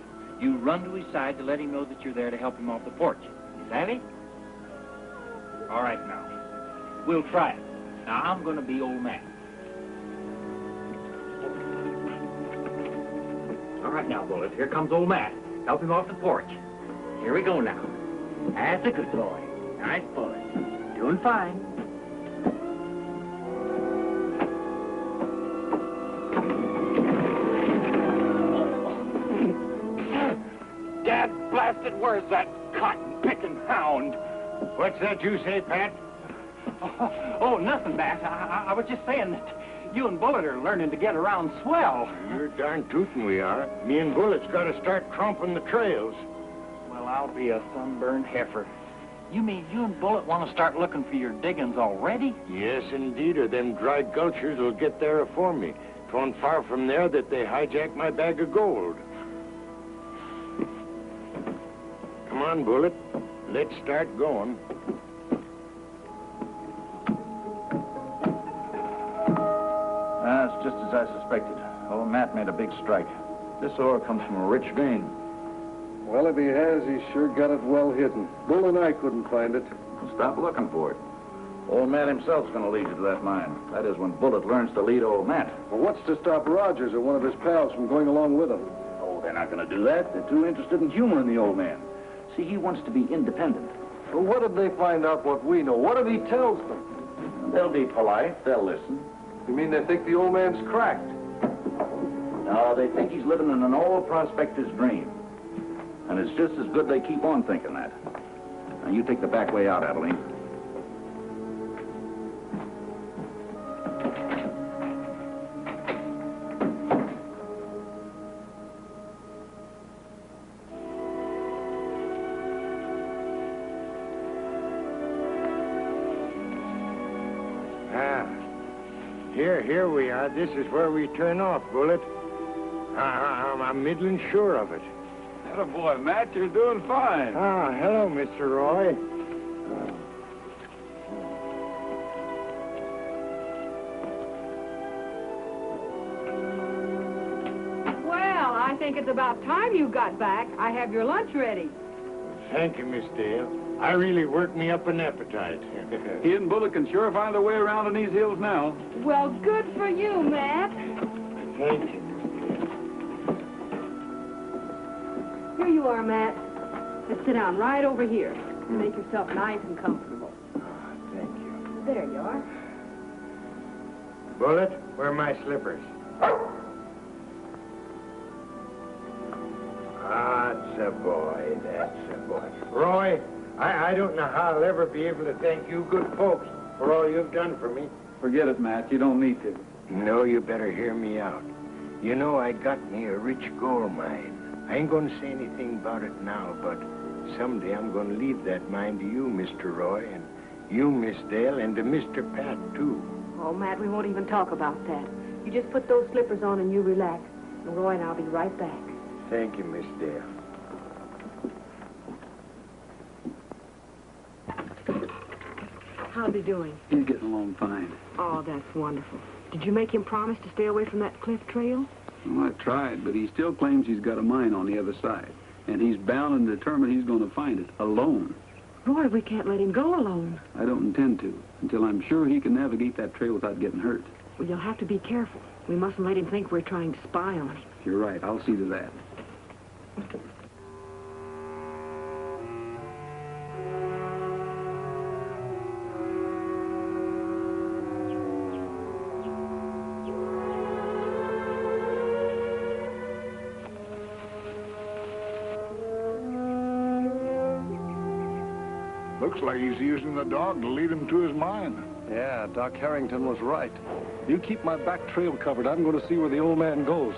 F: you run to his side to let him know that you're there to help him off the porch. Is that it? All right, now. We'll try it. Now, I'm going to be old Matt. All right, now, Bullet, here comes old Matt. Help him off the porch. Here we go now. That's a good boy. Nice boy. Doing fine.
H: Dad blasted, where's that cotton-picking hound?
U: What's that you say, Pat?
H: Oh, nothing, Matt. I was just saying that you and Bullet are learning to get around swell.
U: You're darn tootin' we are. Me and Bullet's got to start tromping the trails.
H: Well, I'll be a sunburned heifer.
F: You mean you and Bullet want to start looking for your diggings already?
U: Yes, indeed, or them dry gulchers will get there afore me. 'Twa'n't far from there that they hijacked my bag of gold. Come on, Bullet. Let's start going.
V: It's just as I suspected. Old Matt made a big strike. This ore comes from a rich vein.
D: Well, if he has, he's sure got it well hidden. Bull and I couldn't find it.
V: Stop looking for it. Old Matt himself's going to lead you to that mine. That is when Bullet learns to lead old Matt.
D: Well, what's to stop Rogers or one of his pals from going along with him?
V: Oh, they're not going to do that. They're too interested in humoring the old man. See, he wants to be independent.
D: Well, what if they find out what we know? What if he tells them?
V: They'll be polite. They'll listen.
D: You mean they think the old man's cracked?
V: No, they think he's living in an old prospector's dream. And it's just as good they keep on thinking that. Now, you take the back way out, Adeline.
U: Here we are. This is where we turn off, Bullet. I'm middling sure of it.
O: Hello, boy, Matt. You're doing fine.
U: Ah, hello, Mr. Roy.
E: Well, I think it's about time you got back. I have your lunch ready.
U: Thank you, Miss Dale. I really worked me up an appetite.
O: He and Bullet can sure find their way around in these hills now.
E: Well, good for you, Matt.
U: Thank you.
E: Here you are, Matt. Let's sit down right over here. Make yourself nice and comfortable.
U: Thank you.
E: There you are.
U: Bullet, where are my slippers? That's a boy, that's a boy. Roy, I don't know how I'll ever be able to thank you good folks for all you've done for me.
O: Forget it, Matt. You don't need to.
U: No, you better hear me out. You know, I got me a rich gold mine. I ain't going to say anything about it now, but someday I'm going to leave that mine to you, Mr. Roy, and you, Miss Dale, and to Mr. Pat, too.
E: Oh, Matt, we won't even talk about that. You just put those slippers on and you relax. And Roy and I'll be right back.
U: Thank you, Miss Dale.
E: How's he doing?
O: He's getting along fine.
E: Oh, that's wonderful. Did you make him promise to stay away from that cliff trail?
O: Well, I tried, but he still claims he's got a mine on the other side. And he's bound and determined he's going to find it, alone.
E: Roy, we can't let him go alone.
O: I don't intend to, until I'm sure he can navigate that trail without getting hurt.
E: Well, you'll have to be careful. We mustn't let him think we're trying to spy on him.
O: You're right. I'll see to that.
T: Looks like he's using the dog to lead him to his mine.
D: Yeah, Doc Harrington was right. You keep my back trail covered. I'm going to see where the old man goes.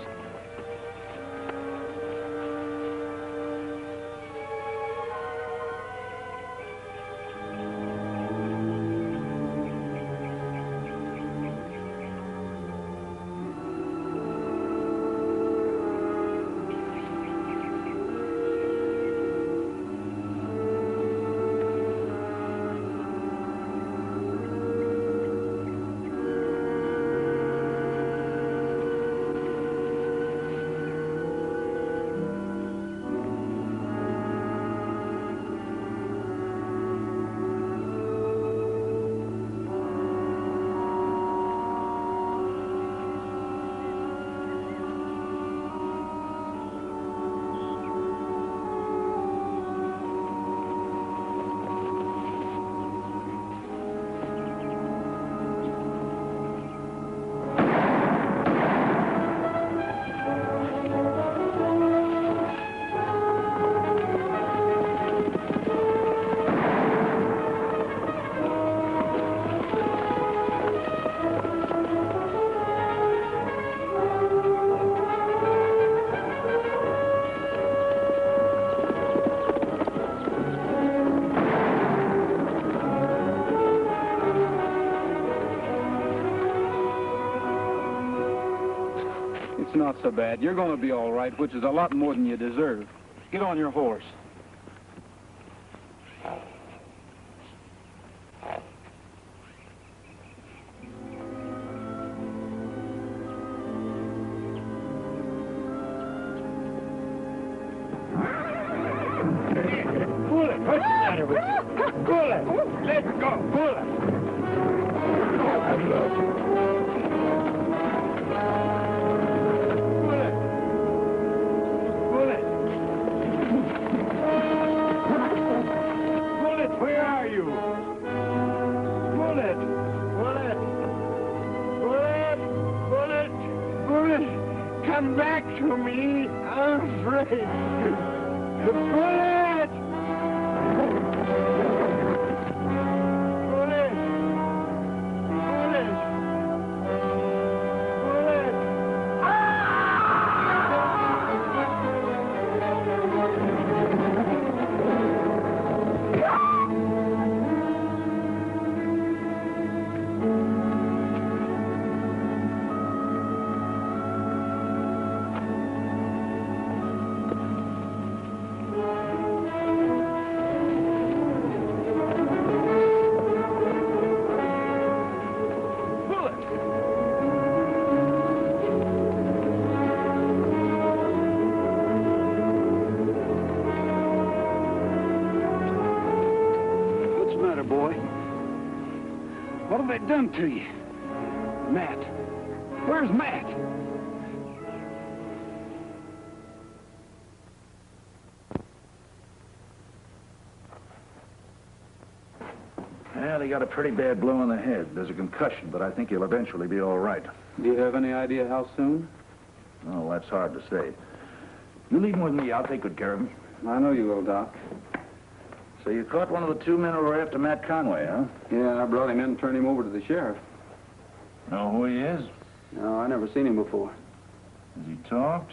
O: not so bad. You're going to be all right, which is a lot more than you deserve. Get on your horse.
F: Bullet, what's the matter with you? Bullet, let's go, Bullet. Bullet, where are you? Bullet, Bullet, Bullet, Bullet, Bullet, come back to me. I'm afraid. Bullet!
O: What have they done to you? Matt. Where's Matt?
N: Well, he got a pretty bad blow on the head. There's a concussion, but I think he'll eventually be all right.
O: Do you have any idea how soon?
N: Oh, that's hard to say. You leave him with me. I'll take good care of him.
O: I know you will, Doc.
N: So you caught one of the two men who were after Matt Conway, huh?
O: Yeah, I brought him in and turned him over to the sheriff.
N: Know who he is?
O: No, I never seen him before.
N: Has he talked?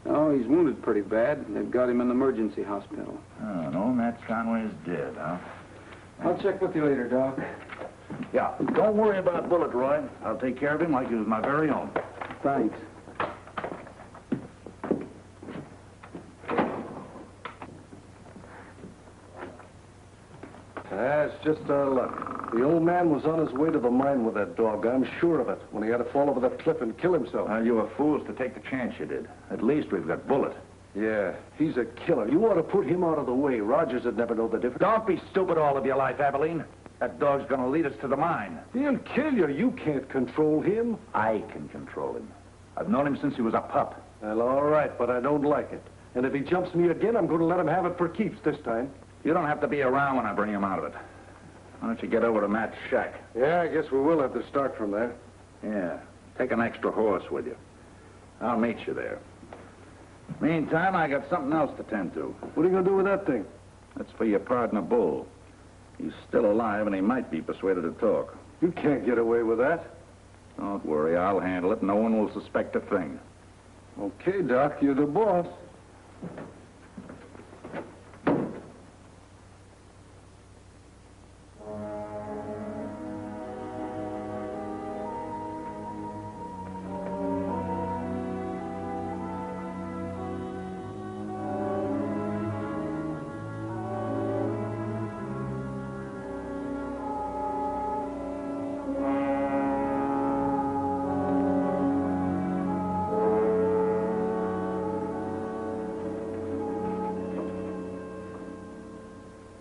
O: Oh, he's wounded pretty bad. They've got him in the emergency hospital.
N: Oh, no, Matt Conway is dead, huh?
O: I'll check with you later, Doc.
N: Yeah, don't worry about Bullet, Roy. I'll take care of him like he was my very own.
O: Thanks.
C: That's just our luck. The old man was on his way to the mine with that dog. I'm sure of it, when he had to fall over that cliff and kill himself.
N: You were fools to take the chance you did. At least we've got Bullet.
C: Yeah, he's a killer. You ought to put him out of the way. Rogers would never know the difference.
N: Don't be stupid all of your life, Abilene. That dog's gonna lead us to the mine.
C: He'll kill you. You can't control him.
N: I can control him. I've known him since he was a pup.
C: Well, all right, but I don't like it. And if he jumps me again, I'm going to let him have it for keeps this time.
N: You don't have to be around when I bring him out of it. Why don't you get over to Matt's shack?
C: Yeah, I guess we will have to start from there.
N: Yeah, take an extra horse with you. I'll meet you there. Meantime, I got something else to tend to.
C: What are you going to do with that thing?
N: That's for your partner, Bull. He's still alive, and he might be persuaded to talk.
C: You can't get away with that.
N: Don't worry, I'll handle it. No one will suspect a thing.
C: Okay, Doc, you're the boss.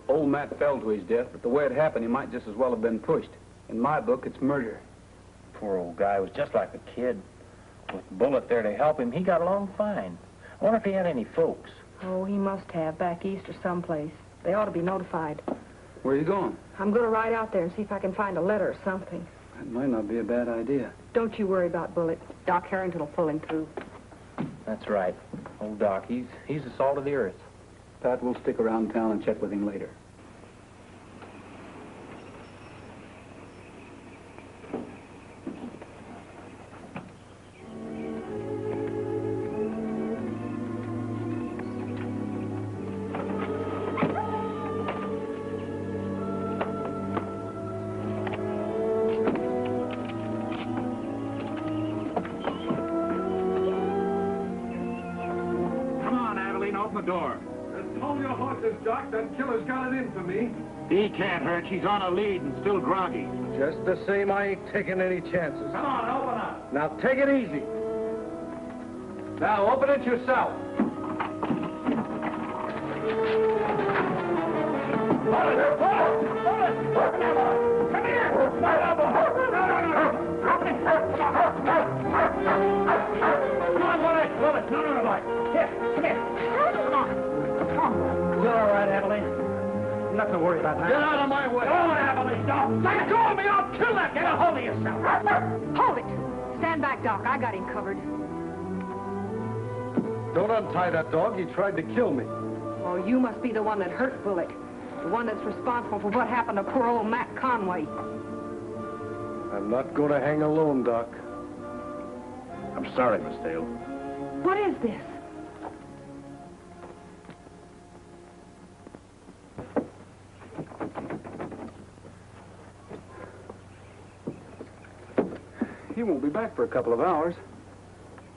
O: Old Matt fell to his death, but the way it happened, he might just as well have been pushed. In my book, it's murder.
F: Poor old guy was just like a kid. With Bullet there to help him, he got along fine. I wonder if he had any folks.
E: Oh, he must have, back east or someplace. They ought to be notified.
O: Where are you going?
E: I'm going to ride out there and see if I can find a letter or something.
O: That might not be a bad idea.
E: Don't you worry about Bullet. Doc Harrington will pull him through.
F: That's right. Old Doc, he's the salt of the earth.
O: Pat, we'll stick around town and check with him later.
Q: the door.
D: Just hold your horses, Doc. That killer's got it in for me.
H: He can't hurt. She's on a lead and still groggy.
Q: Just the same, I ain't taking any chances.
H: Come on, open up.
Q: Now take it easy. Now open it yourself.
H: Come here! Come on, Willie! Willie, no, boy. Here, come here. Come on. You're all right, Abilene. Nothing to worry about now.
Q: Get out of my way.
H: Go on, Abilene, don't. Let go of me, I'll kill that. Get a hold of yourself.
E: Hold it. Stand back, Doc. I got him covered.
Q: Don't untie that dog. He tried to kill me.
E: Oh, you must be the one that hurt Bullet. The one that's responsible for what happened to poor old Matt Conway.
Q: I'm not going to hang alone, Doc.
N: I'm sorry, Miss Dale.
E: What is this?
O: He won't be back for a couple of hours.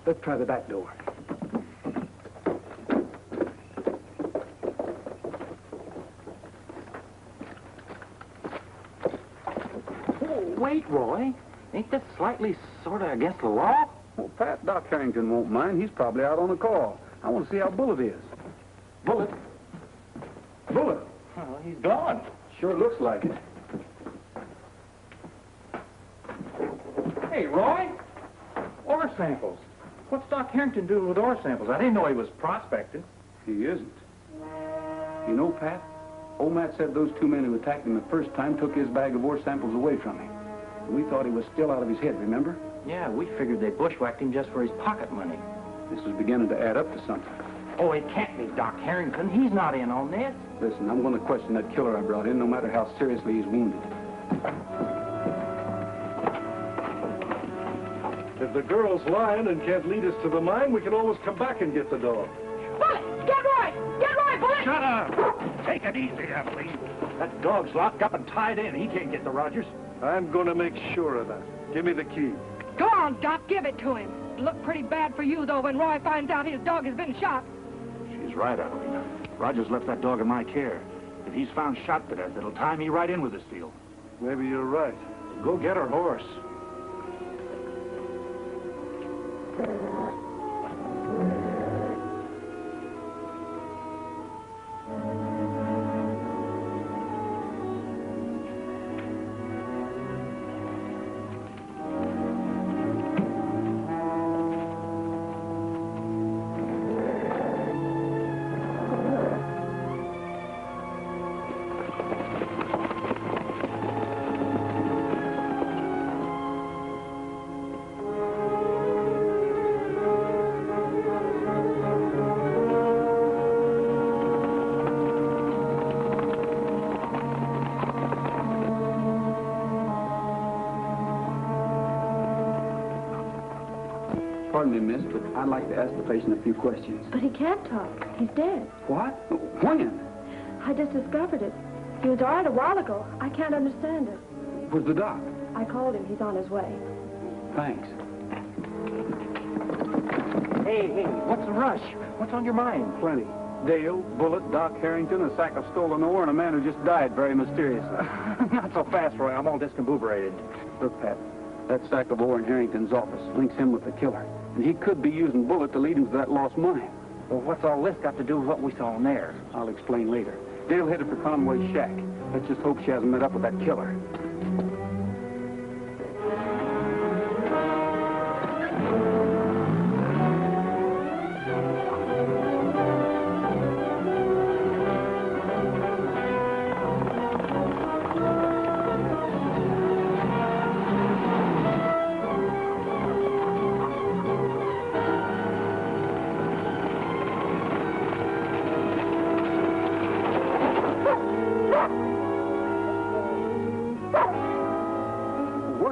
O: Let's try the back door.
H: Wait, Roy. Ain't this slightly sort of against the law?
O: Well, Pat, Doc Harrington won't mind. He's probably out on a call. I want to see how Bullet is. Bullet? Bullet?
H: Well, he's gone.
O: Sure looks like it.
H: Hey, Roy. Ore samples. What's Doc Harrington doing with ore samples? I didn't know he was prospecting.
O: He isn't. You know, Pat, old Matt said those two men who attacked him the first time took his bag of ore samples away from him. We thought he was still out of his head, remember?
H: Yeah, we figured they bushwhacked him just for his pocket money.
O: This is beginning to add up to something.
H: Oh, it can't be Doc Harrington. He's not in on this.
O: Listen, I'm going to question that killer I brought in, no matter how seriously he's wounded.
D: If the girl's lying and can't lead us to the mine, we can always come back and get the dog.
R: Bullet! Get right! Get right, Bullet!
H: Shut up! Take it easy, Abilene. That dog's locked up and tied in. He can't get the Rogers.
D: I'm going to make sure of that. Give me the key.
E: Go on, Doc. Give it to him. It'll look pretty bad for you, though, when Roy finds out his dog has been shot.
H: She's right, Abilene. Rogers left that dog in my care. If he's found shot to death, it'll tie me right in with this deal.
D: Maybe you're right.
H: Go get her horse.
O: Pardon me, miss, but I'd like to ask the patient a few questions.
I: But he can't talk. He's dead.
O: What? When?
I: I just discovered it. He was all right a while ago. I can't understand it.
O: Where's the doc?
I: I called him. He's on his way.
O: Thanks.
H: Hey, what's the rush? What's on your mind?
O: Plenty. Dale, Bullet, Doc Harrington, a sack of stolen ore, and a man who just died very mysteriously.
H: Not so fast, Roy. I'm all discombobulated.
O: Look, Pat, that sack of ore in Harrington's office links him with the killer. And he could be using Bullet to lead him to that lost mine.
H: Well, what's all this got to do with what we saw in there?
O: I'll explain later. Dale headed for Conway's shack. Let's just hope she hasn't met up with that killer.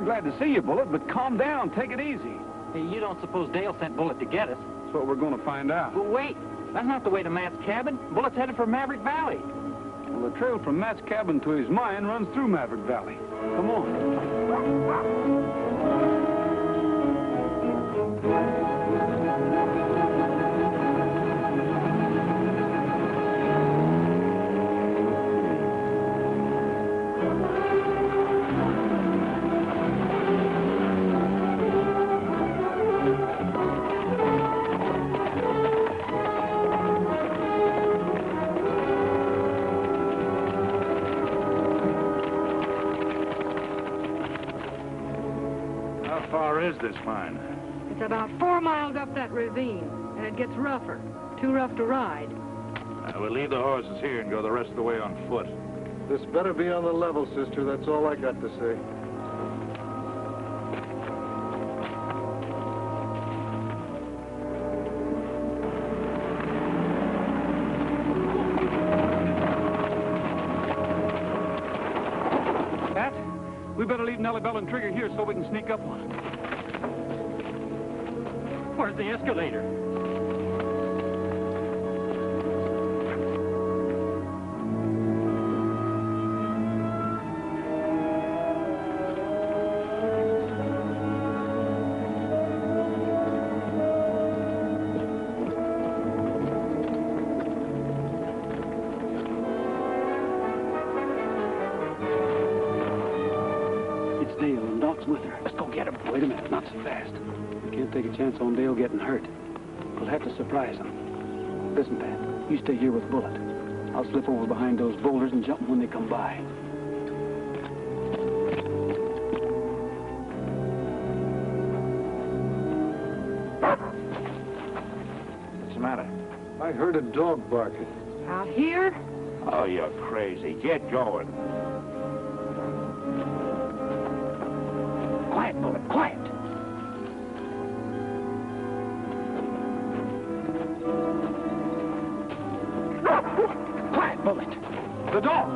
L: Glad to see you, Bullet, but calm down. Take it easy.
H: Hey, you don't suppose Dale sent Bullet to get us?
L: That's what we're going to find out.
H: Well, wait. That's not the way to Matt's cabin. Bullet's headed for Maverick Valley.
L: Well, the trail from Matt's cabin to his mine runs through Maverick Valley. Come on.
K: far is this mine?
E: It's about 4 miles up that ravine, and it gets rougher. Too rough to ride.
K: We'll leave the horses here and go the rest of the way on foot.
D: This better be on the level, sister. That's all I got to say.
L: Pat, we better leave Nellie Bell and Trigger here so we can sneak up on them.
F: Where's the escalator?
O: It's Dale, and Doc's with her. Let's go get him. Wait a minute, not so fast. We can't take a chance on Dale getting hurt. We'll have to surprise him. Listen, Pat, you stay here with Bullet. I'll slip over behind those boulders and jump when they come by.
K: What's the matter?
D: I heard a dog barking.
E: Out here?
K: Oh, you're crazy. Get going.
O: Quiet, Bullet, quiet. Quiet, Bullet.
L: The dog!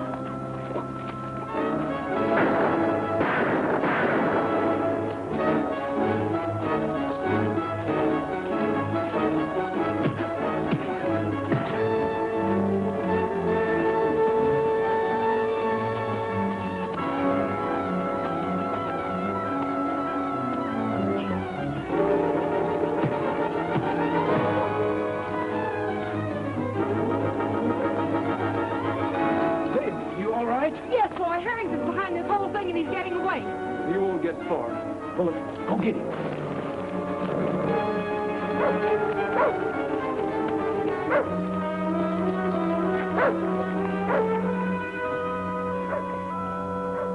E: Yes, boy. Harrington's behind this whole thing, and he's getting away.
O: You won't get far. Bullet, go get him.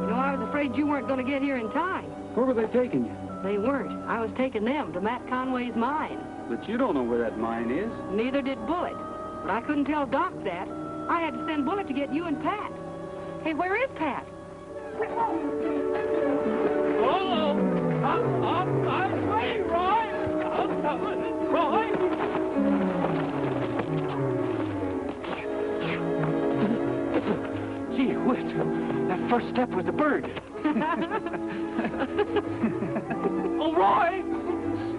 E: You know, I was afraid you weren't going to get here in time.
O: Where were they taking you?
E: They weren't. I was taking them to Matt Conway's mine.
O: But you don't know where that mine is.
E: Neither did Bullet. But I couldn't tell Doc that. I had to send Bullet to get you and Pat. Hey, where is Pat?
F: Oh, I'm way, Roy. I'm coming, Roy.
O: Gee whiz, that first step was a bird.
F: Oh, Roy!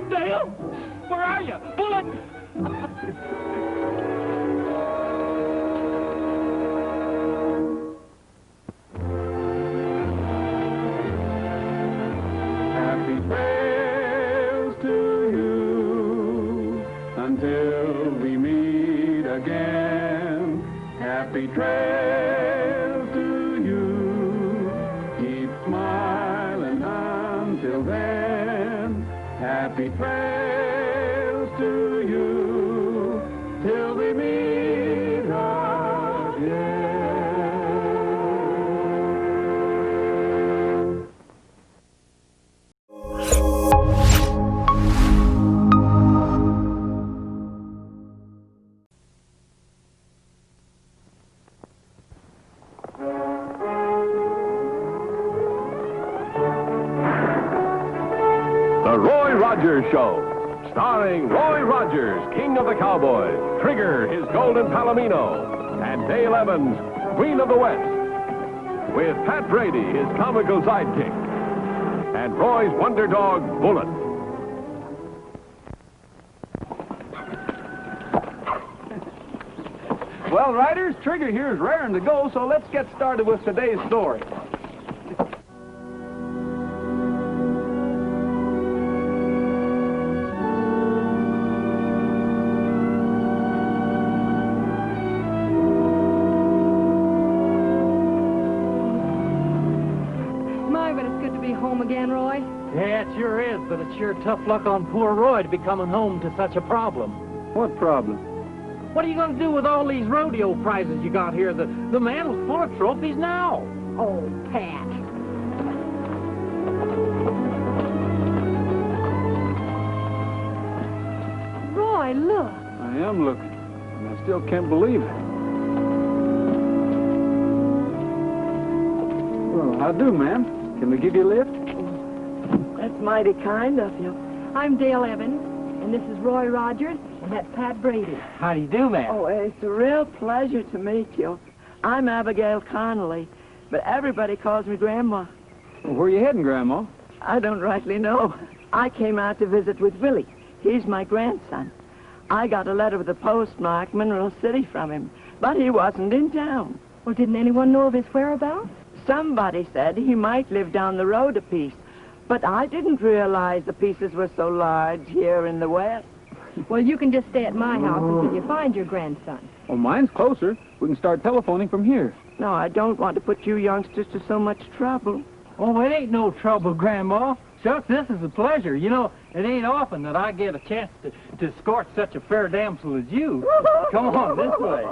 F: Dale! Where are you? Bullet!
L: Happy trails to you until we meet again. Happy trails to you. Keep smiling until then. Happy trails to you till we meet again.
S: The Roy Rogers Show, starring Roy Rogers, King of the Cowboys, Trigger, his golden palomino, and Dale Evans, Queen of the West, with Pat Brady, his comical sidekick, and Roy's wonder dog, Bullet.
O: Well, riders, Trigger here is raring to go, so let's get started with today's story.
E: Again, Roy?
F: Yeah, it sure is, but it's sure tough luck on poor Roy to be coming home to such a problem.
O: What problem?
F: What are you going to do with all these rodeo prizes you got here? The man's full of trophies now.
E: Oh, Pat. Roy, look.
L: I am looking, and I still can't believe it. Well, how do, ma'am? Can we give you a lift?
A: That's mighty kind of you.
E: I'm Dale Evans, and this is Roy Rogers, and that's Pat Brady.
F: How do you do, ma'am?
A: Oh, it's a real pleasure to meet you. I'm Abigail Conley, but everybody calls me Grandma.
L: Well, where are you heading, Grandma?
A: I don't rightly know. I came out to visit with Willie. He's my grandson. I got a letter with the postmark, Mineral City, from him, but he wasn't in town.
E: Well, didn't anyone know of his whereabouts?
A: Somebody said he might live down the road a piece, but I didn't realize the pieces were so large here in the West.
E: Well, you can just stay at my house until you find your grandson.
L: Oh, mine's closer. We can start telephoning from here.
A: No, I don't want to put you youngsters to so much trouble.
F: Oh, it ain't no trouble, Grandma. Shucks, this is a pleasure. You know, it ain't often that I get a chance to escort such a fair damsel as you. Come on, this way.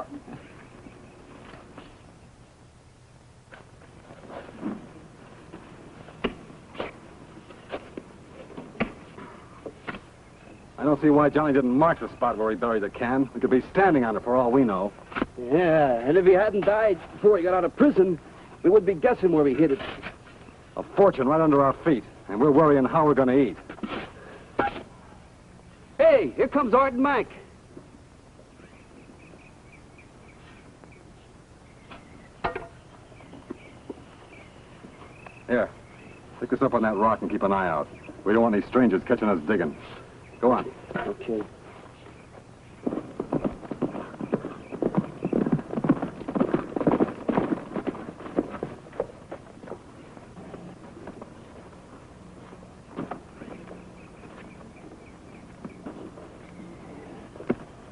C: I don't see why Johnny didn't mark the spot where he buried the can. We could be standing on it for all we know.
M: Yeah, and if he hadn't died before he got out of prison, we would be guessing where he hid it.
C: A fortune right under our feet, and we're worrying how we're going to eat.
M: Hey, here comes Art and Mike.
C: Here, pick us up on that rock and keep an eye out. We don't want any strangers catching us digging. Go on.
M: Okay.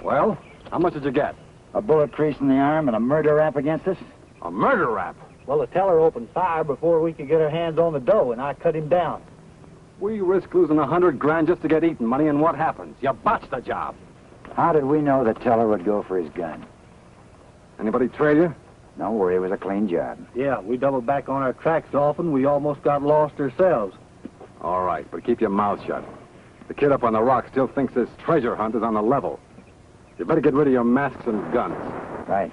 C: Well, how much did you get?
W: A bullet crease in the arm and a murder rap against us?
C: A murder rap?
M: Well, the teller opened fire before we could get our hands on the dough, and I cut him down.
C: We risk losing $100,000 just to get eating money, and what happens? You botched the job.
W: How did we know the teller would go for his gun?
C: Anybody trail you?
W: Don't worry, it was a clean job.
M: Yeah, we doubled back on our tracks often. We almost got lost ourselves.
C: All right, but keep your mouth shut. The kid up on the rock still thinks this treasure hunt is on the level. You better get rid of your masks and guns.
W: Right.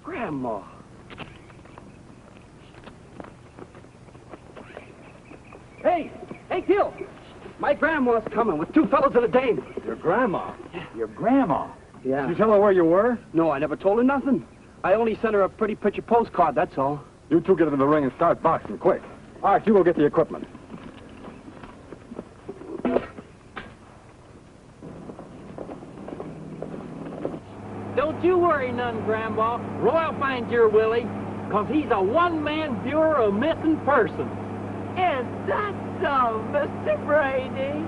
M: Grandma. Hey, Gil. My grandma's coming with two fellows and a dame.
C: Your grandma?
W: Your grandma?
M: Yeah.
C: Did you tell her where you were?
M: No, I never told her nothing. I only sent her a pretty picture postcard, that's all.
C: You two get into the ring and start boxing, quick. All right, you go get the equipment.
F: Don't you worry none, Grandma. Roy'll find your Willie, 'cause he's a one-man bureau of missing persons.
A: Is that so, Mr. Brady?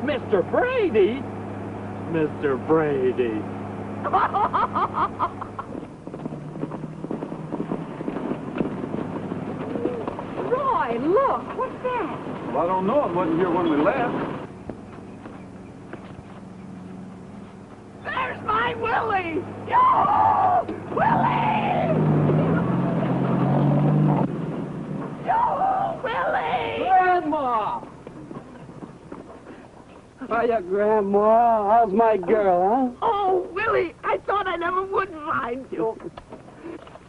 F: Mr. Brady? Mr. Brady.
E: Roy, look, what's that?
L: Well, I don't know. It wasn't here when we left.
R: There's my Willie! Yo! Willie! Yo, Willie!
M: Grandma! Hiya, Grandma. How's my girl, huh?
R: Oh, Willie, I thought I never would find you.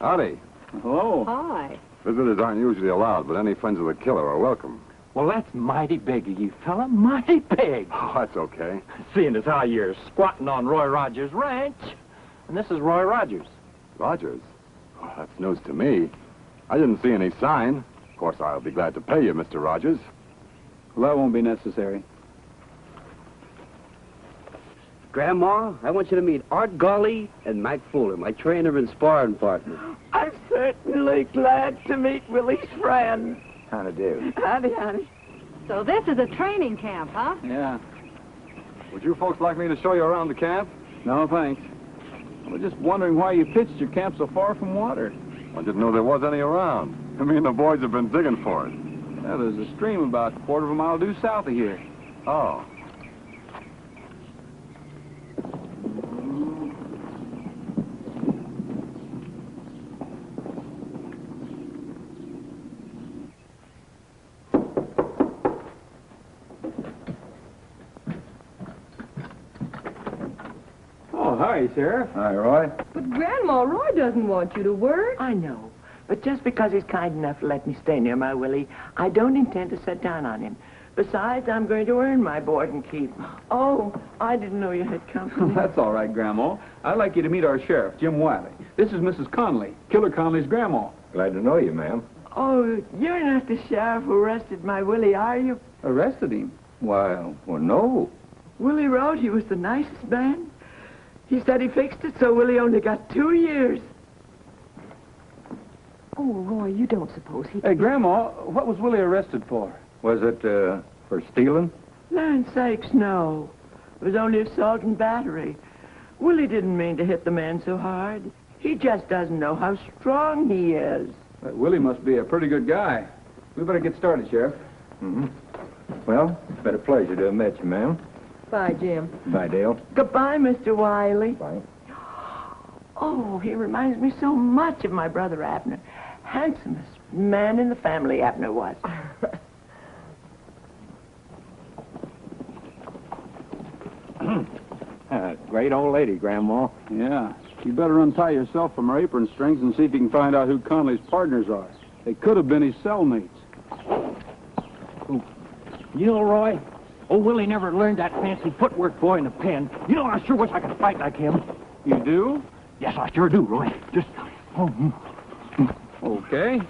C: Howdy.
L: Hello.
E: Hi.
C: Visitors aren't usually allowed, but any friends of the killer are welcome.
F: Well, that's mighty big of you, fella. Mighty big.
C: Oh, that's okay.
F: Seeing as how you're squatting on Roy Rogers' ranch. And this is Roy Rogers.
C: Rogers? Oh, that's news to me. I didn't see any sign. Of course, I'll be glad to pay you, Mr. Rogers.
L: Well, that won't be necessary.
M: Grandma, I want you to meet Art Gully and Mac Fuller, my trainer and sparring partner.
A: I'm certainly glad to meet Willie's friend.
W: How to do?
A: Howdy, honey.
E: So this is a training camp, huh?
L: Yeah.
C: Would you folks like me to show you around the camp?
L: No, thanks. I was just wondering why you pitched your camp so far from water.
C: I didn't know there was any around. Me and the boys have been digging for it.
L: Yeah, there's a stream about a quarter of a mile due south of here.
C: Oh.
L: Hi, Sheriff.
K: Hi, Roy.
E: But Grandma, Roy doesn't want you to work.
A: I know. But just because he's kind enough to let me stay near my Willie, I don't intend to set down on him. Besides, I'm going to earn my board and keep. Oh, I didn't know you had company.
L: That's all right, Grandma. I'd like you to meet our sheriff, Jim Wiley. This is Mrs. Conley, Killer Conley's grandma.
K: Glad to know you, ma'am.
A: Oh, you're not the sheriff who arrested my Willie, are you?
L: Arrested him?
K: Well, no.
A: Willie wrote he was the nicest man. He said he fixed it, so Willie only got 2 years.
E: Oh, Roy, you don't suppose he...
L: Hey, Grandma, what was Willie arrested for?
K: Was it, for stealing?
A: Land's sakes, no. It was only assault and battery. Willie didn't mean to hit the man so hard. He just doesn't know how strong he is.
L: Willie must be a pretty good guy. We better get started, Sheriff.
K: Mm-hmm. Well, it's been a pleasure to have met you, ma'am.
E: Bye, Jim.
K: Bye, Dale.
A: Goodbye, Mr. Wiley.
K: Bye.
A: Oh, he reminds me so much of my brother Abner. Handsomest man in the family, Abner was.
K: Great old lady, Grandma.
L: Yeah. You better untie yourself from her apron strings and see if you can find out who Conley's partners are. They could have been his cellmates.
F: You know, Roy, old Willie never learned that fancy footwork boy in the pen. You know, I sure wish I could fight like him.
L: You do?
F: Yes, I sure do, Roy. Just...
L: Okay.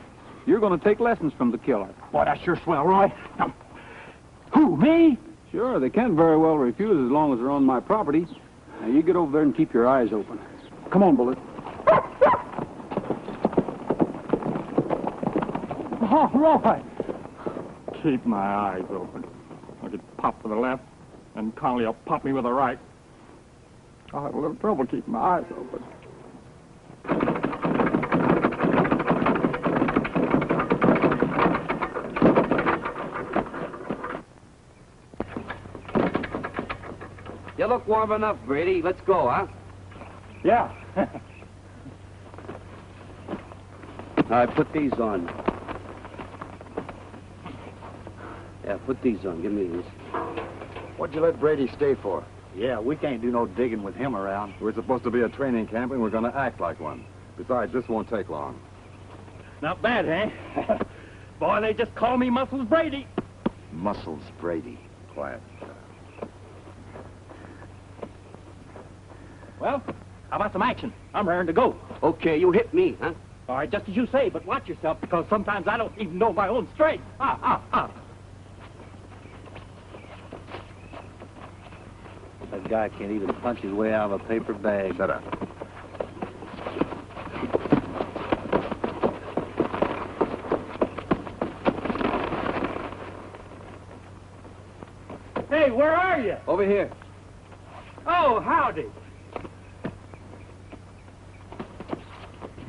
L: You're going to take lessons from the killer.
F: Boy, that's sure swell, Roy. Now, who, me?
L: Sure, they can't very well refuse as long as they're on my property. Now, you get over there and keep your eyes open. Come on, Bullet.
F: Oh, Roy. Keep my eyes open. I could pop with the left, and Conley will pop me with the right. I'll have a little trouble keeping my eyes open.
M: You look warm enough, Brady. Let's go, huh?
F: Yeah.
M: All right, put these on. Yeah, put these on. Give me these.
C: What'd you let Brady stay for?
K: Yeah, we can't do no digging with him around.
C: We're supposed to be a training camp, and we're going to act like one. Besides, this won't take long.
F: Not bad, eh? Boy, they just call me Muscles Brady.
K: Muscles Brady.
C: Quiet.
F: Well, how about some action? I'm raring to go.
M: Okay, you hit me, huh?
F: All right, just as you say, but watch yourself, because sometimes I don't even know my own strength.
K: That guy can't even punch his way out of a paper bag.
C: Shut up.
F: Hey, where are you?
M: Over here.
F: Oh, howdy.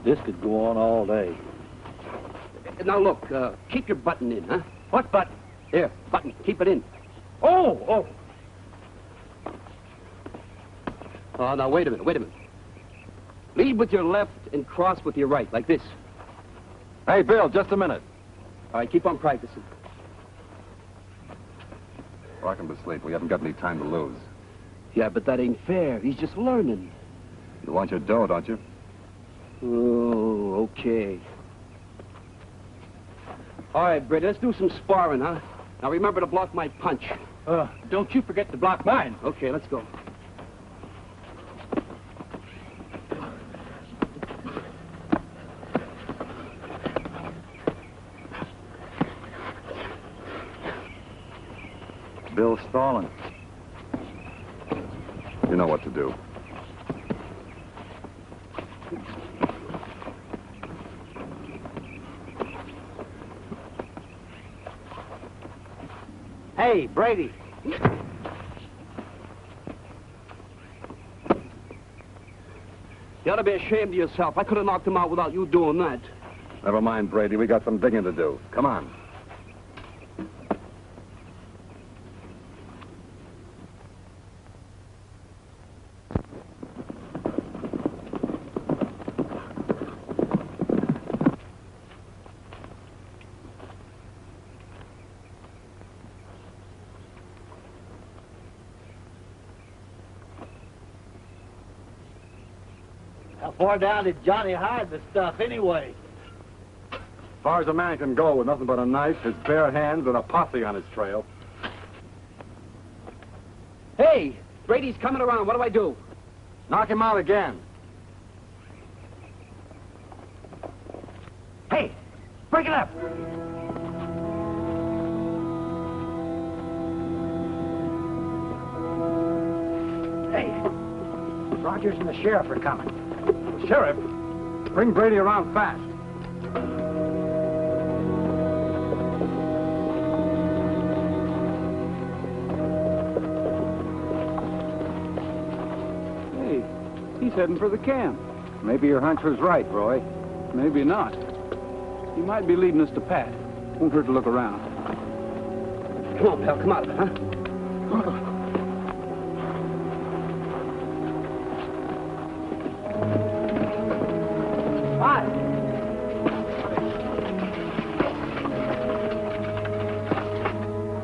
K: This could go on all day.
M: Now, look, keep your button in, huh?
F: What button?
M: Here, button. Keep it in.
F: Oh.
M: Oh, now, wait a minute. Lead with your left and cross with your right, like this.
C: Hey, Bill, just a minute.
M: All right, keep on practicing.
C: Rock him to sleep. We haven't got any time to lose.
M: Yeah, but that ain't fair. He's just learning.
C: You want your dough, don't you?
M: Oh, okay. All right, Brady, let's do some sparring, huh? Now, remember to block my punch.
F: Don't you forget to block mine.
M: Okay, let's go.
K: Bill's stalling.
C: You know what to do.
F: Hey, Brady.
M: You ought to be ashamed of yourself. I could have knocked him out without you doing that.
C: Never mind, Brady. We got some digging to do. Come on.
B: far down did Johnny hide the stuff anyway?
C: As far as a man can go with nothing but a knife, his bare hands, and a posse on his trail.
M: Hey, Brady's coming around. What do I do?
C: Knock him out again.
F: Hey, break it up.
B: Hey, Rogers and the sheriff are coming.
C: The sheriff? Bring Brady around fast.
L: Hey, he's heading for the camp.
Q: Maybe your hunch was right, Roy.
L: Maybe not. He might be leading us to Pat. Won't hurt to look around.
M: Come on, pal, come out of it, huh?
B: Hi.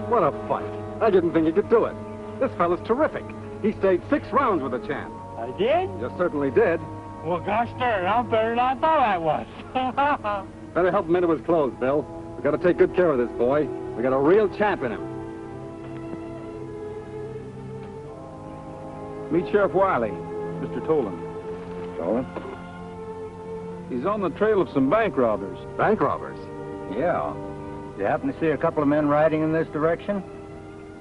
C: What a fight. I didn't think he could do it. This fella's terrific. He stayed 6 rounds with a champ.
F: I did?
C: You certainly did.
F: Well, gosh darn, I'm better than I thought I was.
C: Better help him into his clothes, Bill. We gotta take good care of this boy. We got a real champ in him.
L: Meet Sheriff Wiley, Mr. Tolan.
Q: Tolan?
L: He's on the trail of some bank robbers.
C: Bank robbers?
Q: Yeah. You happen to see a couple of men riding in this direction?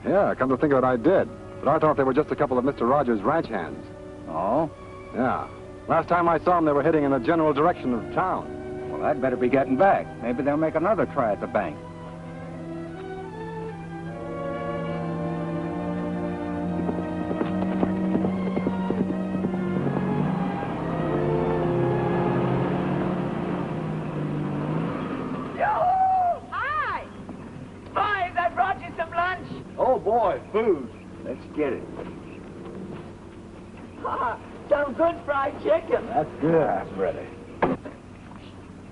C: Yeah, come to think of it, I did. But I thought they were just a couple of Mr. Rogers' ranch hands.
Q: Oh?
C: Yeah. Last time I saw them, they were heading in the general direction of town.
Q: Well, I'd better be getting back. Maybe they'll make another try at the bank.
R: Hi!
A: Boys, I brought you some lunch.
B: Oh, boy, food.
Q: Let's get it.
A: Some good fried chicken.
Q: That's good. That's ready.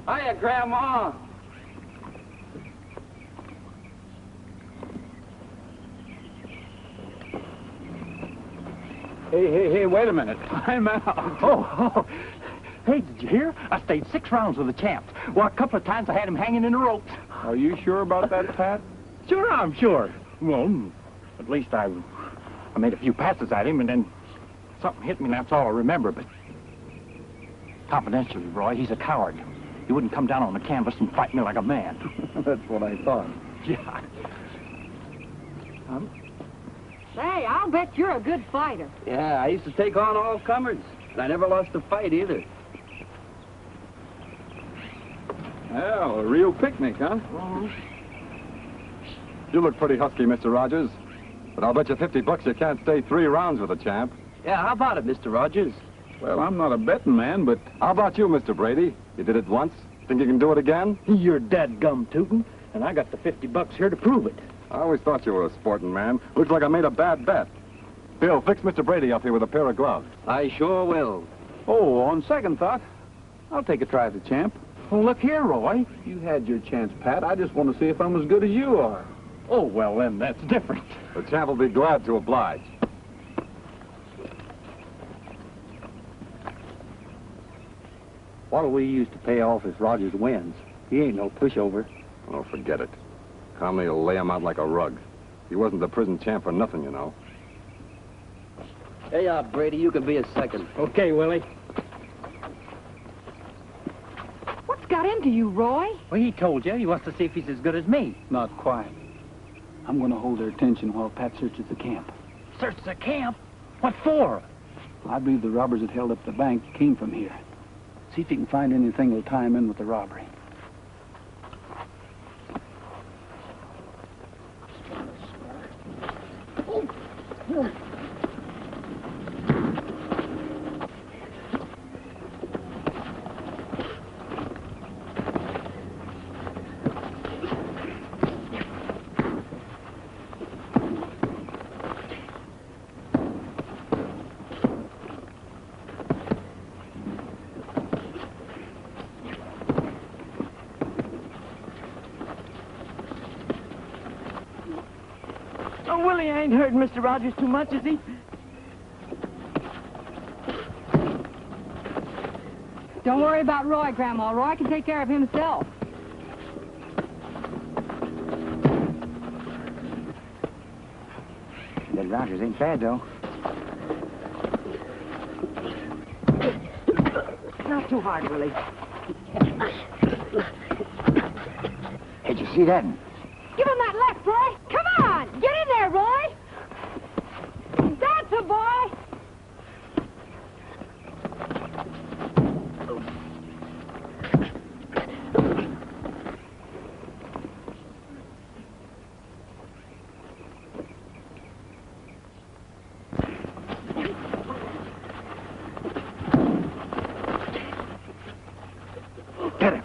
M: Hiya, Grandma.
F: Hey, wait a minute. Time out. Oh. Hey, did you hear? I stayed 6 rounds with the champs. Well, a couple of times I had him hanging in the ropes.
L: Are you sure about that, Pat?
F: Sure, I'm sure. Well, at least I made a few passes at him, and then something hit me, and that's all I remember. But confidentially, Roy, he's a coward. He wouldn't come down on the canvas and fight me like a man.
L: That's what I thought.
F: Yeah.
P: Say, I'll bet you're a good fighter.
M: Yeah, I used to take on all comers, and I never lost a fight either.
L: Well, a real picnic, huh?
C: You look pretty husky, Mr. Rogers. But I'll bet you $50 you can't stay 3 rounds with a champ.
M: Yeah, how about it, Mr. Rogers?
L: Well, I'm not a betting man, but...
C: How about you, Mr. Brady? You did it once. Think you can do it again?
F: You're dadgum tootin', and I got the $50 here to prove it.
C: I always thought you were a sporting man. Looks like I made a bad bet. Bill, fix Mr. Brady up here with a pair of gloves.
M: I sure will.
L: Oh, on second thought, I'll take a try at the champ.
F: Well, look here, Roy.
L: You had your chance, Pat. I just want to see if I'm as good as you are.
F: Oh, well, then, that's different.
C: The champ will be glad to oblige.
F: What'll we use to pay off if Rogers wins? He ain't no pushover.
C: Oh, forget it. Conley will lay him out like a rug. He wasn't the prison champ for nothing, you know.
M: Hey, Brady, you can be a second.
F: Okay, Willie.
P: What's got into you, Roy?
F: Well, he told you. He wants to see if he's as good as me.
L: Not quite. I'm going to hold their attention while Pat searches the camp.
F: Search the camp? What for?
L: I believe the robbers that held up the bank came from here. See if you can find anything that'll tie him in with the robbery.
A: Oh, Willie ain't hurting Mr. Rogers too much, is he?
E: Don't worry about Roy, Grandma. Roy can take care of himself.
W: That Rogers ain't bad, though.
A: Not too hard, Willie.
W: Hey, did you see that?
R: Give him that left, Roy. Come on. Get in there, Roy. That's a boy.
W: Get him.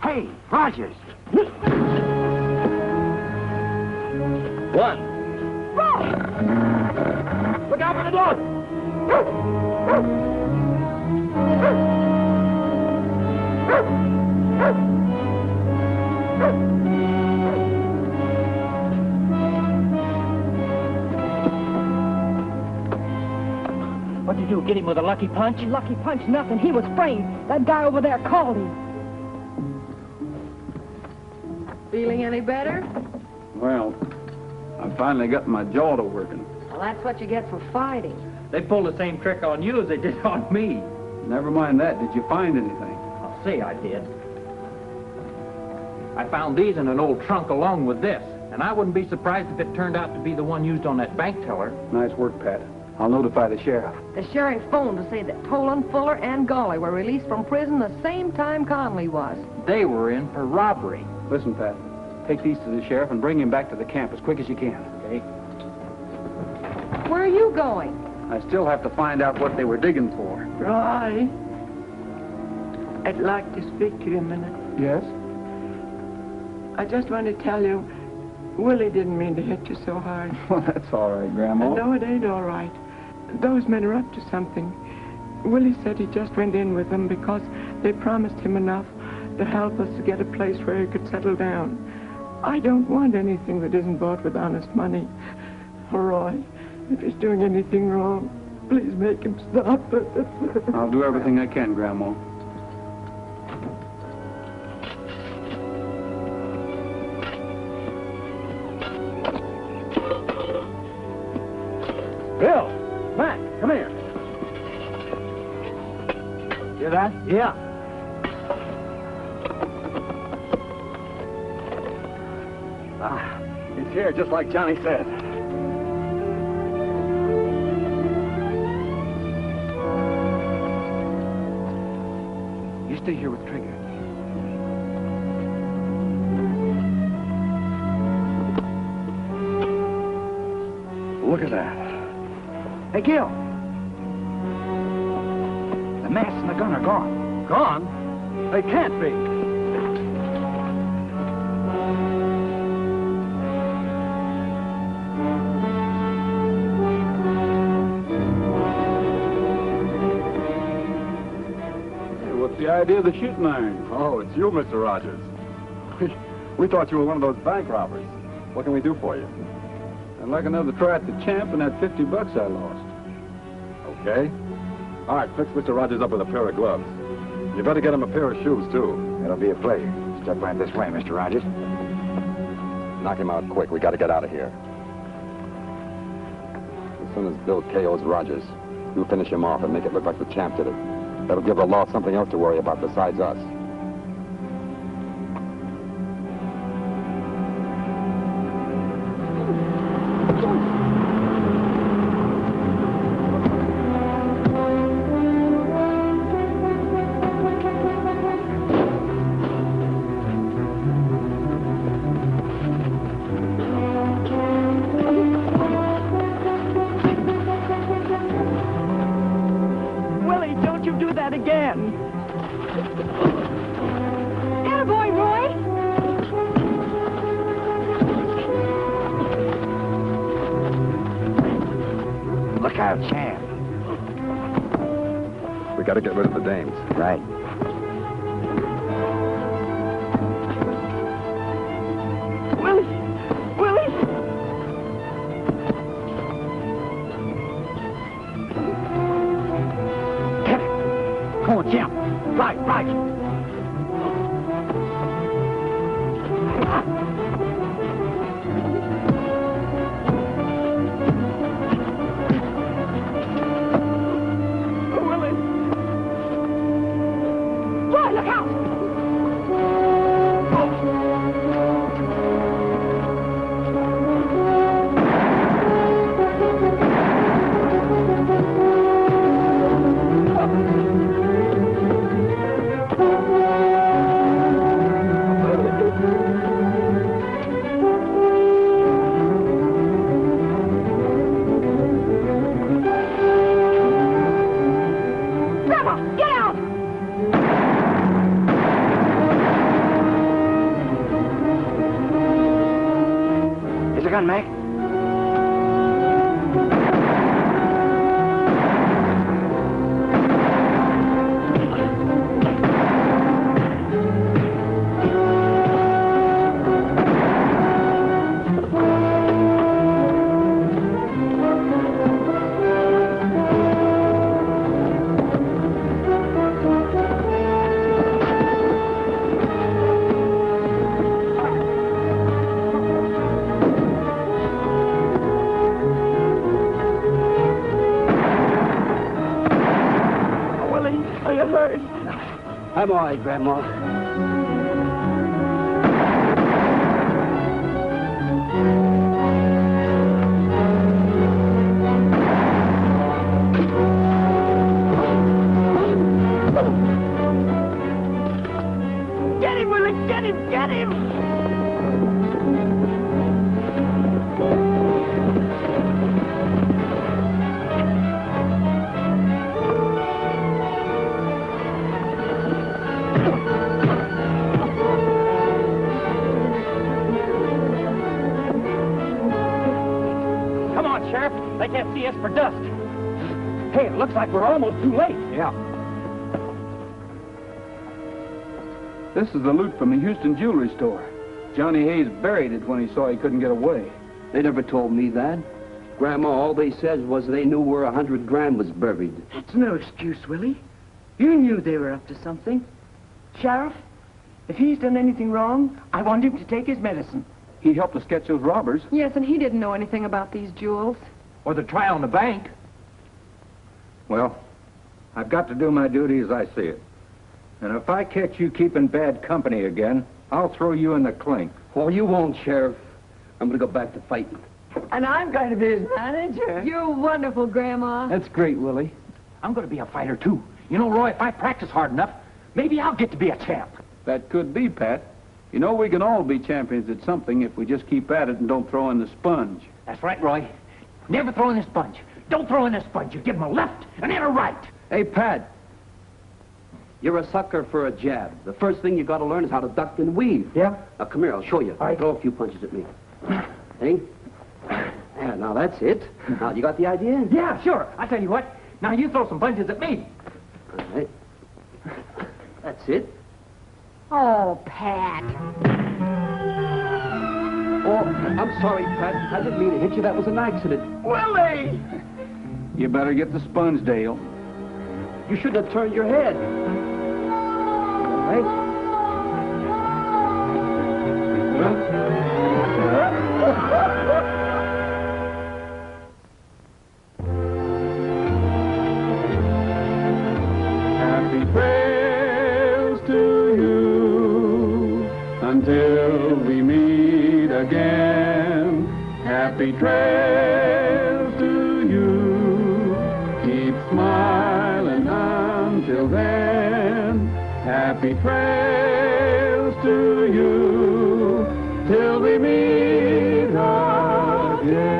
W: Hey, Rogers.
F: One. Look out for the dog!
A: What'd you do, get him with a lucky punch?
E: Lucky punch, nothing. He was framed. That guy over there called him. Feeling any better?
O: Well, I finally got my jaw to working.
E: Well, that's what you get for fighting.
H: They pulled the same trick on you as they did on me.
O: Never mind that. Did you find anything?
H: I'll say I did. I found these in an old trunk along with this, and I wouldn't be surprised if it turned out to be the one used on that bank teller.
O: Nice work, Pat. I'll notify the sheriff.
E: The sheriff phoned to say that Tolan, Fuller, and Gawley were released from prison the same time Conley was.
H: They were in for robbery.
O: Listen, Pat. Take these to the sheriff and bring him back to the camp as quick as you can.
H: Okay.
E: Where are you going?
O: I still have to find out what they were digging for.
A: Roy, I'd like to speak to you a minute.
O: Yes?
A: I just want to tell you, Willie didn't mean to hit you so hard.
O: Well, that's all right, Grandma.
A: No, it ain't all right. Those men are up to something. Willie said he just went in with them because they promised him enough to help us to get a place where he could settle down. I don't want anything that isn't bought with honest money. Roy, if he's doing anything wrong, please make him stop.
O: I'll do everything I can, Grandma.
F: Bill! Mac, come here. Hear that? Yeah.
K: He's here, just like Johnny said.
O: You stay here with Trigger.
K: Look at that.
W: Hey, Gil. The mask and the gun are gone.
K: Gone? They can't be.
O: What's the idea of the shooting iron?
K: Oh, it's you, Mr. Rogers. We thought you were one of those bank robbers. What can we do for you?
O: I'd like another try at the champ and that $50 I lost.
K: Okay. All right, fix Mr. Rogers up with a pair of gloves. You better get him a pair of shoes, too.
W: It'll be a pleasure. Step right this way, Mr. Rogers.
N: Knock him out quick. We got to get out of here. As soon as Bill KOs Rogers, you finish him off and make it look like the champ did it. That'll give the law something else to worry about besides us.
R: Attaboy, Roy!
W: Look out, champ.
N: We got to get rid of the dames.
W: Right.
A: Willie!
B: gun, Mac.
M: I'm all right, Grandma.
F: Get him, Willie! Get him! Get him! They can't see us for dusk. Hey, it looks like we're almost too late.
O: Yeah. This is the loot from the Houston jewelry store. Johnny Hayes buried it when he saw he couldn't get away.
M: They never told me that. Grandma, all they said was they knew where 100 grand was buried.
B: That's no excuse, Willie. You knew they were up to something. Sheriff, if he's done anything wrong, I want him to take his medicine.
O: He helped us catch those robbers.
E: Yes, and he didn't know anything about these jewels.
F: Or the trial in the bank.
O: Well, I've got to do my duty as I see it. And if I catch you keeping bad company again, I'll throw you in the clink.
M: Oh, you won't, Sheriff. I'm going to go back to fighting.
B: And I'm going to be his manager.
E: You're wonderful, Grandma.
O: That's great, Willie.
F: I'm going to be a fighter, too. You know, Roy, if I practice hard enough, maybe I'll get to be a champ.
O: That could be, Pat. You know, we can all be champions at something if we just keep at it and don't throw in the sponge.
F: That's right, Roy. Never throw in a sponge. Don't throw in a sponge. You give him a left and then a right.
M: Hey, Pat. You're a sucker for a jab. The first thing you got to learn is how to duck and weave.
F: Yeah?
M: Now, come here. I'll show you.
F: All right.
M: Throw a few punches at me. Hey? Yeah, now that's it. Now, you got the idea?
F: Yeah, sure. I'll tell you what. Now, you throw some punches at me.
M: All right. That's it.
E: Oh, Pat.
M: Oh, I'm sorry, Pat. I didn't mean to hit you. That was an accident.
F: Willie!
O: You better get the sponge, Dale.
M: You shouldn't have turned your head. All right?
L: Happy trails to you until we meet again. Happy trails to you. Keep smiling until then. Happy trails to you till we meet again.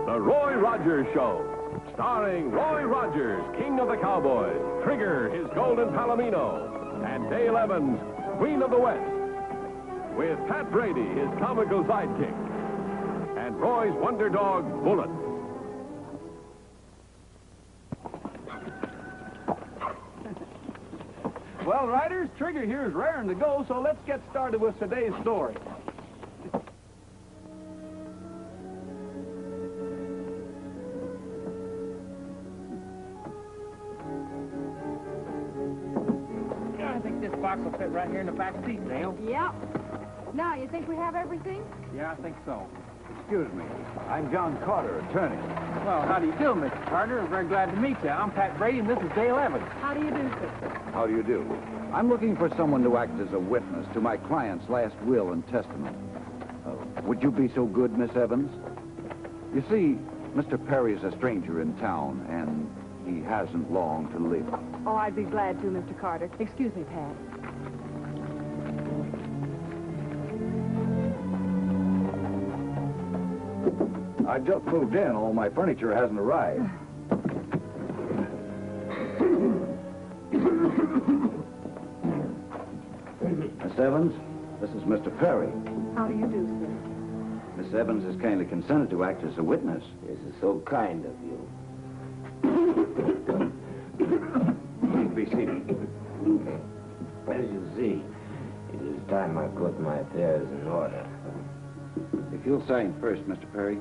S: The Roy Rogers Show, starring Roy Rogers, King of the Cowboys, Trigger, his golden palomino, and Dale Evans, Queen of the West, with Pat Brady, his comical sidekick, and Roy's wonder dog, Bullet.
L: Well, Riders, Trigger here is raring to go, so let's get started with today's story.
F: I think this box will fit right here in the back seat, Dale.
E: Yep. Now, you think we have everything?
L: Yeah, I think so. Excuse me. I'm John Carter, attorney.
F: Well, how do you do, Mr. Carter? I'm very glad to meet you. I'm Pat Brady, and this is Dale Evans.
E: How do you do, sir?
Q: How do you do? I'm looking for someone to act as a witness to my client's last will and testament. Would you be so good, Miss Evans? You see,
W: Mr. Perry's a stranger in town, and he hasn't long to live.
E: Oh, I'd be glad to, Mr. Carter. Excuse me, Pat.
W: I just moved in. All my furniture hasn't arrived. Miss Evans, this is Mr. Perry.
E: How do you do, sir?
W: Miss Evans has kindly consented to act as a witness.
G: This is so kind of you.
W: Please be seated.
G: As you see, it is time I put my affairs in order.
W: If you'll sign first, Mr. Perry.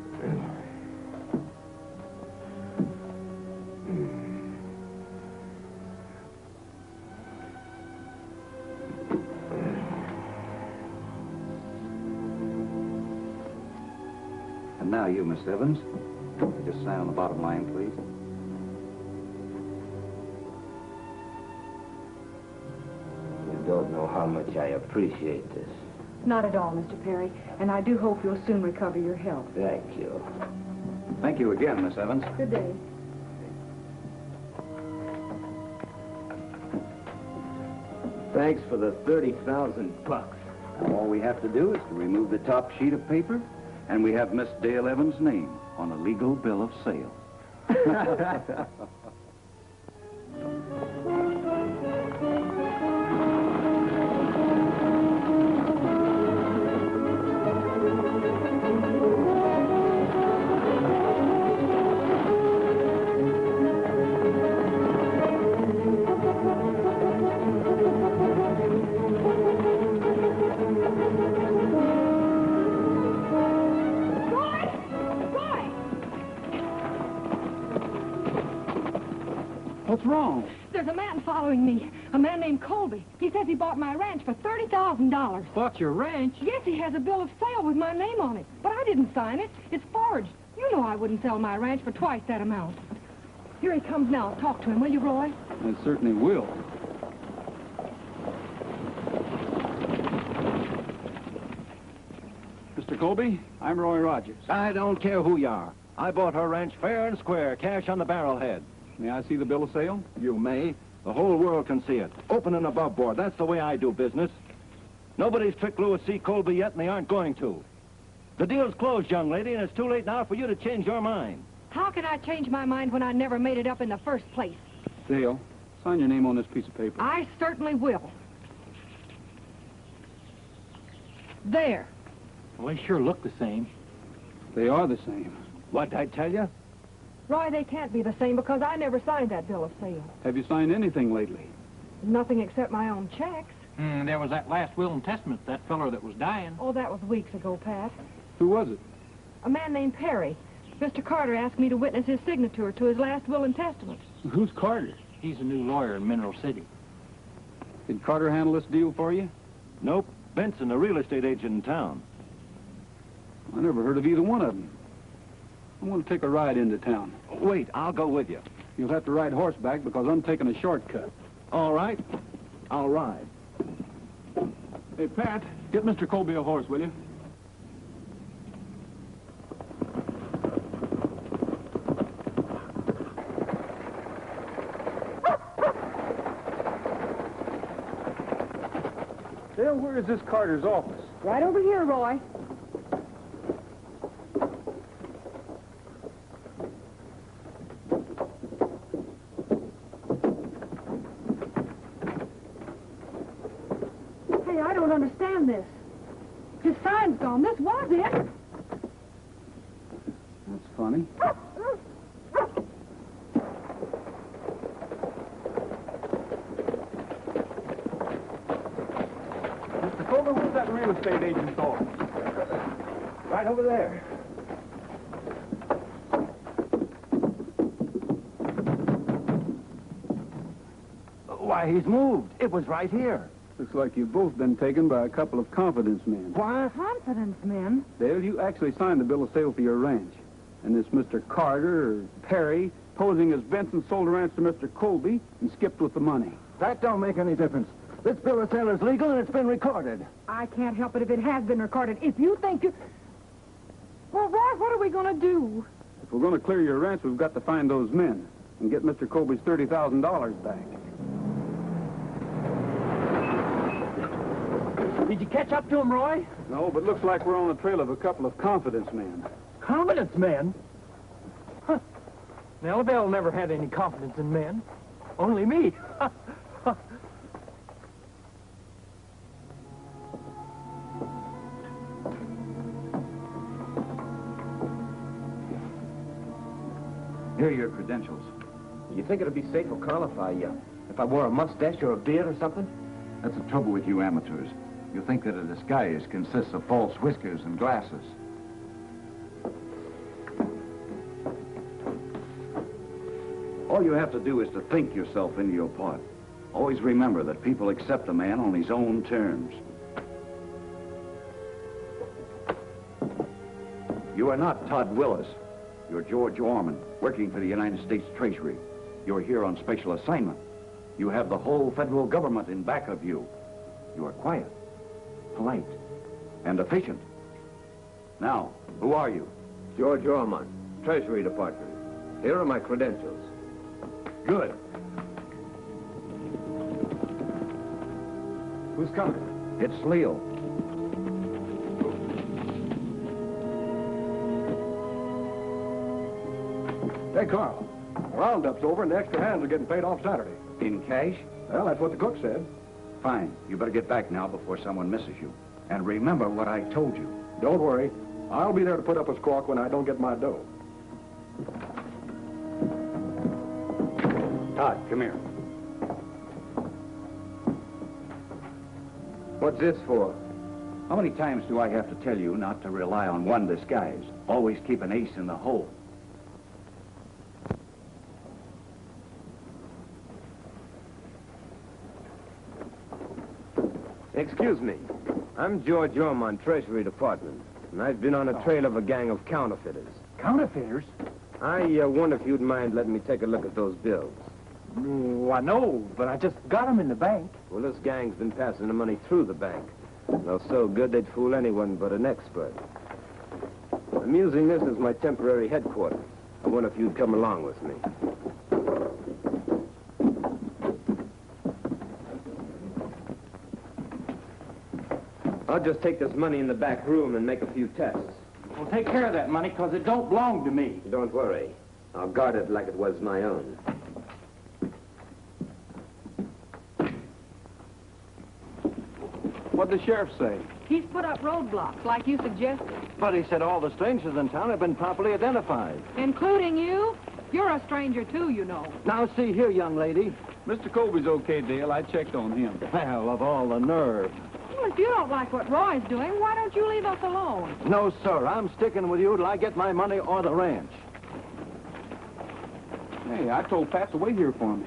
W: And now you, Miss Evans. Just sign on the bottom line, please.
G: You don't know how much I appreciate this.
E: Not at all, Mr. Perry. And I do hope you'll soon recover your health.
G: Thank you.
W: Thank you again, Miss Evans.
E: Good day.
G: Thanks for the $30,000.
W: All we have to do is to remove the top sheet of paper, and we have Miss Dale Evans' name on a legal bill of sale.
L: What's wrong?
R: There's a man following me. A man named Colby. He says he bought my ranch for $30,000.
F: Bought your ranch?
R: Yes, he has a bill of sale with my name on it. But I didn't sign it. It's forged. You know I wouldn't sell my ranch for twice that amount. Here he comes now. Talk to him, will you, Roy?
L: I certainly will. Mr. Colby, I'm Roy Rogers.
F: I don't care who you are. I bought her ranch fair and square, cash on the barrelhead.
L: May I see the bill of sale?
F: You may. The whole world can see it. Open and above board. That's the way I do business. Nobody's tricked Louis C. Colby yet, and they aren't going to. The deal's closed, young lady, and it's too late now for you to change your mind.
R: How can I change my mind when I never made it up in the first place?
L: Dale, sign your name on this piece of paper.
R: I certainly will. There.
F: Well, they sure look the same.
L: They are the same.
F: What'd I tell you?
R: Roy, they can't be the same because I never signed that bill of sale.
L: Have you signed anything lately?
R: Nothing except my own checks.
F: There was that last will and testament, that feller that was dying.
R: Oh, that was weeks ago, Pat.
L: Who was it?
R: A man named Perry. Mr. Carter asked me to witness his signature to his last will and testament.
L: Who's Carter?
F: He's a new lawyer in Mineral City.
L: Did Carter handle this deal for you?
F: Nope. Benson, a real estate agent in town.
L: I never heard of either one of them. I want to take a ride into town.
F: Wait, I'll go with you.
L: You'll have to ride horseback because I'm taking a shortcut.
F: All right. I'll ride.
L: Hey, Pat, get Mr. Colby a horse, will you? Dale, where is this Carter's office?
E: Right over here, Roy. Hey, I don't understand this. His sign's gone. This was it.
L: That's funny. Mr. Colby, where's that real estate agent's office?
F: Right over there. Why, he's moved. It was right here.
L: Looks like you've both been taken by a couple of confidence men.
F: What?
E: Confidence men?
L: Dale, you actually signed the bill of sale for your ranch. And this Mr. Carter or Perry, posing as Benson, sold the ranch to Mr. Colby and skipped with the money.
F: That don't make any difference. This bill of sale is legal and it's been recorded.
R: I can't help it if it has been recorded. If you think you... Well, Roy, what are we going to do?
L: If we're going to clear your ranch, we've got to find those men and get Mr. Colby's $30,000 back.
F: Did you catch up to him, Roy?
L: No, but looks like we're on the trail of a couple of confidence men.
F: Confidence men? Huh. Nellabelle never had any confidence in men. Only me.
W: Here are your credentials.
M: You think it'd be safe for Carl if I wore a mustache or a beard or something?
W: That's the trouble with you amateurs. You think that a disguise consists of false whiskers and glasses. All you have to do is to think yourself into your part. Always remember that people accept a man on his own terms. You are not Todd Willis. You're George Orman, working for the United States Treasury. You're here on special assignment. You have the whole federal government in back of you. You are quiet, polite, and efficient. Now, who are you?
M: George Orman, Treasury Department. Here are my credentials.
W: Good.
L: Who's coming?
W: It's Leo.
D: Hey, Carl. Roundup's over and the extra hands are getting paid off Saturday.
W: In cash?
D: Well, that's what the cook said.
W: Fine. You better get back now before someone misses you. And remember what I told you.
D: Don't worry. I'll be there to put up a squawk when I don't get my dough.
W: Todd, come here.
M: What's this for?
W: How many times do I have to tell you not to rely on one disguise? Always keep an ace in the hole.
M: Excuse me. I'm George Orman, Treasury Department, and I've been on the trail of a gang of counterfeiters.
F: Counterfeiters?
M: I wonder if you'd mind letting me take a look at those bills.
F: Why, no, but I just got them in the bank.
M: Well, this gang's been passing the money through the bank. They're so good they'd fool anyone but an expert. I'm using this as my temporary headquarters. I wonder if you'd come along with me. I'll just take this money in the back room and make a few tests.
F: Well, take care of that money, because it don't belong to me.
M: Don't worry. I'll guard it like it was my own.
L: What'd the sheriff say?
R: He's put up roadblocks, like you suggested.
D: But he said all the strangers in town have been properly identified.
R: Including you? You're a stranger, too, you know.
D: Now, see here, young lady.
L: Mr. Colby's okay, Dale. I checked on him.
D: Well, of all the nerve.
R: Well, if you don't like what Roy's doing, why don't you leave us alone?
D: No, sir. I'm sticking with you till I get my money or the ranch.
L: Hey, I told Pat to wait here for me.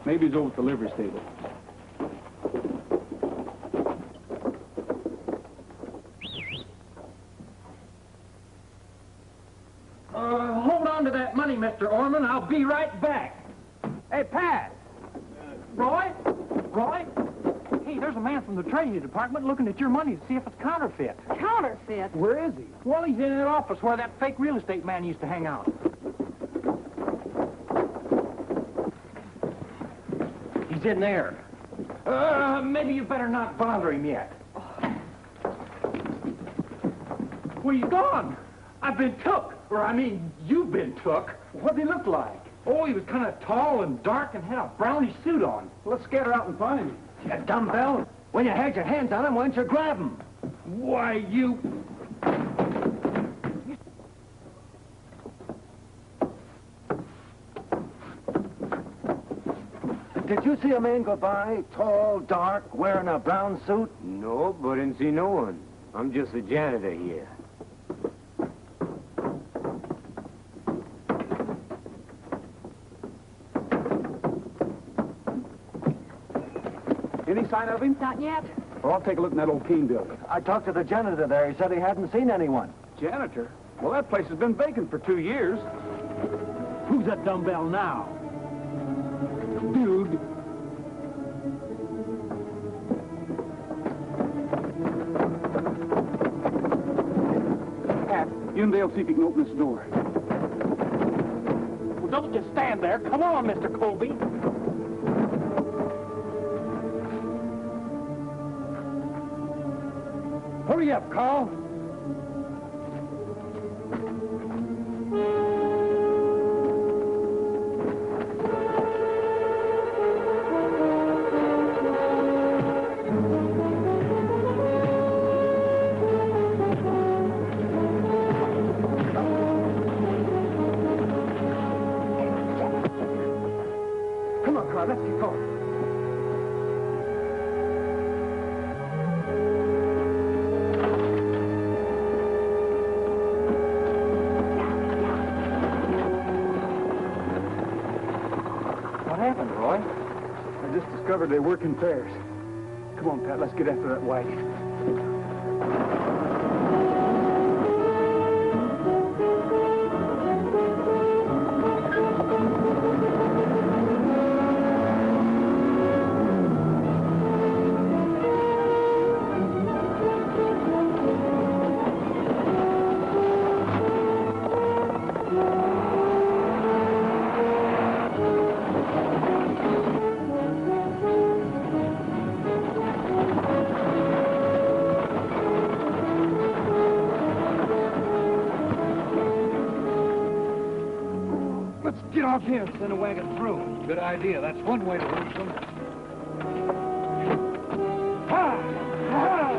L: Maybe he's over at the livery stable.
F: Hold on to that money, Mr. Orman. I'll be right back. Hey, Pat. Roy? Roy? Hey, there's a man from the Treasury Department looking at your money to see if it's counterfeit.
R: Counterfeit?
F: Where is he? Well, he's in that office where that fake real estate man used to hang out. He's in there. Maybe you better not bother him yet. Well, he's gone. I've been took. Or, I mean, you've been took. What'd he look like? Oh, he was kind of tall and dark and had a brownish suit on.
D: Let's scatter out and find him.
F: You dumbbell. When you had your hands on him, why don't you grab him? Why, you...
M: Did you see a man go by, tall, dark, wearing a brown suit? No, but didn't see no one. I'm just a janitor here.
L: Any sign of him?
R: Not yet.
L: Well, I'll take a look in that old Keene building.
D: I talked to the janitor there. He said he hadn't seen anyone.
L: Janitor? Well, that place has been vacant for 2 years.
F: Who's that dumbbell now?
L: Dude. You and Dale see if you can open this door.
F: Well, don't just stand there. Come on, Mr. Colby. Hurry up, Carl.
B: Come on, Carl, let's get going.
L: What happened, Roy? I just discovered they work in pairs. Come on, Pat, let's get after that wagon.
Q: Get off here and send a wagon through. Good idea. That's one way to lose them. Ha! Ha!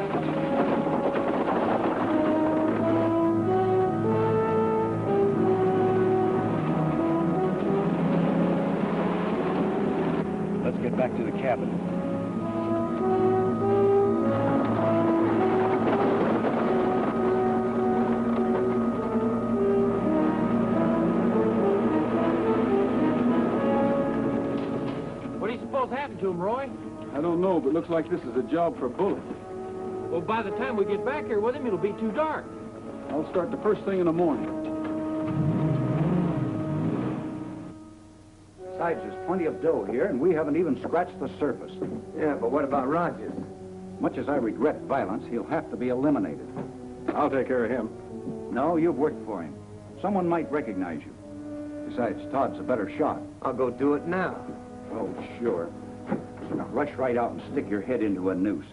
Q: Let's get back to the cabin.
F: What happened to him, Roy?
L: I don't know, but looks like this is a job for Bullet.
F: Well, by the time we get back here with him, it'll be too dark.
L: I'll start the first thing in the morning.
W: Besides, there's plenty of dough here, and we haven't even scratched the surface.
M: Yeah, but what about Rogers?
W: Much as I regret violence, he'll have to be eliminated.
C: I'll take care of him.
W: No, you've worked for him. Someone might recognize you. Besides, Todd's a better shot.
M: I'll go do it now.
W: Oh, sure. Now rush right out and stick your head into a noose.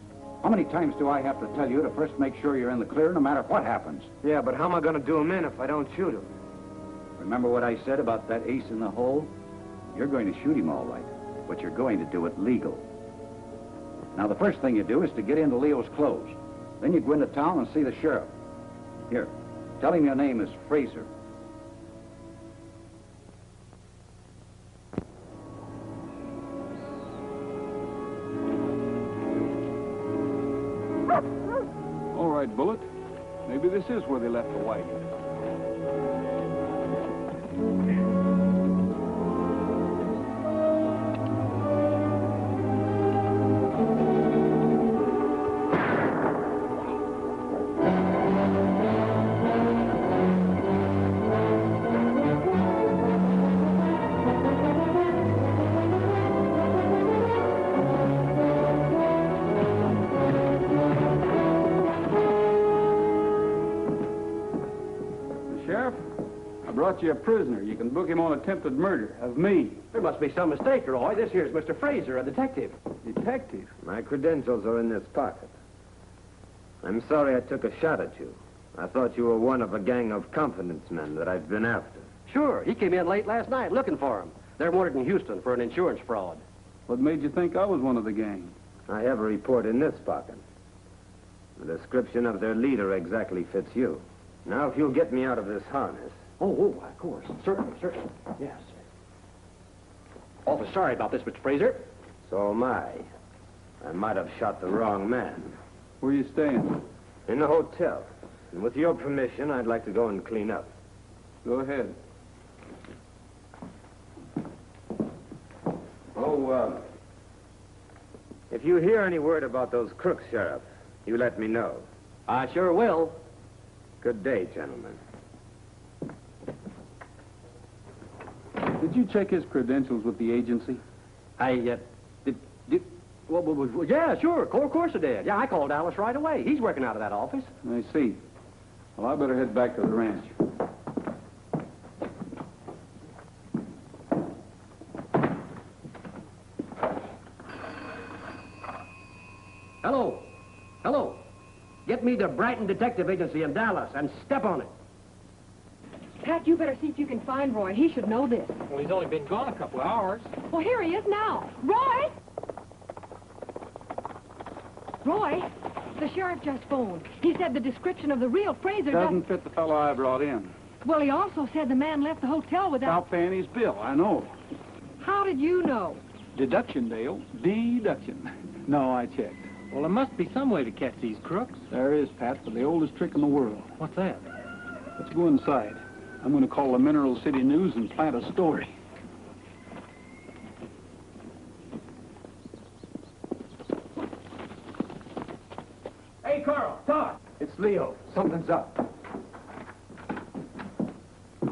W: How many times do I have to tell you to first make sure you're in the clear no matter what happens?
M: Yeah, but how am I going to do him in if I don't shoot him?
W: Remember what I said about that ace in the hole? You're going to shoot him all right, but you're going to do it legal. Now, the first thing you do is to get into Leo's clothes. Then you go into town and see the sheriff. Here, tell him your name is Fraser.
L: All right, Bullet. Maybe this is where they left the wagon. Brought you a prisoner. You can book him on attempted murder of me.
C: There must be some mistake, Roy. This here's Mr. Fraser, a detective.
L: Detective?
M: My credentials are in this pocket. I'm sorry I took a shot at you. I thought you were one of a gang of confidence men that I've been after.
C: Sure. He came in late last night looking for him. They're wanted in Houston for an insurance fraud.
L: What made you think I was one of the gang?
M: I have a report in this pocket. The description of their leader exactly fits you. Now, if you'll get me out of this harness...
C: Oh, of course. Certainly. Yes. Awfully sorry about this, Mr. Fraser.
M: So am I. I might have shot the wrong man.
L: Where are you staying?
M: In the hotel. And with your permission, I'd like to go and clean up.
L: Go ahead.
M: Oh, if you hear any word about those crooks, Sheriff, you let me know.
C: I sure will.
M: Good day, gentlemen.
L: Did you check his credentials with the agency?
C: Well, yeah, sure. Of course I did. Yeah, I called Alice right away. He's working out of that office.
L: I see. Well, I better head back to the ranch.
B: Hello. Hello. Get me to Brighton Detective Agency in Dallas and step on it.
R: Pat, you better see if you can find Roy. He should know this.
F: Well, he's only been gone a couple of hours.
R: Well, here he is now. Roy! Roy, the sheriff just phoned. He said the description of the real Fraser
L: Doesn't fit the fellow I brought in.
R: Well, he also said the man left the hotel without...
L: Without paying his bill, I know.
R: How did you know?
L: Deduction, Dale. Deduction. No, I checked.
F: Well, there must be some way to catch these crooks.
L: There is, Pat, but the oldest trick in the world.
F: What's that?
L: Let's go inside. I'm going to call the Mineral City News and plant a story.
B: Hey, Carl, Todd.
L: It's Leo. Something's up.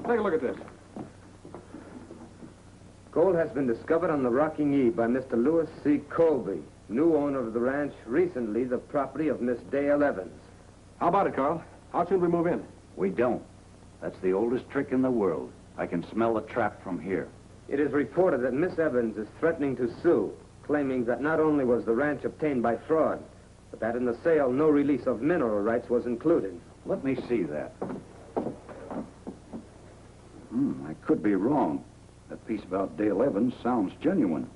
L: Take a look at this.
M: Gold has been discovered on the Rocking E by Mr. Lewis C. Colby, new owner of the ranch, recently the property of Miss Dale Evans.
C: How about it, Carl? How soon we move in?
W: We don't. That's the oldest trick in the world. I can smell the trap from here.
M: It is reported that Miss Evans is threatening to sue, claiming that not only was the ranch obtained by fraud, but that in the sale no release of mineral rights was included.
W: Let me see that. I could be wrong. That piece about Dale Evans sounds genuine.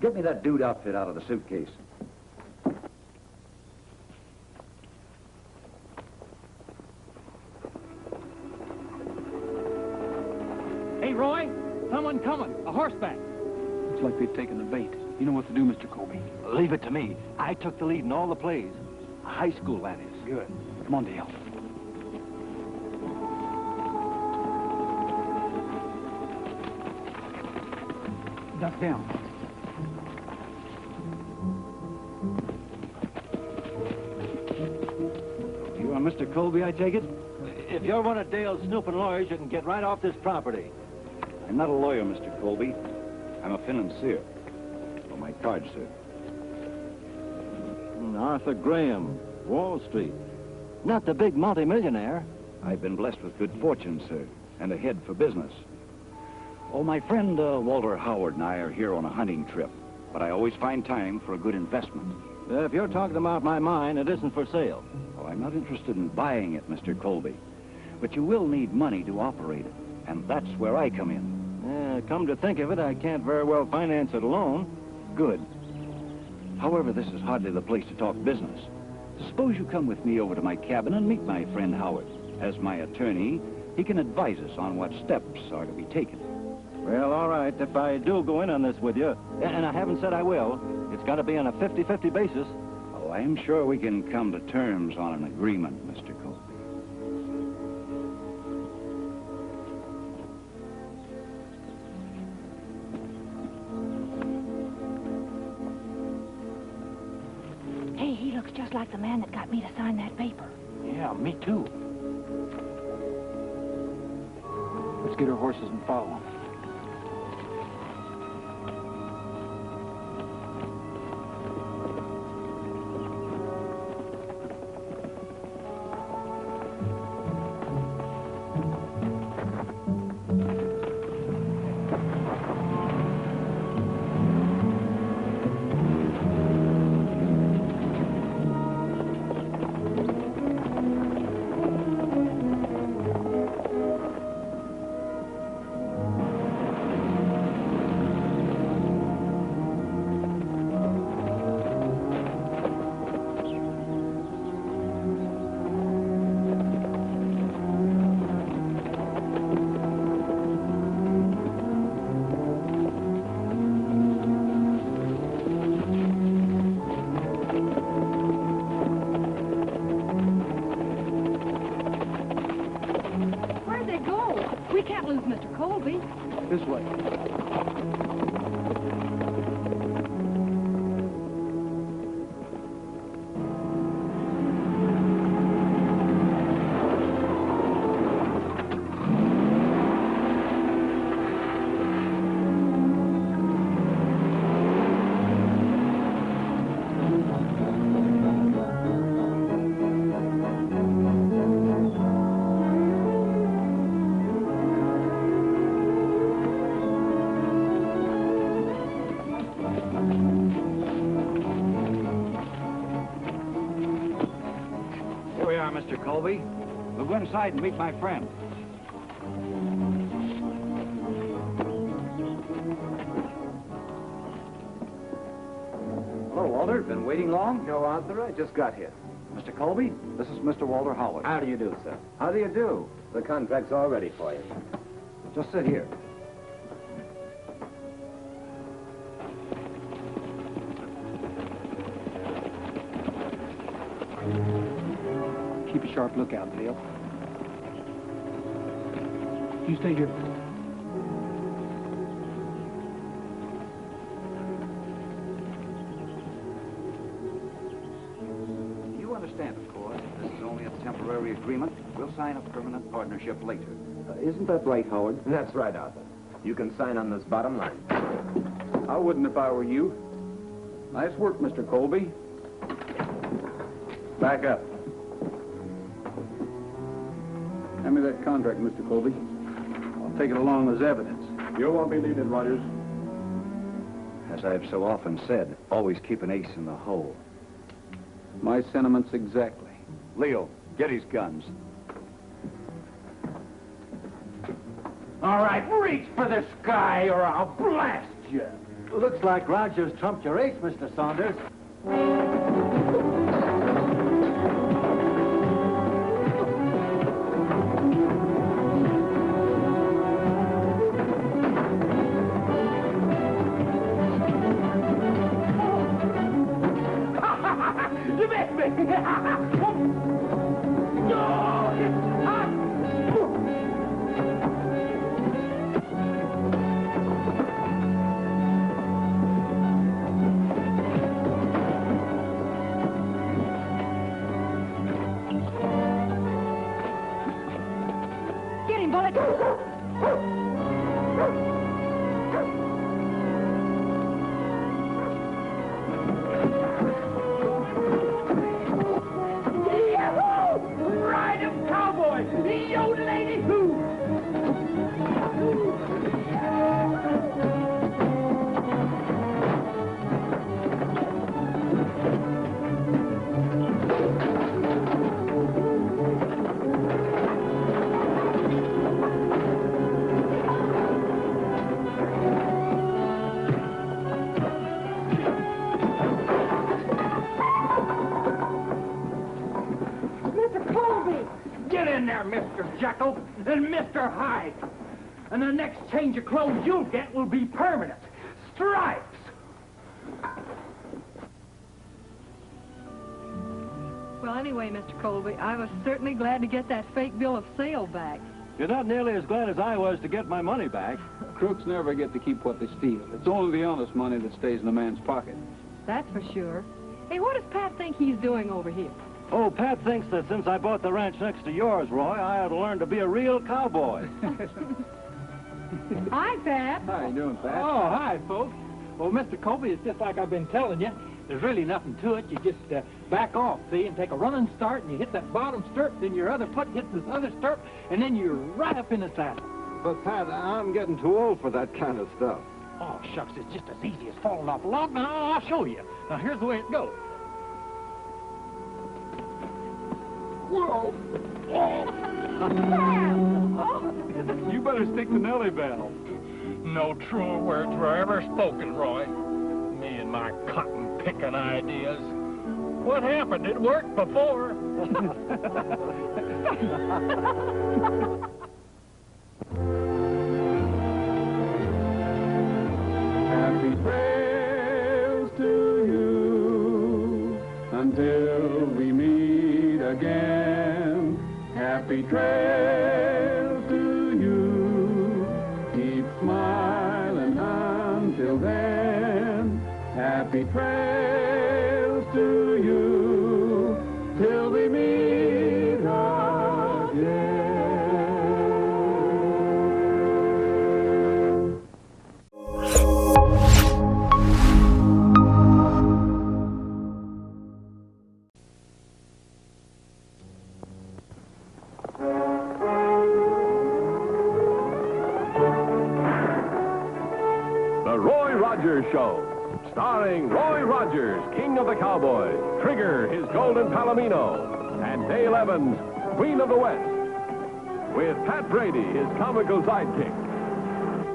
W: Get me that dude outfit out of the suitcase.
F: Hey, Roy, someone coming. A horseback.
L: Looks like they've taken the bait. You know what to do, Mr. Colby.
F: Leave it to me. I took the lead in all the plays. High school, that is.
L: Good. Come on, Dale. Duck down.
H: You are Mr. Colby, I take it? If you're one of Dale's snooping lawyers, you can get right off this property.
W: I'm not a lawyer, Mr. Colby. I'm a financier. For my card, sir.
H: Arthur Graham, Wall Street. Not the big multimillionaire.
W: I've been blessed with good fortune, sir, and a head for business. Oh, my friend Walter Howard and I are here on a hunting trip, but I always find time for a good investment.
H: If you're talking about my mine, it isn't for sale.
W: Well, I'm not interested in buying it, Mr. Colby, but you will need money to operate it, and that's where I come in.
H: Come to think of it, I can't very well finance it alone.
W: Good. However, this is hardly the place to talk business. Suppose you come with me over to my cabin and meet my friend Howard. As my attorney, he can advise us on what steps are to be taken.
H: Well, all right, if I do go in on this with you, and I haven't said I will, it's got to be on a 50-50 basis.
W: Oh, I'm sure we can come to terms on an agreement, Mr. Colby.
R: Hey, he looks just like the man that got me to sign that paper.
F: Yeah, me too.
L: Let's get our horses and follow. This way.
W: inside and meet my friend. Hello, Walter. Been waiting long?
M: No, Arthur. I just got here.
W: Mr. Colby, this is Mr. Walter Howard.
M: How do you do, sir?
W: How do you do?
M: The contract's all ready for you.
W: Just sit here.
L: Keep a sharp lookout, Dale. You stay here.
W: You understand, of course, this is only a temporary agreement. We'll sign a permanent partnership later.
M: Isn't that right, Howard? That's right, Arthur. You can sign on this bottom line.
L: I wouldn't if I were you. Nice work, Mr. Colby. Back up. Hand me that contract, Mr. Colby. I'll take it along as evidence.
O: You won't be needed, Rogers.
W: As I've so often said, always keep an ace in the hole.
L: My sentiments exactly.
W: Leo, get his guns.
H: All right, reach for the sky or I'll blast you.
F: Looks like Rogers trumped your ace, Mr. Saunders.
H: You missed me! No! It's hot!
R: Get him, Bullet!
H: Ride him, cowboy! Yo, lady, who?
R: Mr. Colby!
H: Get in there, Mr. Jekyll and Mr. Hyde. And the next change of clothes you'll get will be permanent. Stripes!
R: Well, anyway, Mr. Colby, I was certainly glad to get that fake bill of sale back.
D: You're not nearly as glad as I was to get my money back.
L: Crooks never get to keep what they steal. It's only the honest money that stays in a man's pocket.
R: That's for sure. Hey, what does Pat think he's doing over here?
D: Oh, Pat thinks that since I bought the ranch next to yours, Roy, I ought to learn to be a real cowboy.
R: Hi, Pat.
L: How you doing, Pat?
F: Oh, hi, folks. Well, Mr. Colby, it's just like I've been telling you. There's really nothing to it. You just back off, see, and take a running start, and you hit that bottom stirrup, then your other foot hits this other stirrup, and then you're right up in the saddle.
D: But, Pat, I'm getting too old for that kind of stuff.
F: Oh, shucks, it's just as easy as falling off a log. Now, I'll show you. Now, here's the way it goes.
L: Whoa! You better stick to Nellie Bell.
F: No truer words were ever spoken, Roy. Me and my cotton-picking ideas. What happened? It worked before.
L: Happy trails to you until we meet again. Happy trails to you. Keep smiling until then. Happy trails to you till we meet again.
S: The Roy Rogers Show, starring Roy Rogers, King of the Cowboys, Trigger, his golden palomino, and Dale Evans, Queen of the West. with Pat Brady, his comical sidekick,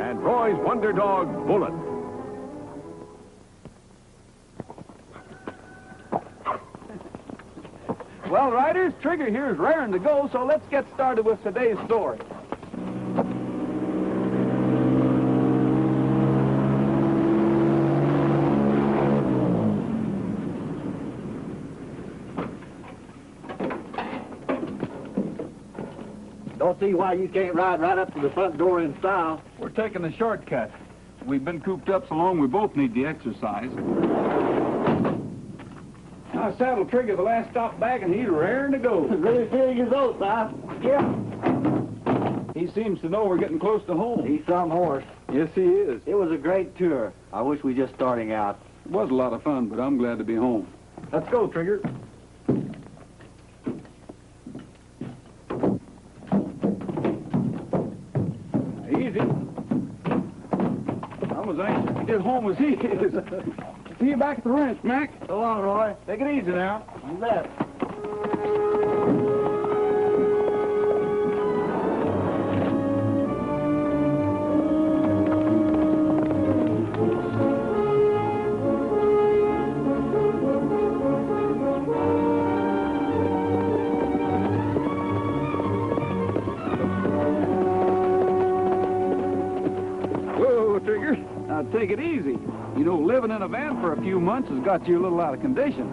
S: and Roy's wonder dog, Bullet.
L: Well, riders, Trigger here is raring to go, so let's get started with today's story.
H: Don't see why you can't ride right up to the front door in style.
L: We're taking the shortcut. We've been cooped up so long we both need the exercise. I saddled Trigger the last stop back, and he's raring to go.
H: Really feeling his oats, huh? Yeah.
L: He seems to know we're getting close to home.
H: He's some horse.
L: Yes, he is.
H: It was a great tour. I wish we just starting out.
L: It was a lot of fun, but I'm glad to be home.
H: Let's go, Trigger.
L: Easy. I'm as anxious to get home as he is. See you back at the ranch, Mac.
H: So long, Roy.
L: Take it easy now.
H: You bet.
L: Whoa, Trigger. Now take it easy. You know, living in a van for a few months has got you a little out of condition.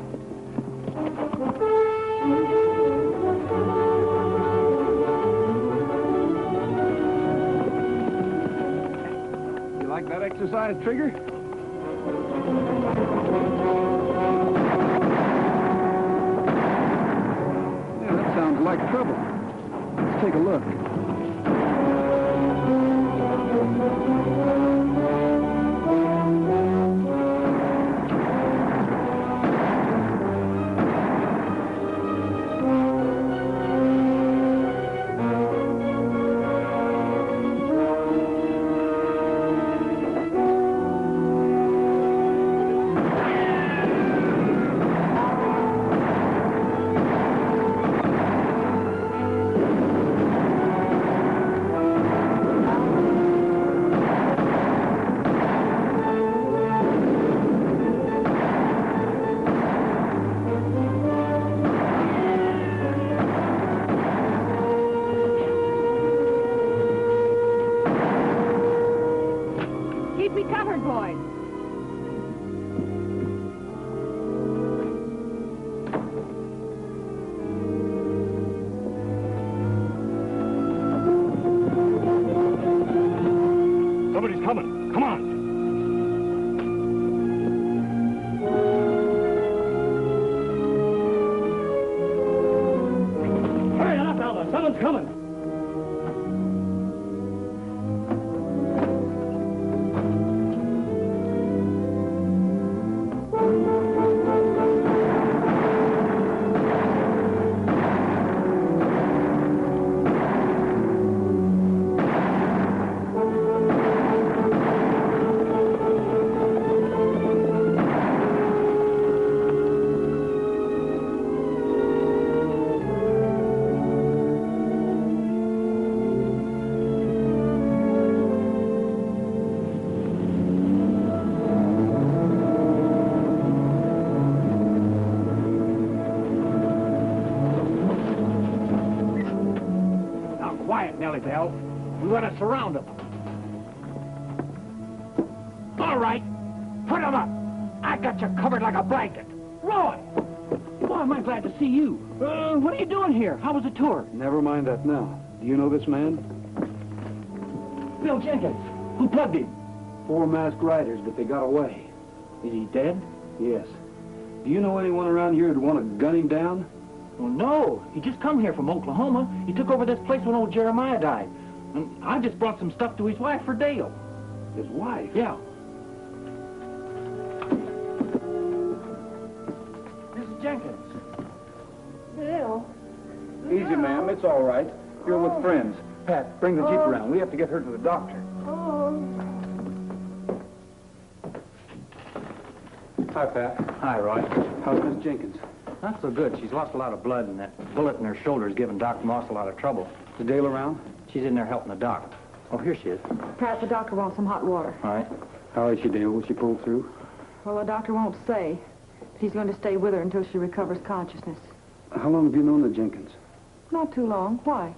L: You like that exercise, Trigger? Yeah, that sounds like trouble. Let's take a look.
R: Keep me covered, boys.
S: Somebody's coming. Come on.
H: Hurry up, Alva. Someone's coming.
F: Quiet, Nellie Bell. We want to surround them. All right. Put them up. I got you covered like a blanket. Roy! Boy, am I glad to see you. What are you doing here? How was the tour?
L: Never mind that now. Do you know this man?
F: Bill Jenkins. Who plugged him?
L: 4 masked riders, but they got away.
F: Is he dead?
L: Yes. Do you know anyone around here who'd want to gun him down?
F: Well, no. He just come here from Oklahoma. He took over this place when old Jeremiah died. And I just brought some stuff to his wife for Dale.
L: His wife?
F: Yeah. Mrs. Jenkins.
E: Bill.
L: Easy, ma'am. It's all right. You're with friends. Pat, bring the Jeep around. We have to get her to the doctor. Hi, Pat.
F: Hi, Roy.
L: How's Miss Jenkins?
H: Not so good. She's lost a lot of blood, and that bullet in her shoulder is giving Doc Moss a lot of trouble.
L: Is Dale around?
H: She's in there helping the doc. Oh, here she is.
E: Perhaps the doctor wants some hot water.
H: All right.
L: How is she, Dale? Will she pull through?
E: Well, the doctor won't say. But he's going to stay with her until she recovers consciousness.
L: How long have you known the Jenkins?
E: Not too long. Why?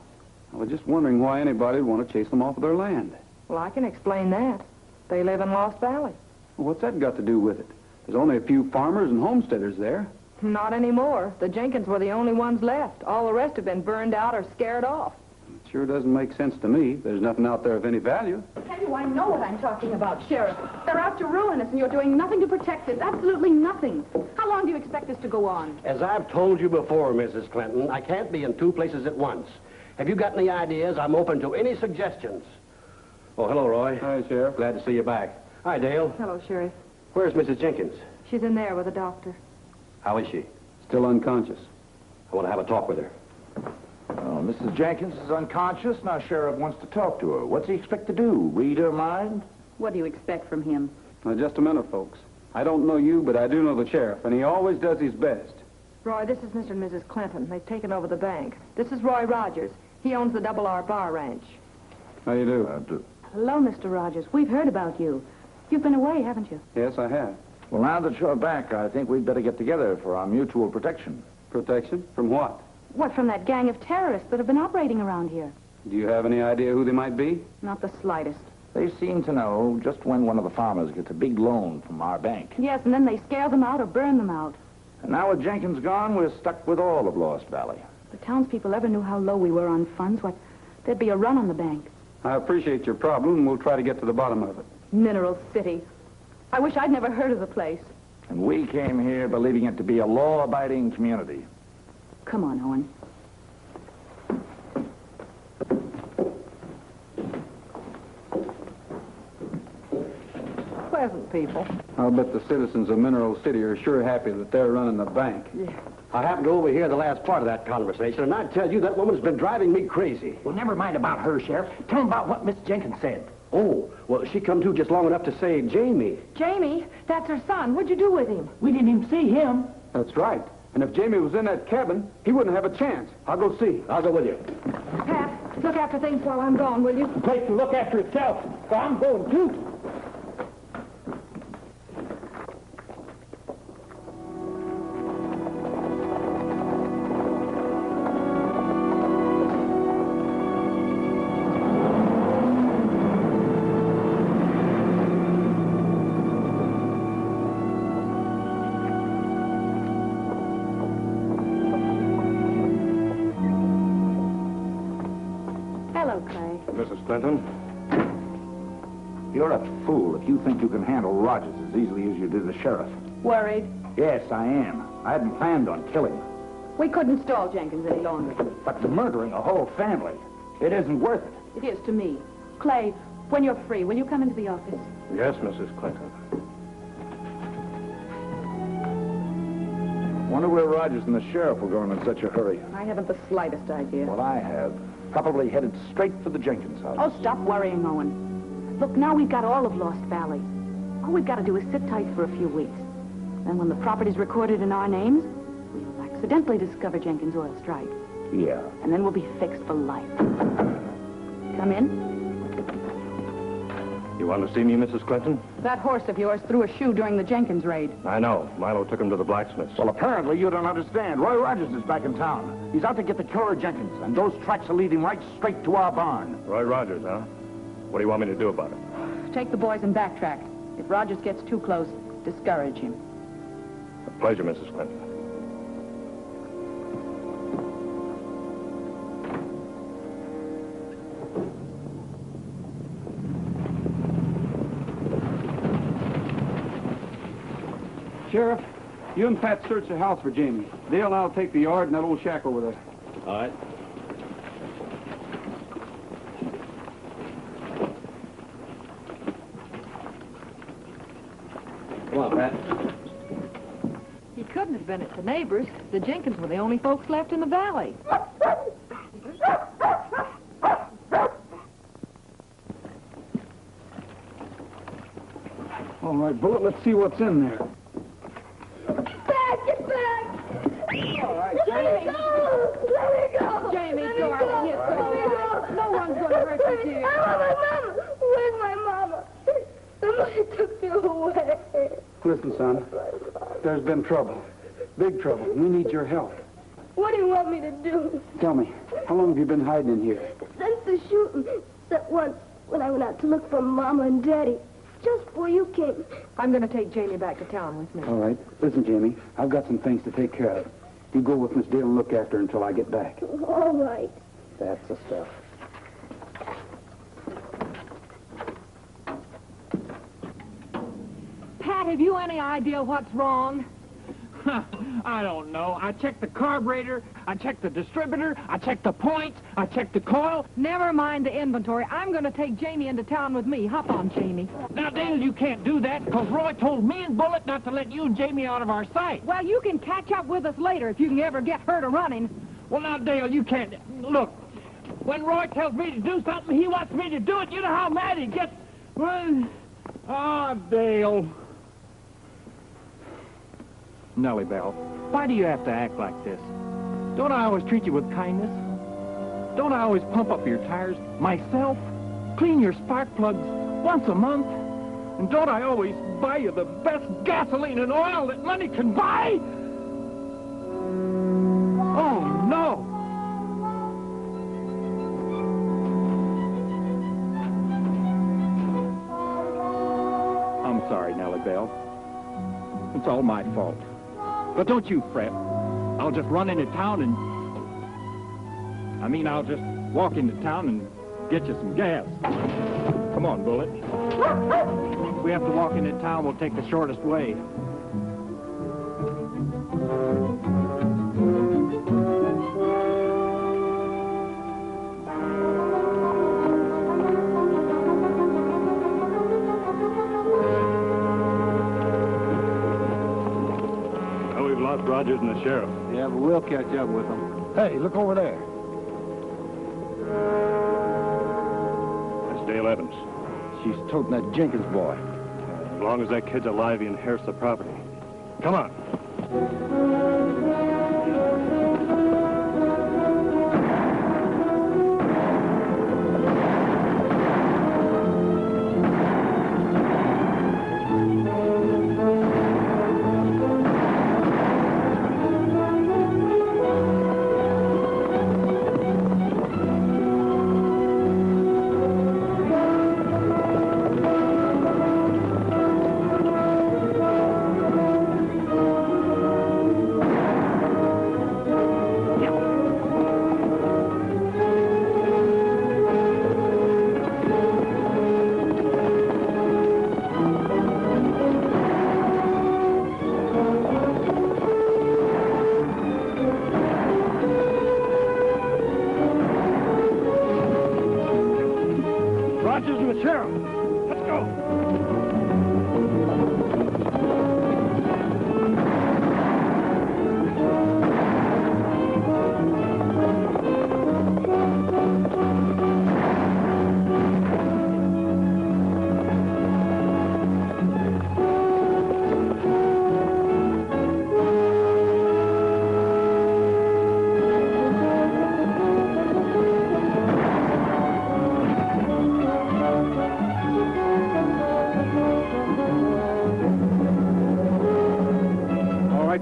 L: I was just wondering why anybody would want to chase them off of their land.
E: Well, I can explain that. They live in Lost Valley.
L: Well, what's that got to do with it? There's only a few farmers and homesteaders there.
E: Not anymore. The Jenkins were the only ones left. All the rest have been burned out or scared off.
L: It sure doesn't make sense to me. There's nothing out there of any value.
J: Tell you, I know what I'm talking about, Sheriff. They're out to ruin us, and you're doing nothing to protect us. Absolutely nothing. How long do you expect this to go on?
U: As I've told you before, Mrs. Clinton, I can't be in two places at once. Have you got any ideas? I'm open to any suggestions. Oh, hello, Roy.
L: Hi, Sheriff.
U: Glad to see you back. Hi, Dale.
E: Hello, Sheriff.
U: Where's Mrs. Jenkins?
E: She's in there with the doctor.
U: How is she?
L: Still unconscious.
U: I want to have a talk with her.
Q: Oh, Mrs. Jenkins is unconscious. Now Sheriff wants to talk to her. What's he expect to do? Read her mind?
J: What do you expect from him?
L: Now, just a minute, folks. I don't know you, but I do know the sheriff, and he always does his best.
E: Roy, this is Mr. and Mrs. Clinton. They've taken over the bank. This is Roy Rogers. He owns the Double R Bar Ranch.
L: How you do?
Q: I do.
J: Hello, Mr. Rogers. We've heard about you. You've been away, haven't you?
L: Yes, I have.
Q: Well, now that you're back, I think we'd better get together for our mutual protection.
L: Protection? From what?
J: What, from that gang of terrorists that have been operating around here?
L: Do you have any idea who they might be?
J: Not the slightest.
Q: They seem to know just when one of the farmers gets a big loan from our bank.
J: Yes, and then they scare them out or burn them out.
Q: And now with Jenkins gone, we're stuck with all of Lost Valley.
J: If the townspeople ever knew how low we were on funds, what, there'd be a run on the bank.
L: I appreciate your problem, and we'll try to get to the bottom of it.
J: Mineral City. I wish I'd never heard of the place.
Q: And we came here believing it to be a law-abiding community.
J: Come on, Owen.
E: Pleasant people.
L: I'll bet the citizens of Mineral City are sure happy that they're running the bank.
E: Yeah.
U: I happened to overhear the last part of that conversation, and I tell you, that woman's been driving me crazy.
F: Well, never mind about her, Sheriff. Tell him about what Miss Jenkins said.
U: Oh, well, she come to just long enough to say Jamie.
E: Jamie, that's her son. What'd you do with him?
F: We didn't even see him.
L: That's right. And if Jamie was in that cabin, he wouldn't have a chance. I'll go see.
U: I'll go with you.
E: Pat, look after things while I'm gone, will you?
F: The place can look after itself. So I'm going, too.
C: Mrs. Clinton?
Q: You're a fool if you think you can handle Rogers as easily as you did the sheriff.
E: Worried?
Q: Yes, I am. I hadn't planned on killing him.
J: We couldn't stall Jenkins any longer.
Q: But to murdering a whole family, it isn't worth it.
J: It is to me. Clay, when you're free, will you come into the office?
C: Yes, Mrs. Clinton.
Q: Wonder where Rogers and the sheriff were going in such a hurry.
J: I haven't the slightest idea.
Q: Well, I have. Probably headed straight for the Jenkins house.
J: Oh, stop worrying, Owen. Look, now we've got all of Lost Valley. All we've got to do is sit tight for a few weeks. Then when the property's recorded in our names, we'll accidentally discover Jenkins' oil strike.
Q: Yeah.
J: And then we'll be fixed for life. Come in.
C: You want to see me, Mrs. Clinton?
J: That horse of yours threw a shoe during the Jenkins raid.
C: I know. Milo took him to the blacksmith's.
Q: Well, apparently you don't understand. Roy Rogers is back in town. He's out to get the killer of Jenkins, and those tracks are leading right straight to our barn.
C: Roy Rogers, huh? What do you want me to do about it?
J: Take the boys and backtrack. If Rogers gets too close, discourage him.
C: A pleasure, Mrs. Clinton.
L: Sheriff, you and Pat search the house for Jamie. Dale and I'll take the yard and that old shack over there.
U: All right. Come on, Pat.
E: He couldn't have been at the neighbors. The Jenkins were the only folks left in the valley.
L: All right, Bullet, let's see what's in there.
I: Back, get back!
E: one's going to hurt you, dear.
I: My mama. Where's my mama? Somebody took you away.
O: Listen, son, there's been trouble. Big trouble. We need your help.
I: What do you want me to do?
O: Tell me, how long have you been hiding in here?
I: Since the shooting. Except once when I went out to look for Mama and Daddy. Just before you came.
E: I'm going to take Jamie back to town with me.
O: All right. Listen, Jamie, I've got some things to take care of. You go with Miss Dale and look after her until I get back.
I: All right.
O: That's the stuff.
R: Pat, have you any idea what's wrong?
F: I don't know. I checked the carburetor, I checked the distributor, I checked the points, I checked the coil.
R: Never mind the inventory. I'm going to take Jamie into town with me. Hop on, Jamie.
F: Now, Dale, you can't do that, because Roy told me and Bullet not to let you and Jamie out of our sight.
R: Well, you can catch up with us later if you can ever get hurt or running.
F: Well, now, Dale, you can't. Look, when Roy tells me to do something, he wants me to do it. You know how mad he gets. Well, Dale. Nellie Bell, why do you have to act like this? Don't I always treat you with kindness? Don't I always pump up your tires myself? Clean your spark plugs once a month? And don't I always buy you the best gasoline and oil that money can buy? Oh, no! I'm sorry, Nellie Bell. It's all my fault. But don't you fret. I'll just run into town and... I'll just walk into town and get you some gas. Come on, Bullet. If we have to walk into town, we'll take the shortest way.
D: Rogers and the sheriff.
L: Yeah, but we'll catch up with them.
D: Hey, look over there. That's Dale Evans.
L: She's toting that Jenkins boy.
D: As long as that kid's alive, he inherits the property. Come on.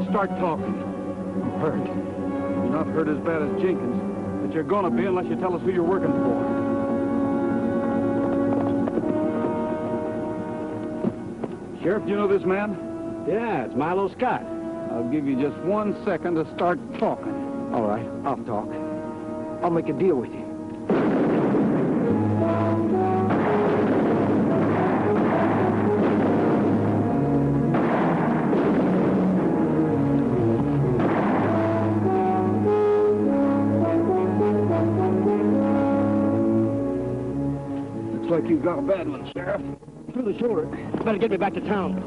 L: Start talking. I'm hurt. You're not hurt as bad as Jenkins, but you're gonna be unless you tell us who you're working for. Sheriff, do you know this man?
U: Yeah, it's Milo Scott.
L: I'll give you just 1 second to start talking.
U: All right, I'll talk. I'll make a deal with you. Like you've got a bad one, Sheriff. Through the shoulder. Better get me back to town.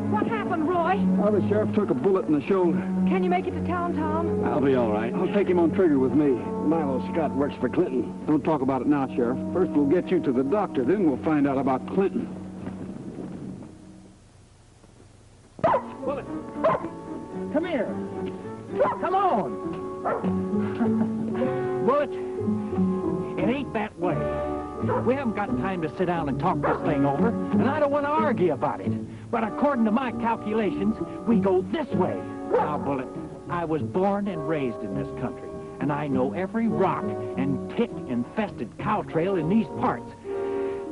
R: What happened, Roy?
L: Oh, the sheriff took a bullet in the shoulder.
R: Can you make it to town, Tom?
U: I'll be all right.
L: I'll take him on trigger with me.
U: Milo Scott works for Clinton.
L: Don't talk about it now, Sheriff. First, we'll get you to the doctor, then we'll find out about Clinton.
F: Bullet! Come here! Come on! Bullet! It ain't that way. We haven't got time to sit down and talk this thing over, and I don't want to argue about it. But according to my calculations, we go this way. Now, Bullet, I was born and raised in this country, and I know every rock and tick-infested cow trail in these parts.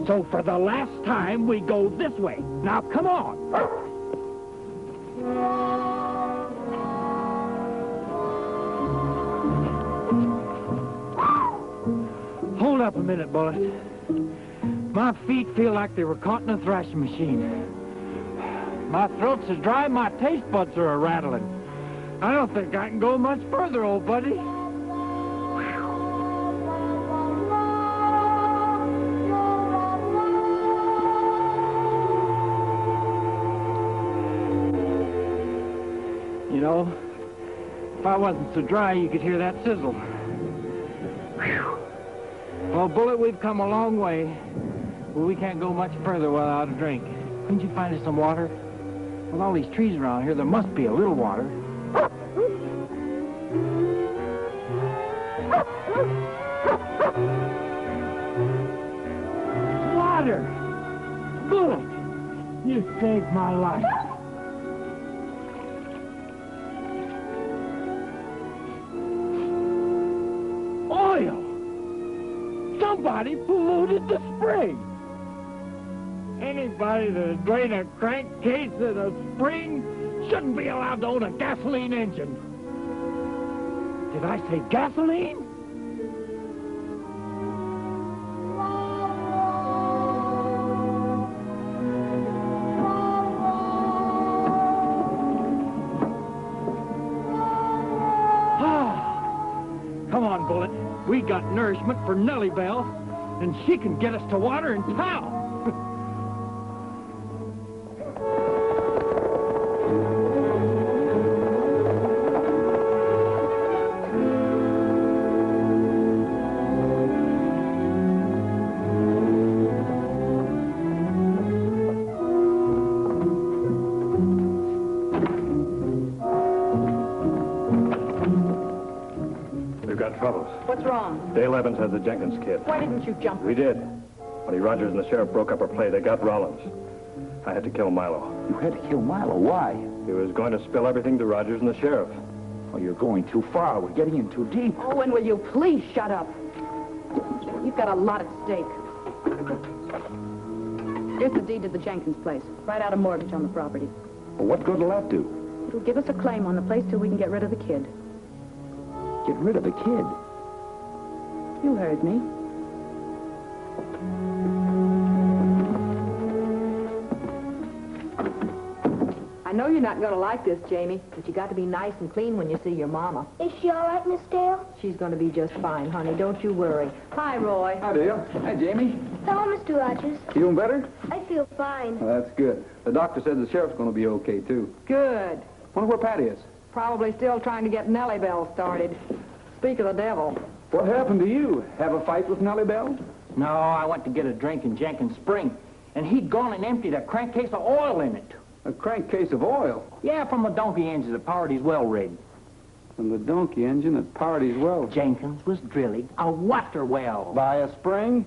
F: So for the last time, we go this way. Now, come on. Hold up a minute, Bullet. My feet feel like they were caught in a thrashing machine. My throat's as dry, my taste buds are a-rattling. I don't think I can go much further, old buddy. You know, if I wasn't so dry, you could hear that sizzle. Whew. Well, Bullet, we've come a long way, but we can't go much further without a drink. Couldn't you find us some water? With all these trees around here, there must be a little water. Water! Bullet! You saved my life. Oil! Somebody polluted the spring! Anybody that drained a crankcase in a spring shouldn't be allowed to own a gasoline engine. Did I say gasoline? Come on, Bullet. We got nourishment for Nellie Bell, and she can get us to water in town.
D: Troubles.
J: What's wrong?
D: Dale Evans has the Jenkins kid.
J: Why didn't you jump?
D: We did. When Rogers and the sheriff broke up our play, they got Rollins. I had to kill Milo.
W: You had to kill Milo. Why?
D: He was going to spill everything to Rogers and the sheriff.
W: Oh, you're going too far. We're getting in too deep.
J: Oh, and will you please shut up? You've got a lot at stake. Here's the deed to the Jenkins place. Write out a mortgage on the property.
W: Well, what good will that do?
J: It'll give us a claim on the place till we can get rid of the kid.
W: Get rid of the kid?
J: You heard me. I know you're not going to like this, Jamie, but you got to be nice and clean when you see your mama.
I: Is she all right, Miss Dale?
J: She's going to be just fine, honey. Don't you worry. Hi, Roy.
L: Hi, Dale. Hi, Jamie.
I: Hello, Mr. Rogers.
L: Feeling better?
I: I feel fine.
L: Well, that's good. The doctor said the sheriff's going to be okay, too.
J: Good.
L: Wonder where Patty is.
E: Probably still trying to get Nellie Bell started. Speak of the devil.
L: What happened to you? Have a fight with Nellie Bell?
F: No, I went to get a drink in Jenkins Spring, and he'd gone and emptied a crankcase of oil in it.
L: A crankcase of oil?
F: Yeah, from the donkey engine that powered his well rig.
L: From the donkey engine that powered his well?
F: Jenkins was drilling a water well.
L: By a spring?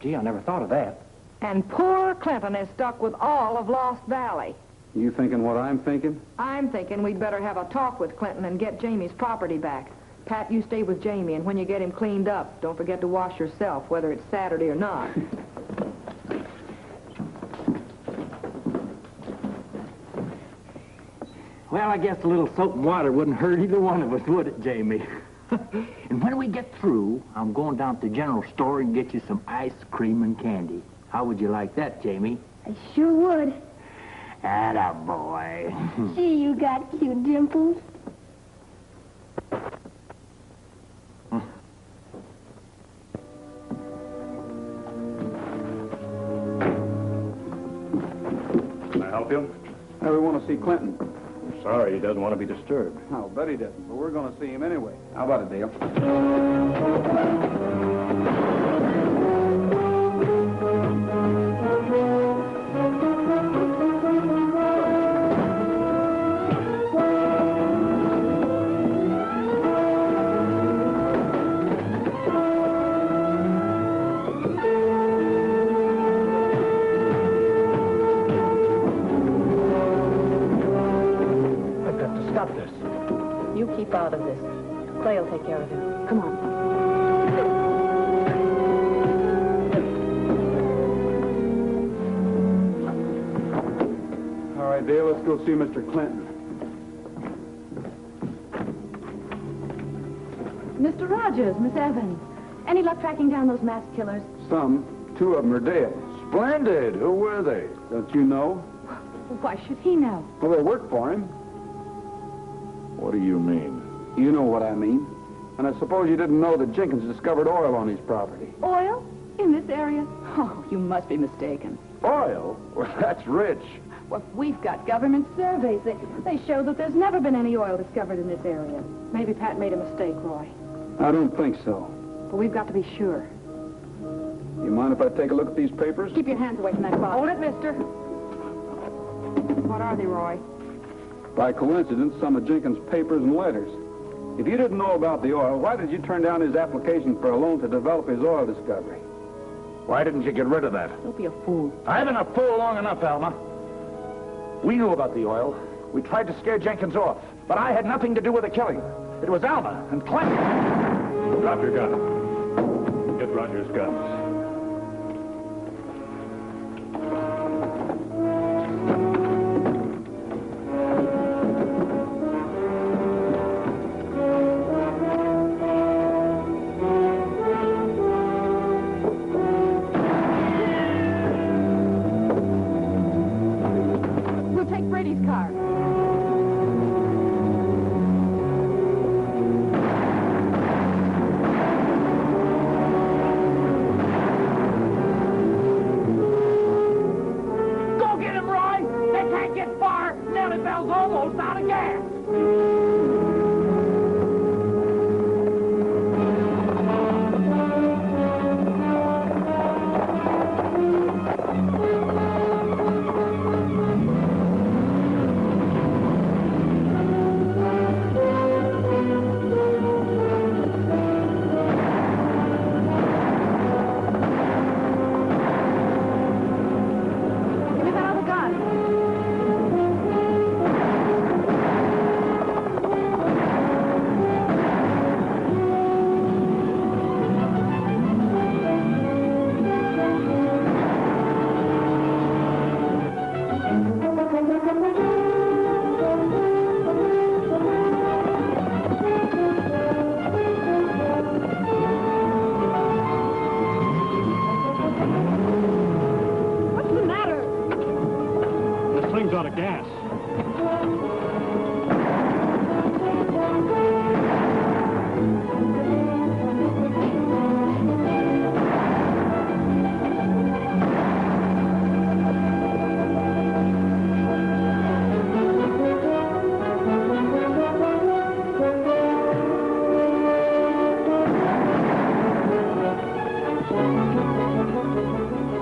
F: Gee, I never thought of that.
E: And poor Clinton is stuck with all of Lost Valley.
L: You thinking what I'm thinking?
E: I'm thinking we'd better have a talk with Clinton and get Jamie's property back. Pat, you stay with Jamie, and when you get him cleaned up, don't forget to wash yourself, whether it's Saturday or not.
F: Well, I guess a little soap and water wouldn't hurt either one of us, would it, Jamie? And when we get through, I'm going down to the general store and get you some ice cream and candy. How would you like that, Jamie?
I: I sure would.
F: Attaboy.
I: Gee, you got cute dimples.
D: Can I help you?
L: Now we want to see Clinton.
D: Sorry, he doesn't want to be disturbed.
L: I'll bet he doesn't, but we're going to see him anyway. How about it, Dale?
J: of this. Clay will take care of him. Come on.
L: All right, Dale, let's go see Mr. Clinton.
J: Mr. Rogers, Miss Evans. Any luck tracking down those masked killers?
L: Some. 2 of them are dead.
Q: Splendid. Who were they?
L: Don't you know?
J: Why should he know?
L: Well, they work for him.
Q: What do you mean?
L: You know what I mean. And I suppose you didn't know that Jenkins discovered oil on his property.
J: Oil? In this area? Oh, you must be mistaken.
Q: Oil? Well, that's rich.
J: Well, we've got government surveys. They show that there's never been any oil discovered in this area. Maybe Pat made a mistake, Roy.
L: I don't think so.
J: But we've got to be sure.
L: You mind if I take a look at these papers?
J: Keep your hands away from that box.
E: Hold it, mister. What are they, Roy?
L: By coincidence, some of Jenkins' papers and letters. If you didn't know about the oil, why did you turn down his application for a loan to develop his oil discovery?
Q: Why didn't you get rid of that?
J: Don't be a fool.
Q: I've been a fool long enough, Alma. We knew about the oil. We tried to scare Jenkins off, but I had nothing to do with the killing. It was Alma and Clinton.
D: Drop your gun. Get Rogers' guns.
E: We'll take Brady's car.
F: Go get him, Roy! They can't get far! Nellie Bell's almost out of gas!
J: Give me that other gun.
E: What's the matter?
D: This thing's out of gas.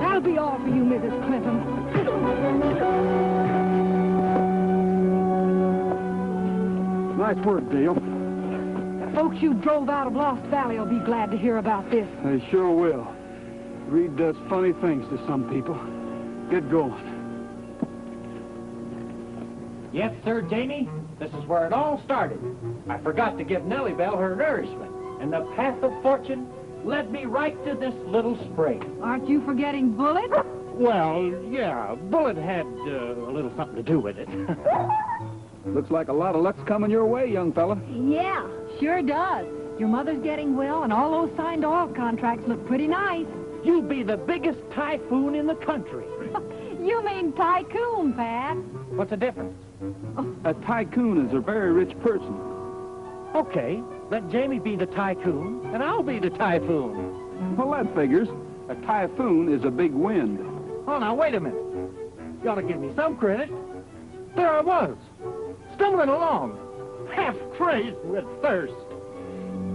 E: That'll be all for you, Mrs. Clinton.
L: Nice work, Dale.
E: The folks you drove out of Lost Valley will be glad to hear about this.
L: They sure will. Greed does funny things to some people. Get going.
F: Yes, sir, Jamie. This is where it all started. I forgot to give Nellie Bell her nourishment, and the path of fortune led me right to this little spring.
E: Aren't you forgetting Bullet?
F: Well, yeah, Bullet had a little something to do with it.
L: Looks like a lot of luck's coming your way, young fella.
E: Yeah, sure does. Your mother's getting well, and all those signed oil contracts look pretty nice.
F: You'll be the biggest typhoon in the country.
E: You mean tycoon, Pat.
F: What's the difference?
L: A tycoon is a very rich person.
F: Okay, let Jamie be the tycoon, and I'll be the typhoon.
L: Well, that figures. A typhoon is a big wind.
F: Oh, now, wait a minute. You ought to give me some credit. There I was, stumbling along, half crazed with thirst,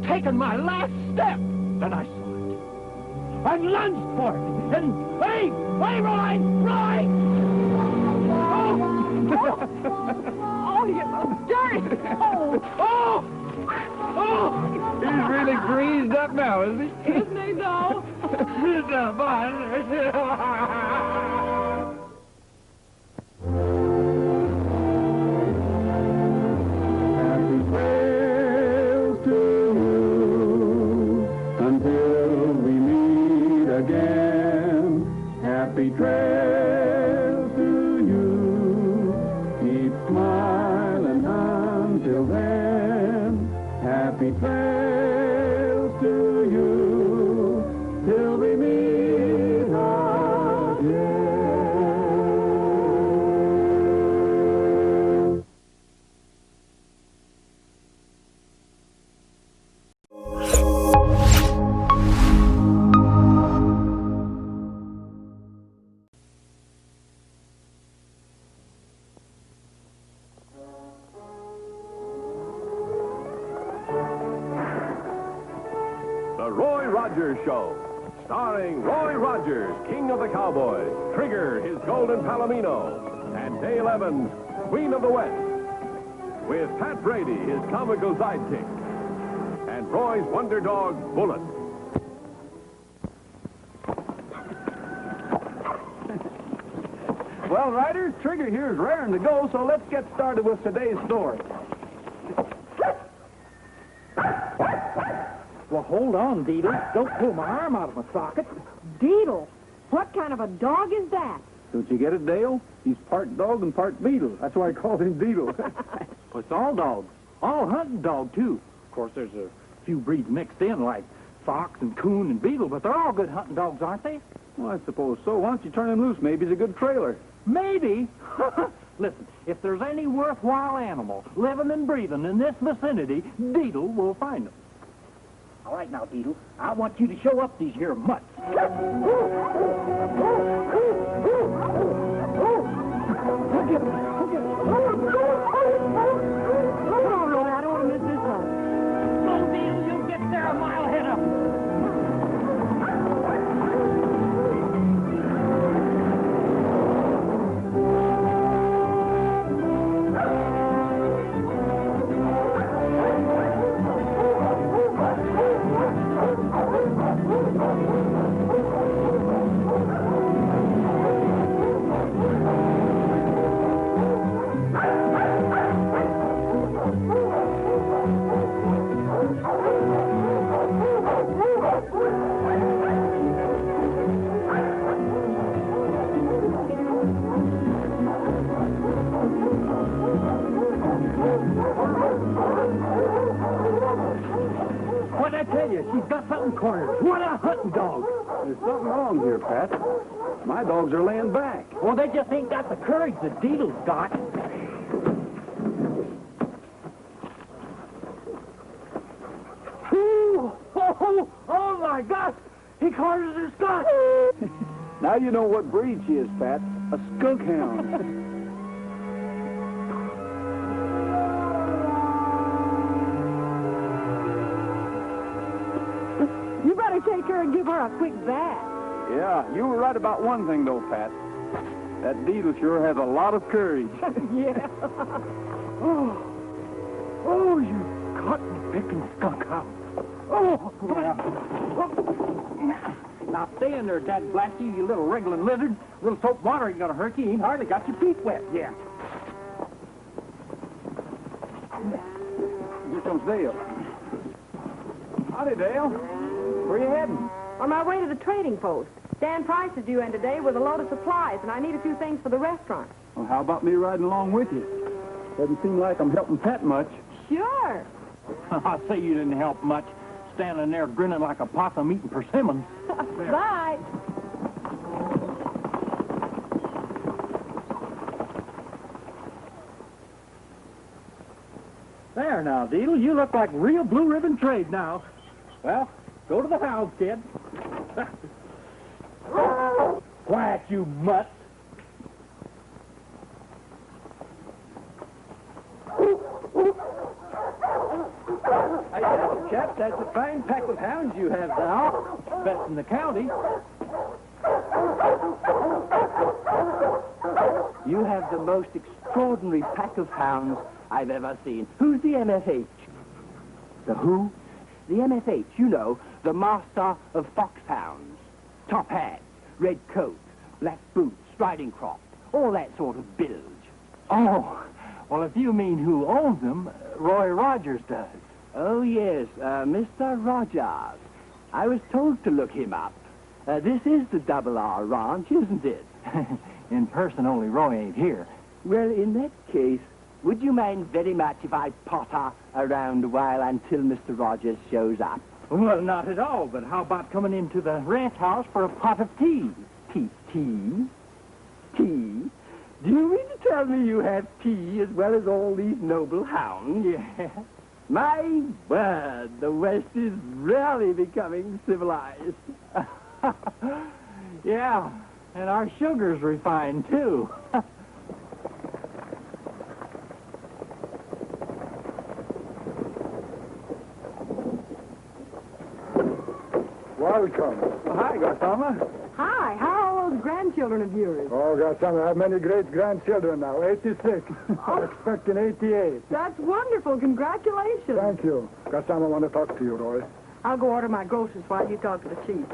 F: taking my last step. Then I saw it. I lunged for it, and hey, Roy!
E: Oh, you dirty!
F: Oh!
L: He's really greased up now, isn't he?
E: Isn't he, though?
L: Happy
S: The Roy Rogers Show. Starring Roy Rogers, King of the Cowboys, Trigger, his golden palomino, and Dale Evans, Queen of the West. With Pat Brady, his comical sidekick, and Roy's wonder dog, Bullet.
O: Well, Ryder, Trigger here is raring to go, so let's get started with today's story.
H: Well, hold on, Deedle. Don't pull my arm out of my socket.
E: Deedle? What kind of a dog is that?
O: Don't you get it, Dale? He's part dog and part beetle. That's why I called him Deedle.
H: Well, it's all dogs. All hunting dog, too. Of course, there's a few breeds mixed in, like fox and coon and beagle, but they're all good hunting dogs, aren't they?
O: Well, I suppose so. Why don't you turn him loose? Maybe he's a good trailer.
H: Maybe. Listen, if there's any worthwhile animal living and breathing in this vicinity, Deedle will find them. All right, now, Deedle, I want you to show up these here mutts. A mile ahead of him. What'd I tell you? She's got something cornered. What a hunting dog.
O: There's something wrong here, Pat. My dogs are laying back.
H: Well, they just ain't got the courage that Deedle's got. Oh, my gosh! He corners her skunk!
O: Now you know what breed she is, Pat. A skunk hound.
E: You better take her and give her a quick bath.
O: Yeah, you were right about one thing, though, Pat. That Deedle sure has a lot of courage.
E: Yeah.
H: Oh, you cotton-picking skunk hound. Oh, yeah. Now stay in there, Dad blast you, you little wriggling lizard. A little soap water ain't gonna hurt you. You ain't hardly got your feet wet. Yeah.
O: Here comes Dale. Howdy, Dale. Where you heading?
E: On my way to the trading post. Dan Price is due in today with a load of supplies, and I need a few things for the restaurant.
O: Well, how about me riding along with you? Doesn't seem like I'm helping Pat much.
E: Sure.
H: I'll say you didn't help much, standing there grinning like a possum eating persimmons.
E: Bye.
H: There now, Deedle, you look like real blue ribbon trade now. Well, go to the house, kid. Quiet, you mutt. Hey, chap, that's a fine pack of hounds you have now. Best in the county.
B: You have the most extraordinary pack of hounds I've ever seen. Who's the MFH? The who? The MFH, you know, the master of foxhounds. Top hat, red coat, black boots, striding crop, all that sort of bilge.
H: Oh, well, if you mean who owns them, Roy Rogers does.
B: Oh, yes, Mr. Rogers. I was told to look him up. This is the Double R Ranch, isn't it?
H: In person, only Roy ain't here.
B: Well, in that case, would you mind very much if I potter around a while until Mr. Rogers shows up?
H: Well, not at all, but how about coming into the ranch house for a pot of tea?
B: Tea? Tea? Do you mean to tell me you have tea as well as all these noble hounds?
H: Yeah.
B: My word, the West is really becoming civilized.
H: Yeah, and our sugar's refined, too.
P: Welcome.
L: Hi, Gautama.
E: Hi, how are all those grandchildren of yours?
P: Oh, Gautama, I have many great-grandchildren now. 86. I'm expecting 88.
E: That's wonderful. Congratulations.
P: Thank you. Gautama, I want to talk to you, Roy.
E: I'll go order my groceries while you talk to the chief.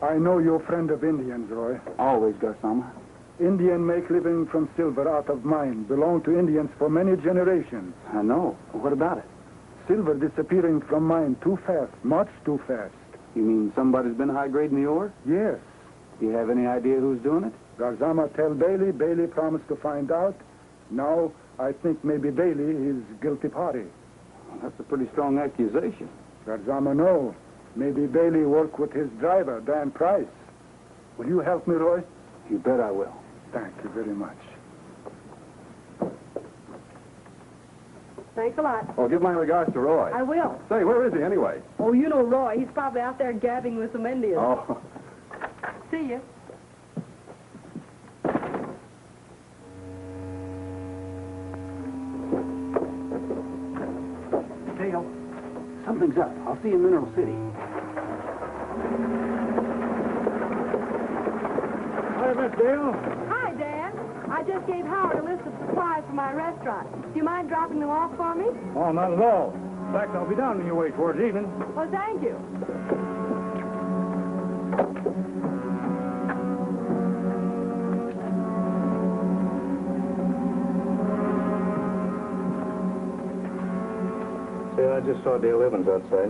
P: I know you're a friend of Indians, Roy.
L: Always, Gautama.
P: Indian make living from silver out of mine. Belong to Indians for many generations.
L: I know. What about it?
P: Silver disappearing from mine too fast, much too fast.
L: You mean somebody's been high-grading the ore?
P: Yes.
L: You have any idea who's doing it?
P: Garzama tell Bailey. Bailey promised to find out. Now, I think maybe Bailey is guilty party.
L: Well, that's a pretty strong accusation.
P: Garzama no. Maybe Bailey work with his driver, Dan Price. Will you help me, Roy?
L: You bet I will.
P: Thank you very much.
E: Thanks a lot.
C: Oh, give my regards to Roy.
E: I will.
C: Say, where is he anyway?
E: Oh, you know Roy. He's probably out there gabbing with some Indians.
C: Oh.
E: See you.
L: Dale, something's up. I'll see you in Mineral City.
P: Hi, Miss Dale.
E: Hi, Dad. I just gave Howard a list of supplies for my restaurant. Do you mind dropping them off for me?
Q: Oh, not at all. In fact, I'll be down on your way towards evening.
E: Well, thank you.
Q: Say, I just saw Dale Evans outside.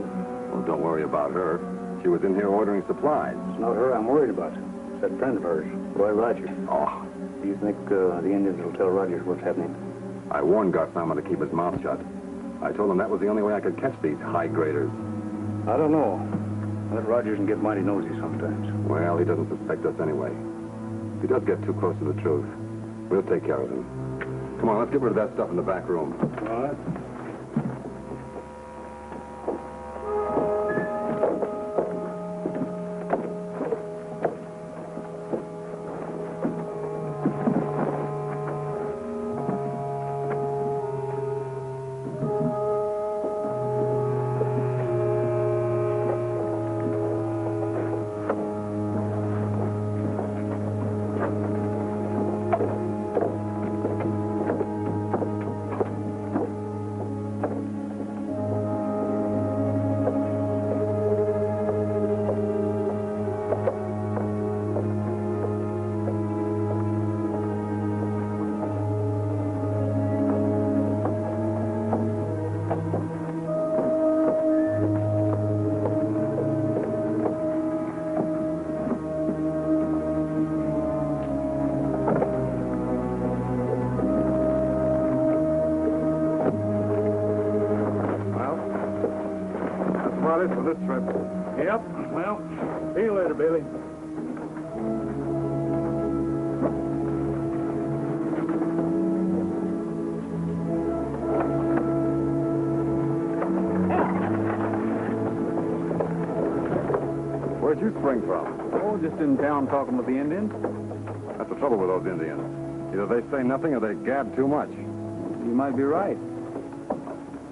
C: Well, don't worry about her. She was in here ordering supplies.
Q: It's not her I'm worried about. It's that friend of hers, Roy Rogers.
C: Oh.
Q: Do you think the Indians will tell Rogers what's happening?
C: I warned Garsama to keep his mouth shut. I told him that was the only way I could catch these high graders.
Q: I don't know. That Rogers can get mighty nosy sometimes.
C: Well, he doesn't suspect us anyway. If he does get too close to the truth, we'll take care of him. Come on, let's get rid of that stuff in the back room.
Q: All right.
C: For this trip.
Q: Yep. Well, see you later, Bailey.
C: Where'd you spring from?
L: Oh, just in town talking with the Indians.
C: That's the trouble with those Indians. Either they say nothing or they gab too much.
L: You might be right.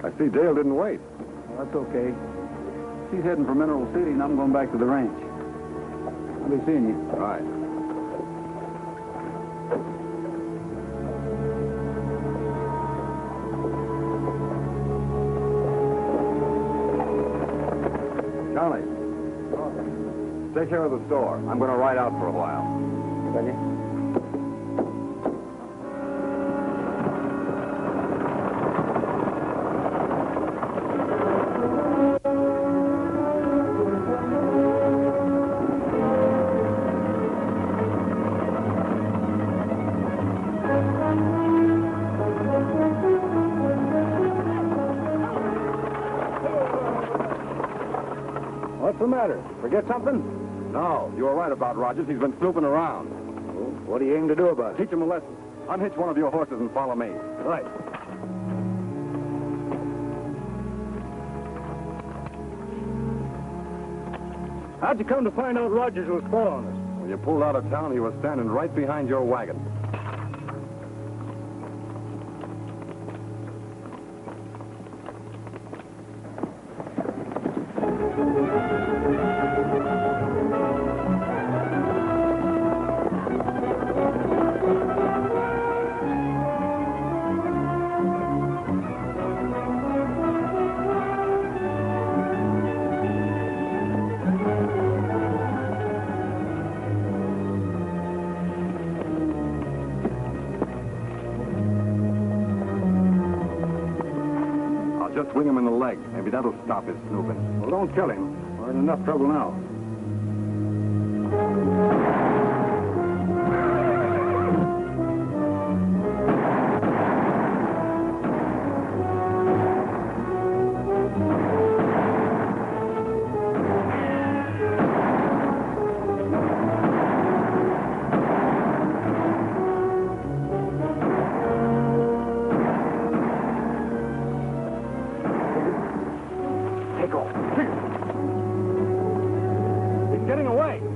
C: I see Dale didn't wait.
L: Well, that's okay. He's heading for Mineral City, and I'm going back to the ranch. I'll be seeing you.
C: All right. Conley. Take care of the store. I'm going to ride out for a while.
Q: Will you?
C: What's the matter? Forget something? No, you were right about Rogers. He's been snooping around.
Q: Well, what do you aim to do about it?
C: Teach him a lesson. Unhitch one of your horses and follow me.
Q: Right. How'd you come to find out Rogers was following us?
C: When you pulled out of town, he was standing right behind your wagon.
D: Just swing him in the leg. Maybe that'll stop his snooping.
Q: Well, don't kill him. We're in enough trouble now.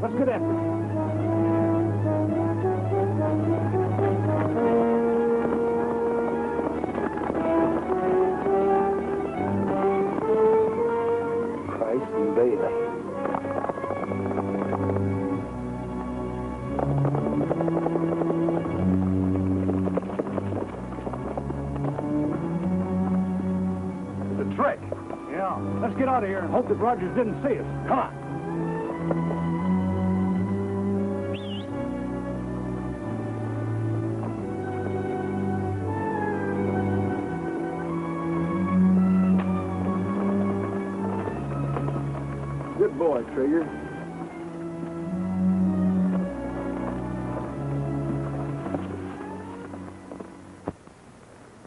H: Let's get after him.
L: Price and Bailey.
Q: It's a trick. Yeah. Let's get out of here and hope that Rogers didn't see us. Come on.
L: Good boy, Trigger.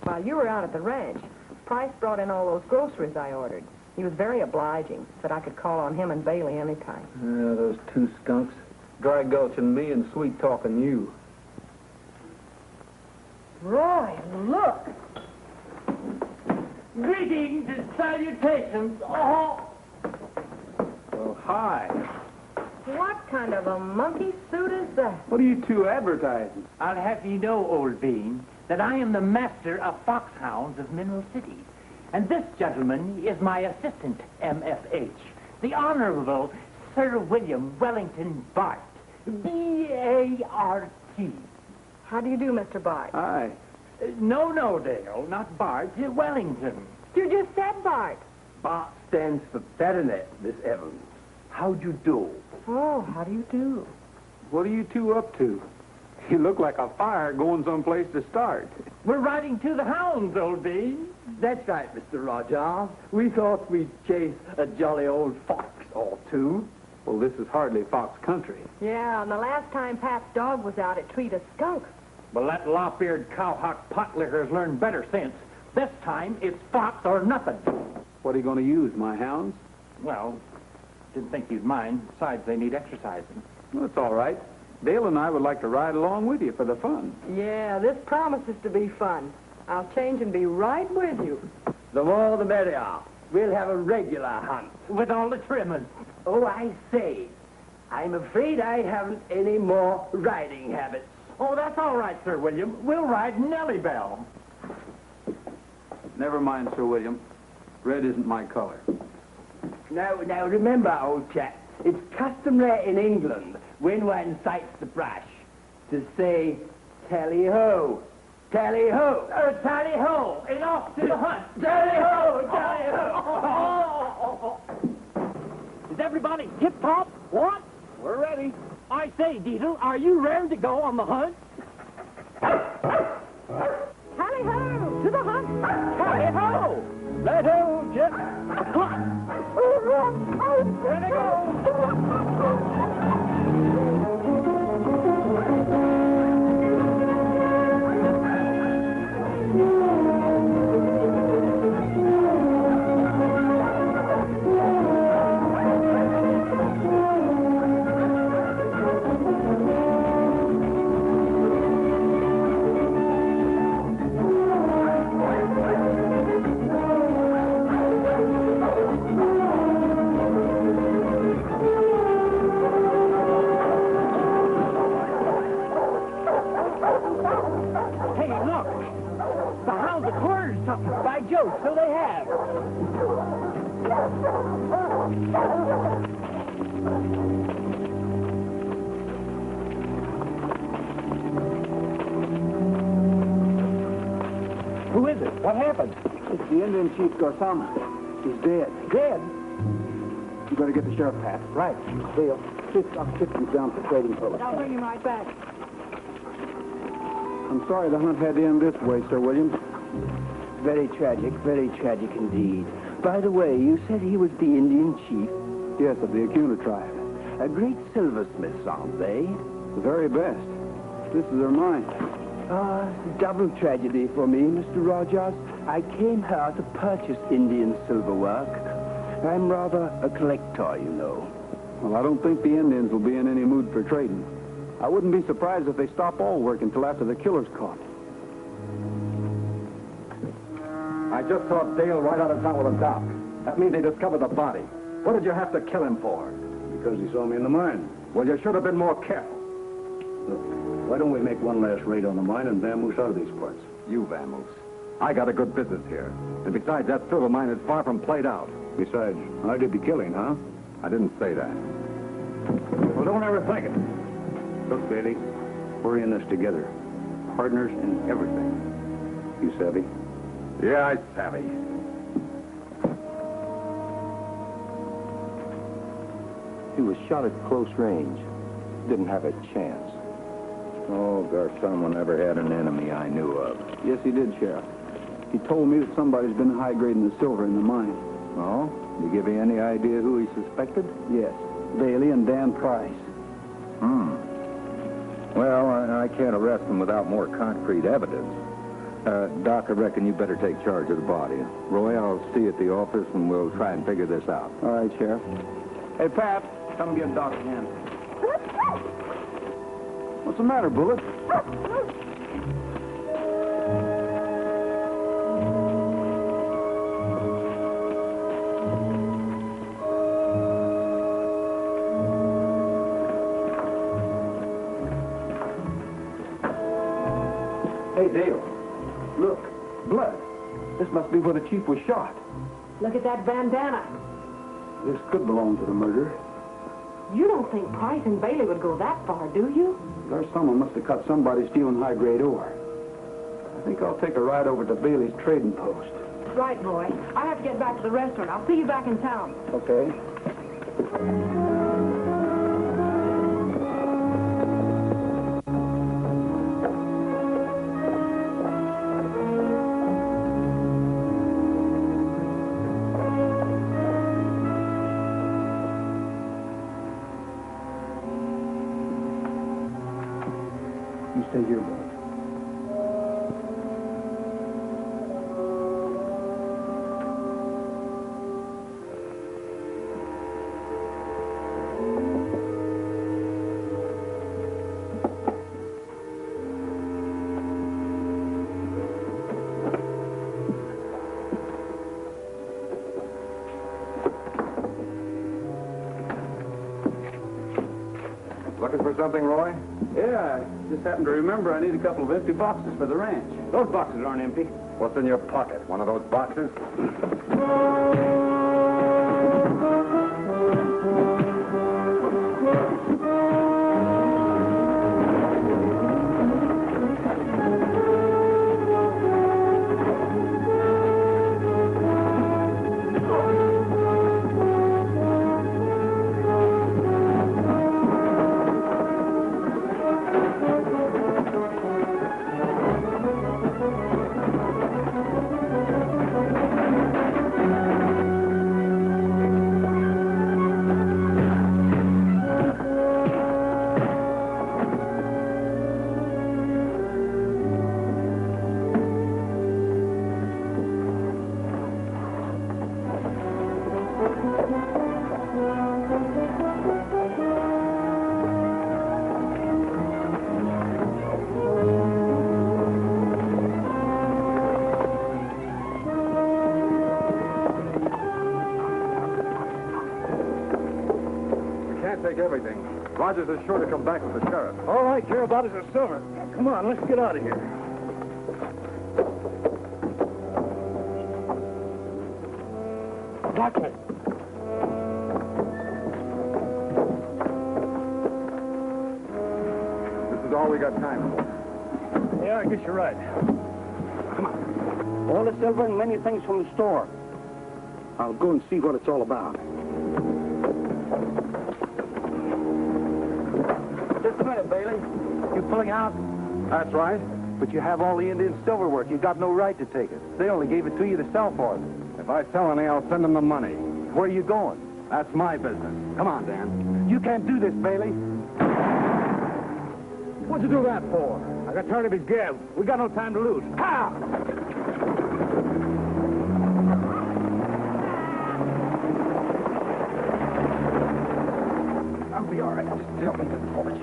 E: While you were out at the ranch, Price brought in all those groceries I ordered. He was very obliging, said I could call on him and Bailey anytime.
L: Yeah, those two skunks. Dry gulching me and sweet talking you.
F: Roy, look! Greetings and salutations. Oh!
L: Well, hi.
E: What kind of a monkey suit is that?
L: What are you two advertising?
F: I'll have you know, old bean, that I am the master of foxhounds of Mineral City. And this gentleman is my assistant, MFH, the Honorable Sir William Wellington Bart, B-A-R-T.
E: How do you do, Mr. Bart?
L: Hi.
F: No, Dale, not Bart, Wellington.
E: You just said Bart.
B: BART stands for Baronet, Miss Evans. How'd you do?
E: Oh, how do you do?
L: What are you two up to? You look like a fire going someplace to start.
F: We're riding to the hounds, old bean.
B: That's right, Mr. Rogers. We thought we'd chase a jolly old fox or two.
L: Well, this is hardly fox country.
E: Yeah, and the last time Pat's dog was out, it treated a skunk.
F: Well, that lop-eared cowhock potlicker's learned better since. This time, it's fox or nothing.
L: What are you going to use, my hounds?
F: Well, didn't think you'd mind. Besides, they need exercising.
L: Well, that's all right. Dale and I would like to ride along with you for the fun.
E: Yeah, this promises to be fun. I'll change and be right with you.
B: The more the merrier. We'll have a regular hunt.
F: With all the trimmings.
B: Oh, I say, I'm afraid I haven't any more riding habits.
F: Oh, that's all right, Sir William. We'll ride Nellie Bell.
L: Never mind, Sir William. Red isn't my color.
B: Now remember, old chap, it's customary in England, when one sights the brush, to say, tally-ho, tally-ho.
F: Tally-ho, and off to the hunt. Tally-ho, tally-ho. Is everybody tip-top? What?
H: We're ready.
F: I say, Diesel, are you ready to go on the hunt?
E: Tally-ho, to the hunt.
F: Tally-ho. Let old Jip. Here they go. By Jove, so they have.
H: Who is it? What happened?
L: It's the Indian chief, Garsama. He's dead.
H: Dead?
L: You better get the sheriff, Pat.
H: Right.
L: Dale, I'll shift you down for trading post.
E: I'll bring him right back.
L: I'm sorry the hunt had to end this way, Sir Williams.
B: Very tragic indeed. By the way, you said he was the Indian chief?
L: Yes, of the Acuna tribe.
B: A great silversmiths, aren't they?
L: The very best. This is their mine.
B: Double tragedy for me, Mr. Rogers. I came here to purchase Indian silverwork. I'm rather a collector, you know.
L: Well, I don't think the Indians will be in any mood for trading. I wouldn't be surprised if they stop all work until after the killer's caught.
C: I just saw Dale right out of town with a doc. That means they discovered the body. What did you have to kill him for?
L: Because he saw me in the mine.
C: Well, you should have been more careful.
L: Look, why don't we make one last raid on the mine and vamoose out of these parts?
C: You vamoose. I got a good business here. And besides, that silver mine is far from played out.
L: Besides, I did the killing, huh?
C: I didn't say that.
L: Well, don't ever think it. Look, Bailey, we're in this together. Partners in everything. You savvy?
C: Yeah, I savvy.
M: He was shot at close range. Didn't have a chance.
L: Oh, Garsama never had an enemy I knew of. Yes, he did, Sheriff. He told me that somebody's been high-grading the silver in the mine. Oh? Did he give you any idea who he suspected? Yes. Bailey and Dan Price.
M: Well, I can't arrest him without more concrete evidence. Doc, I reckon you better take charge of the body. Roy, I'll see you at the office, and we'll try and figure this out.
L: All right, Sheriff. Hey, Pat, come get Doc again. What's the matter, Bullet? Hey, Dale. Look, blood. This must be where the chief was shot.
E: Look at that bandana.
L: This could belong to the murderer.
E: You don't think Price and Bailey would go that far, do you?
L: Someone must have caught somebody stealing high-grade ore. I think I'll take a ride over to Bailey's trading post.
E: Right, Roy. I have to get back to the restaurant. I'll see you back in town.
L: Okay. You stay here, boy.
C: Looking for something, Roy?
L: Yeah, I just happened to remember I need a couple of empty boxes for the ranch. Those boxes aren't empty.
C: What's in your pocket? One of those boxes? Take everything. Rogers is sure to come back with the sheriff.
H: All I care about is the silver. Come on, let's get out of here. Doctor.
L: This is all we got time for.
O: Yeah, I guess you're right. Come on. All the silver and many things from the store. I'll go and see what it's all about. Just a minute, Bailey. You pulling out?
L: That's right. But you have all the Indian silver work. You got no right to take it. They only gave it to you to sell for them. If I sell any, I'll send them the money. Where are you going? That's my business. Come on, Dan. You can't do this, Bailey.
O: What'd you do that for? I got tired of his gab. We got no time to lose. Ha!
L: I'll be all right. Just help me to the porch.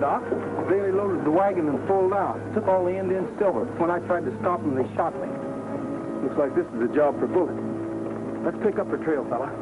O: Doc. Bailey loaded the wagon and pulled out. Took all the Indian silver. When I tried to stop them, they shot me. Looks like this is a job for Bullet. Let's pick up the trail, fella.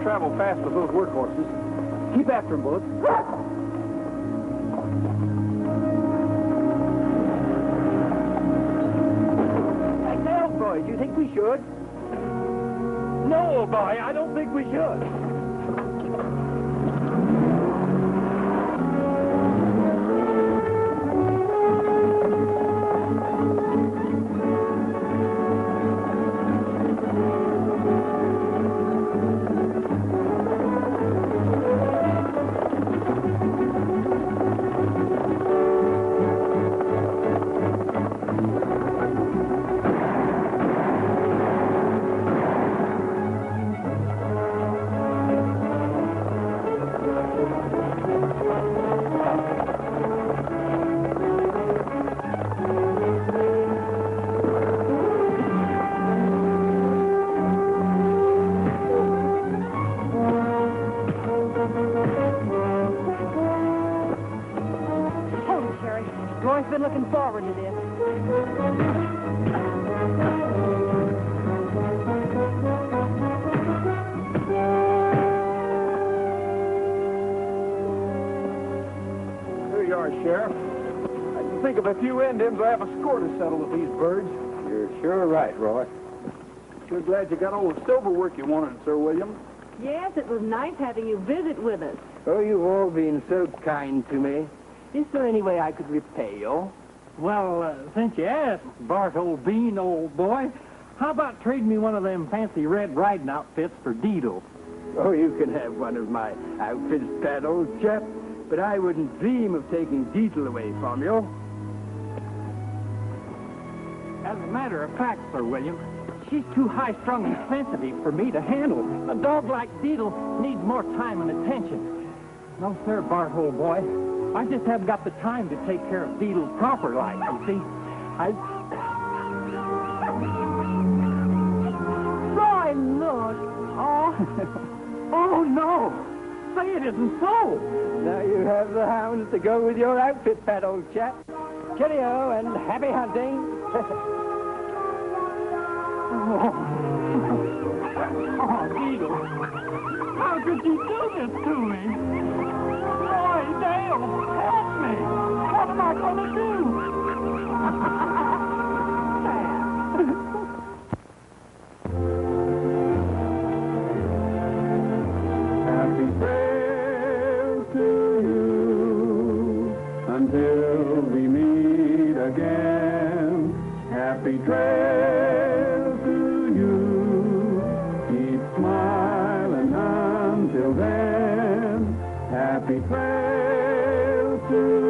O: Travel fast with those workhorses. Keep after them, Bullet.
B: Hey, now, boys, you think we should?
F: No, boy, I don't think we should.
E: Roy's been looking forward to this.
O: Here you are, Sheriff. I can think of a few Indians I have a score to settle with these birds.
L: You're sure right, Roy.
O: Sure glad you got all the silver work you wanted, Sir William.
E: Yes, it was nice having you visit with us.
B: Oh, you've all been so kind to me. Is there any way I could repay you?
F: Well, since you asked, Bart, old bean, old boy, how about trading me one of them fancy red riding outfits for Dido?
B: Oh, you can have one of my outfits, Pat, old chap, but I wouldn't dream of taking Dido away from you.
F: As a matter of fact, Sir William, she's too high-strung and sensitive for me to handle. A dog like Dido needs more time and attention. No, sir, Bart, old boy. I just haven't got the time to take care of Dido proper like, you see.
E: Roy, look.
F: Oh, oh, no. Say it isn't so.
B: Now you have the hounds to go with your outfit, Pat, old chap. Cheerio and happy hunting.
F: Oh. Oh, Eagle, how could you do this to me? Roy, Dale, help me. What am I going to do?
O: Happy trails to you until we meet again. Happy trails to you. Keep smiling until then. Happy trails to you.